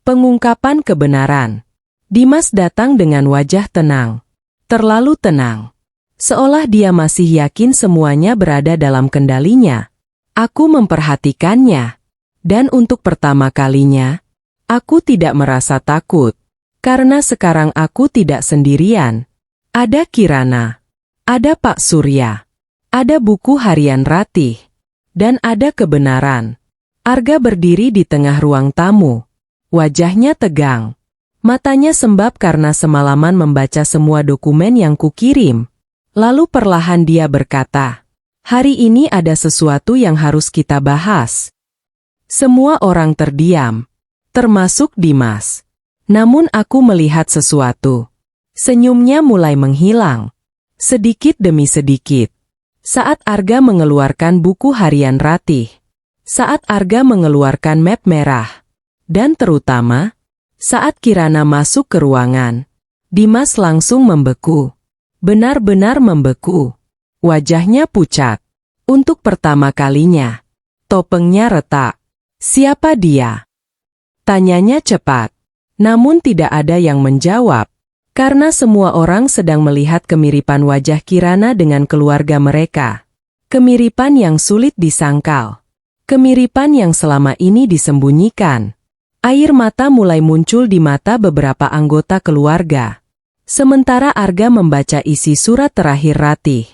Pengungkapan kebenaran. Dimas datang dengan wajah tenang. Terlalu tenang. Seolah dia masih yakin semuanya berada dalam kendalinya. Aku memperhatikannya. Dan untuk pertama kalinya, aku tidak merasa takut. Karena sekarang aku tidak sendirian. Ada Kirana. Ada Pak Surya. Ada buku harian Ratih. Dan ada kebenaran. Arga berdiri di tengah ruang tamu. Wajahnya tegang. Matanya sembab karena semalaman membaca semua dokumen yang kukirim. Lalu perlahan dia berkata, "Hari ini ada sesuatu yang harus kita bahas." Semua orang terdiam. Termasuk Dimas. Namun aku melihat sesuatu. Senyumnya mulai menghilang. Sedikit demi sedikit. Saat Arga mengeluarkan buku harian Ratih. Saat Arga mengeluarkan map merah. Dan terutama, saat Kirana masuk ke ruangan. Dimas langsung membeku. Benar-benar membeku. Wajahnya pucat. Untuk pertama kalinya. Topengnya retak. Siapa dia? Tanyanya cepat. Namun tidak ada yang menjawab. Karena semua orang sedang melihat kemiripan wajah Kirana dengan keluarga mereka. Kemiripan yang sulit disangkal. Kemiripan yang selama ini disembunyikan. Air mata mulai muncul di mata beberapa anggota keluarga. Sementara Arga membaca isi surat terakhir Ratih.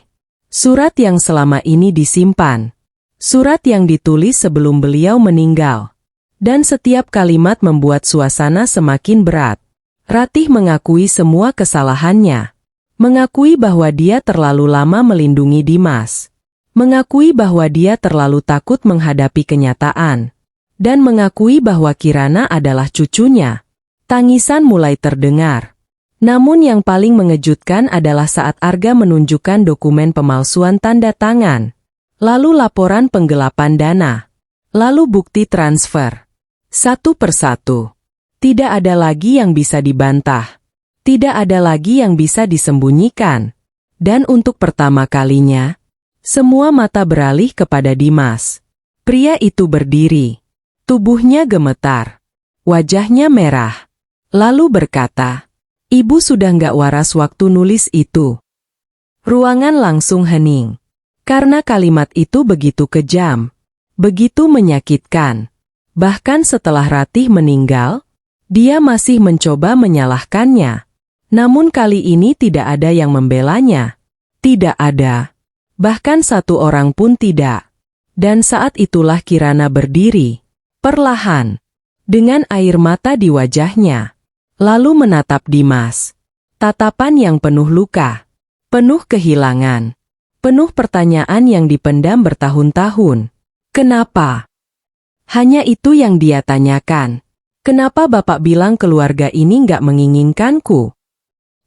Surat yang selama ini disimpan. Surat yang ditulis sebelum beliau meninggal. Dan setiap kalimat membuat suasana semakin berat. Ratih mengakui semua kesalahannya. Mengakui bahwa dia terlalu lama melindungi Dimas. Mengakui bahwa dia terlalu takut menghadapi kenyataan. Dan mengakui bahwa Kirana adalah cucunya. Tangisan mulai terdengar. Namun yang paling mengejutkan adalah saat Arga menunjukkan dokumen pemalsuan tanda tangan. Lalu laporan penggelapan dana. Lalu bukti transfer. Satu persatu. Tidak ada lagi yang bisa dibantah. Tidak ada lagi yang bisa disembunyikan. Dan untuk pertama kalinya, semua mata beralih kepada Dimas. Pria itu berdiri. Tubuhnya gemetar. Wajahnya merah. Lalu berkata, "Ibu sudah nggak waras waktu nulis itu." Ruangan langsung hening. Karena kalimat itu begitu kejam. Begitu menyakitkan. Bahkan setelah Ratih meninggal, dia masih mencoba menyalahkannya. Namun kali ini tidak ada yang membelanya. Tidak ada. Bahkan satu orang pun tidak. Dan saat itulah Kirana berdiri. Perlahan. Dengan air mata di wajahnya. Lalu menatap Dimas. Tatapan yang penuh luka. Penuh kehilangan. Penuh pertanyaan yang dipendam bertahun-tahun. Kenapa? Hanya itu yang dia tanyakan. Kenapa Bapak bilang keluarga ini nggak menginginkanku?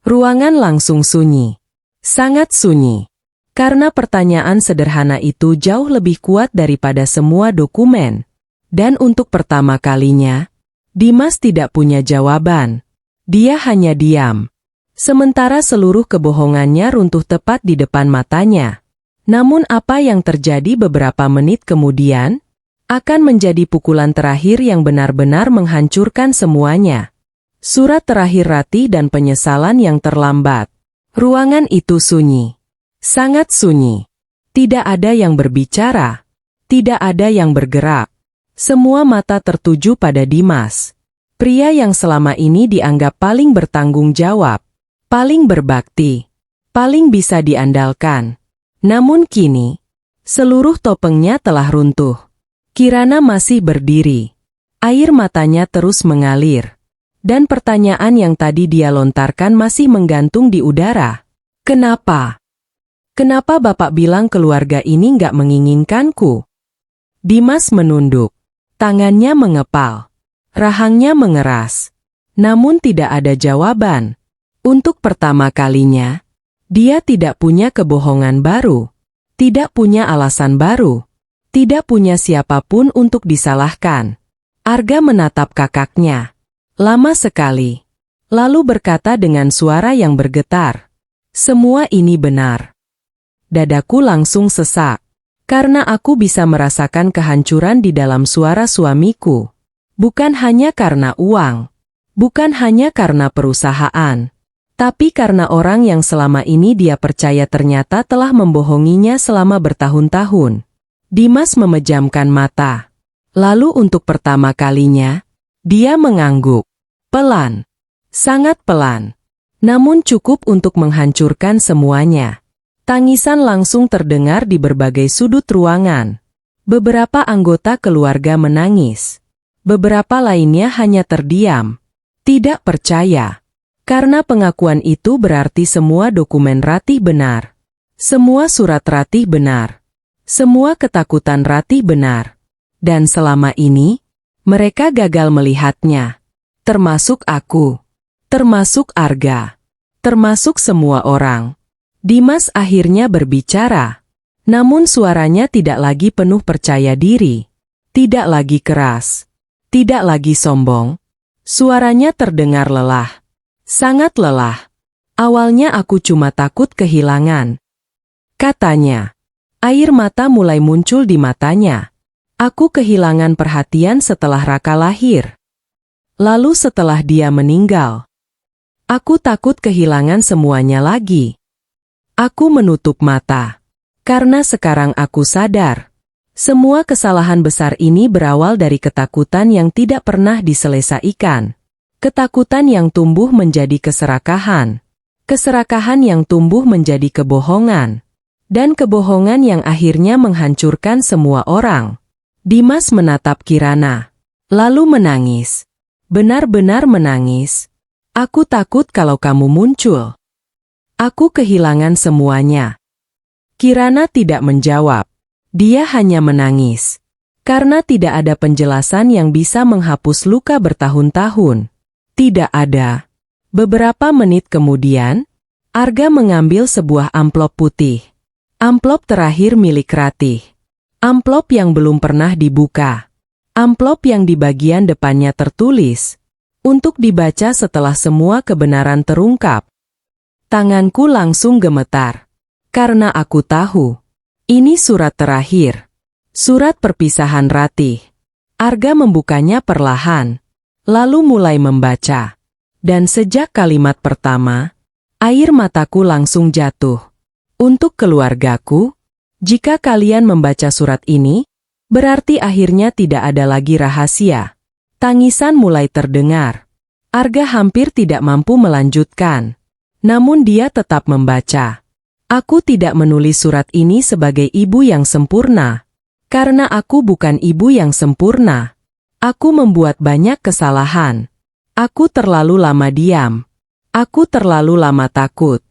Ruangan langsung sunyi. Sangat sunyi. Karena pertanyaan sederhana itu jauh lebih kuat daripada semua dokumen. Dan untuk pertama kalinya, Dimas tidak punya jawaban. Dia hanya diam. Sementara seluruh kebohongannya runtuh tepat di depan matanya. Namun apa yang terjadi beberapa menit kemudian? Akan menjadi pukulan terakhir yang benar-benar menghancurkan semuanya. Surat terakhir Ratih dan penyesalan yang terlambat. Ruangan itu sunyi. Sangat sunyi. Tidak ada yang berbicara. Tidak ada yang bergerak. Semua mata tertuju pada Dimas. Pria yang selama ini dianggap paling bertanggung jawab. Paling berbakti. Paling bisa diandalkan. Namun kini, seluruh topengnya telah runtuh. Kirana masih berdiri. Air matanya terus mengalir. Dan pertanyaan yang tadi dia lontarkan masih menggantung di udara. Kenapa? Kenapa Bapak bilang keluarga ini nggak menginginkanku? Dimas menunduk. Tangannya mengepal. Rahangnya mengeras. Namun tidak ada jawaban. Untuk pertama kalinya, dia tidak punya kebohongan baru. Tidak punya alasan baru. Tidak punya siapapun untuk disalahkan. Arga menatap kakaknya. Lama sekali. Lalu berkata dengan suara yang bergetar. Semua ini benar. Dadaku langsung sesak. Karena aku bisa merasakan kehancuran di dalam suara suamiku. Bukan hanya karena uang. Bukan hanya karena perusahaan. Tapi karena orang yang selama ini dia percaya ternyata telah membohonginya selama bertahun-tahun. Dimas memejamkan mata. Lalu untuk pertama kalinya, dia mengangguk. Pelan. Sangat pelan. Namun cukup untuk menghancurkan semuanya. Tangisan langsung terdengar di berbagai sudut ruangan. Beberapa anggota keluarga menangis. Beberapa lainnya hanya terdiam. Tidak percaya. Karena pengakuan itu berarti semua dokumen Ratih benar. Semua surat Ratih benar. Semua ketakutan Ratih benar. Dan selama ini, mereka gagal melihatnya. Termasuk aku. Termasuk Arga. Termasuk semua orang. Dimas akhirnya berbicara. Namun suaranya tidak lagi penuh percaya diri. Tidak lagi keras. Tidak lagi sombong. Suaranya terdengar lelah. Sangat lelah. Awalnya aku cuma takut kehilangan. Katanya. Air mata mulai muncul di matanya. Aku kehilangan perhatian setelah Raka lahir. Lalu setelah dia meninggal. Aku takut kehilangan semuanya lagi. Aku menutup mata. Karena sekarang aku sadar. Semua kesalahan besar ini berawal dari ketakutan yang tidak pernah diselesaikan. Ketakutan yang tumbuh menjadi keserakahan. Keserakahan yang tumbuh menjadi kebohongan. Dan kebohongan yang akhirnya menghancurkan semua orang. Dimas menatap Kirana. Lalu menangis. Benar-benar menangis. Aku takut kalau kamu muncul. Aku kehilangan semuanya. Kirana tidak menjawab. Dia hanya menangis. Karena tidak ada penjelasan yang bisa menghapus luka bertahun-tahun. Tidak ada. Beberapa menit kemudian, Arga mengambil sebuah amplop putih. Amplop terakhir milik Ratih. Amplop yang belum pernah dibuka. Amplop yang di bagian depannya tertulis, untuk dibaca setelah semua kebenaran terungkap. Tanganku langsung gemetar. Karena aku tahu. Ini surat terakhir. Surat perpisahan Ratih. Arga membukanya perlahan. Lalu mulai membaca. Dan sejak kalimat pertama, air mataku langsung jatuh. Untuk keluargaku, jika kalian membaca surat ini, berarti akhirnya tidak ada lagi rahasia. Tangisan mulai terdengar. Arga hampir tidak mampu melanjutkan. Namun dia tetap membaca. Aku tidak menulis surat ini sebagai ibu yang sempurna. Karena aku bukan ibu yang sempurna. Aku membuat banyak kesalahan. Aku terlalu lama diam. Aku terlalu lama takut.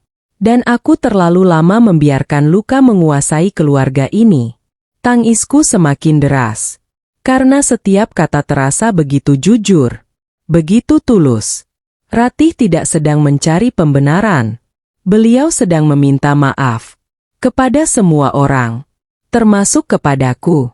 Dan aku terlalu lama membiarkan luka menguasai keluarga ini. Tangisku semakin deras. Karena setiap kata terasa begitu jujur. Begitu tulus. Ratih tidak sedang mencari pembenaran. Beliau sedang meminta maaf. Kepada semua orang. Termasuk kepadaku.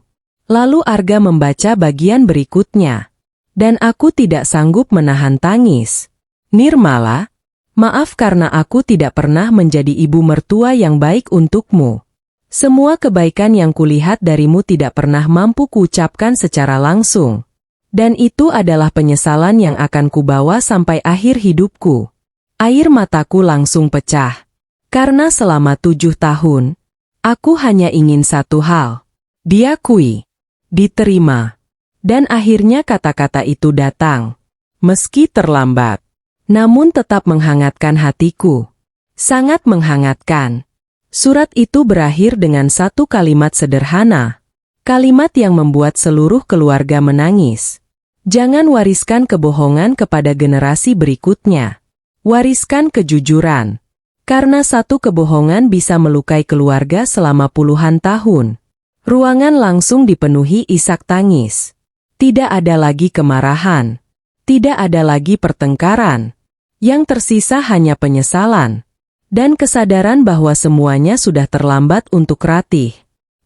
Lalu Arga membaca bagian berikutnya. Dan aku tidak sanggup menahan tangis. Nirmala. Maaf karena aku tidak pernah menjadi ibu mertua yang baik untukmu. Semua kebaikan yang kulihat darimu tidak pernah mampu kuucapkan secara langsung. Dan itu adalah penyesalan yang akan kubawa sampai akhir hidupku. Air mataku langsung pecah. Karena selama 7 tahun, aku hanya ingin satu hal. Diakui. Diterima. Dan akhirnya kata-kata itu datang. Meski terlambat. Namun tetap menghangatkan hatiku. Sangat menghangatkan. Surat itu berakhir dengan satu kalimat sederhana. Kalimat yang membuat seluruh keluarga menangis. Jangan wariskan kebohongan kepada generasi berikutnya. Wariskan kejujuran. Karena satu kebohongan bisa melukai keluarga selama puluhan tahun. Ruangan langsung dipenuhi isak tangis. Tidak ada lagi kemarahan. Tidak ada lagi pertengkaran. Yang tersisa hanya penyesalan. Dan kesadaran bahwa semuanya sudah terlambat untuk Ratih.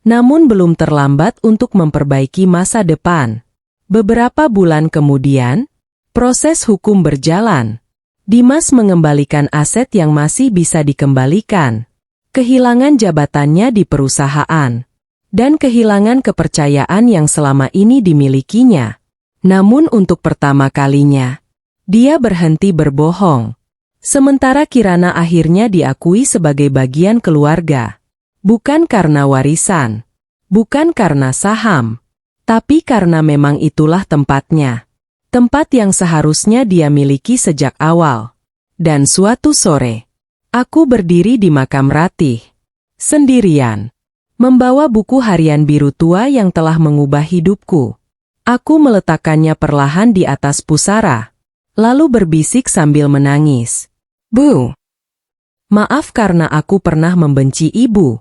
Namun belum terlambat untuk memperbaiki masa depan. Beberapa bulan kemudian, proses hukum berjalan. Dimas mengembalikan aset yang masih bisa dikembalikan, kehilangan jabatannya di perusahaan, dan kehilangan kepercayaan yang selama ini dimilikinya. Namun untuk pertama kalinya, dia berhenti berbohong. Sementara Kirana akhirnya diakui sebagai bagian keluarga. Bukan karena warisan, bukan karena saham, tapi karena memang itulah tempatnya. Tempat yang seharusnya dia miliki sejak awal. Dan suatu sore, aku berdiri di makam Ratih, sendirian, membawa buku harian biru tua yang telah mengubah hidupku. Aku meletakkannya perlahan di atas pusara, lalu berbisik sambil menangis. Bu, maaf karena aku pernah membenci ibu.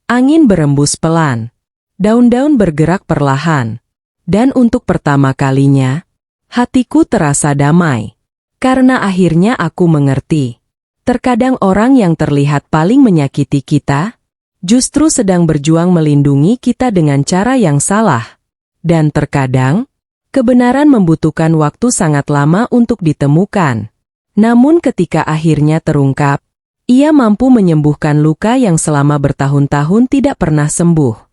Angin berembus pelan, daun-daun bergerak perlahan, dan untuk pertama kalinya, hatiku terasa damai. Karena akhirnya aku mengerti. Terkadang orang yang terlihat paling menyakiti kita, justru sedang berjuang melindungi kita dengan cara yang salah. Dan terkadang, kebenaran membutuhkan waktu sangat lama untuk ditemukan. Namun ketika akhirnya terungkap, ia mampu menyembuhkan luka yang selama bertahun-tahun tidak pernah sembuh.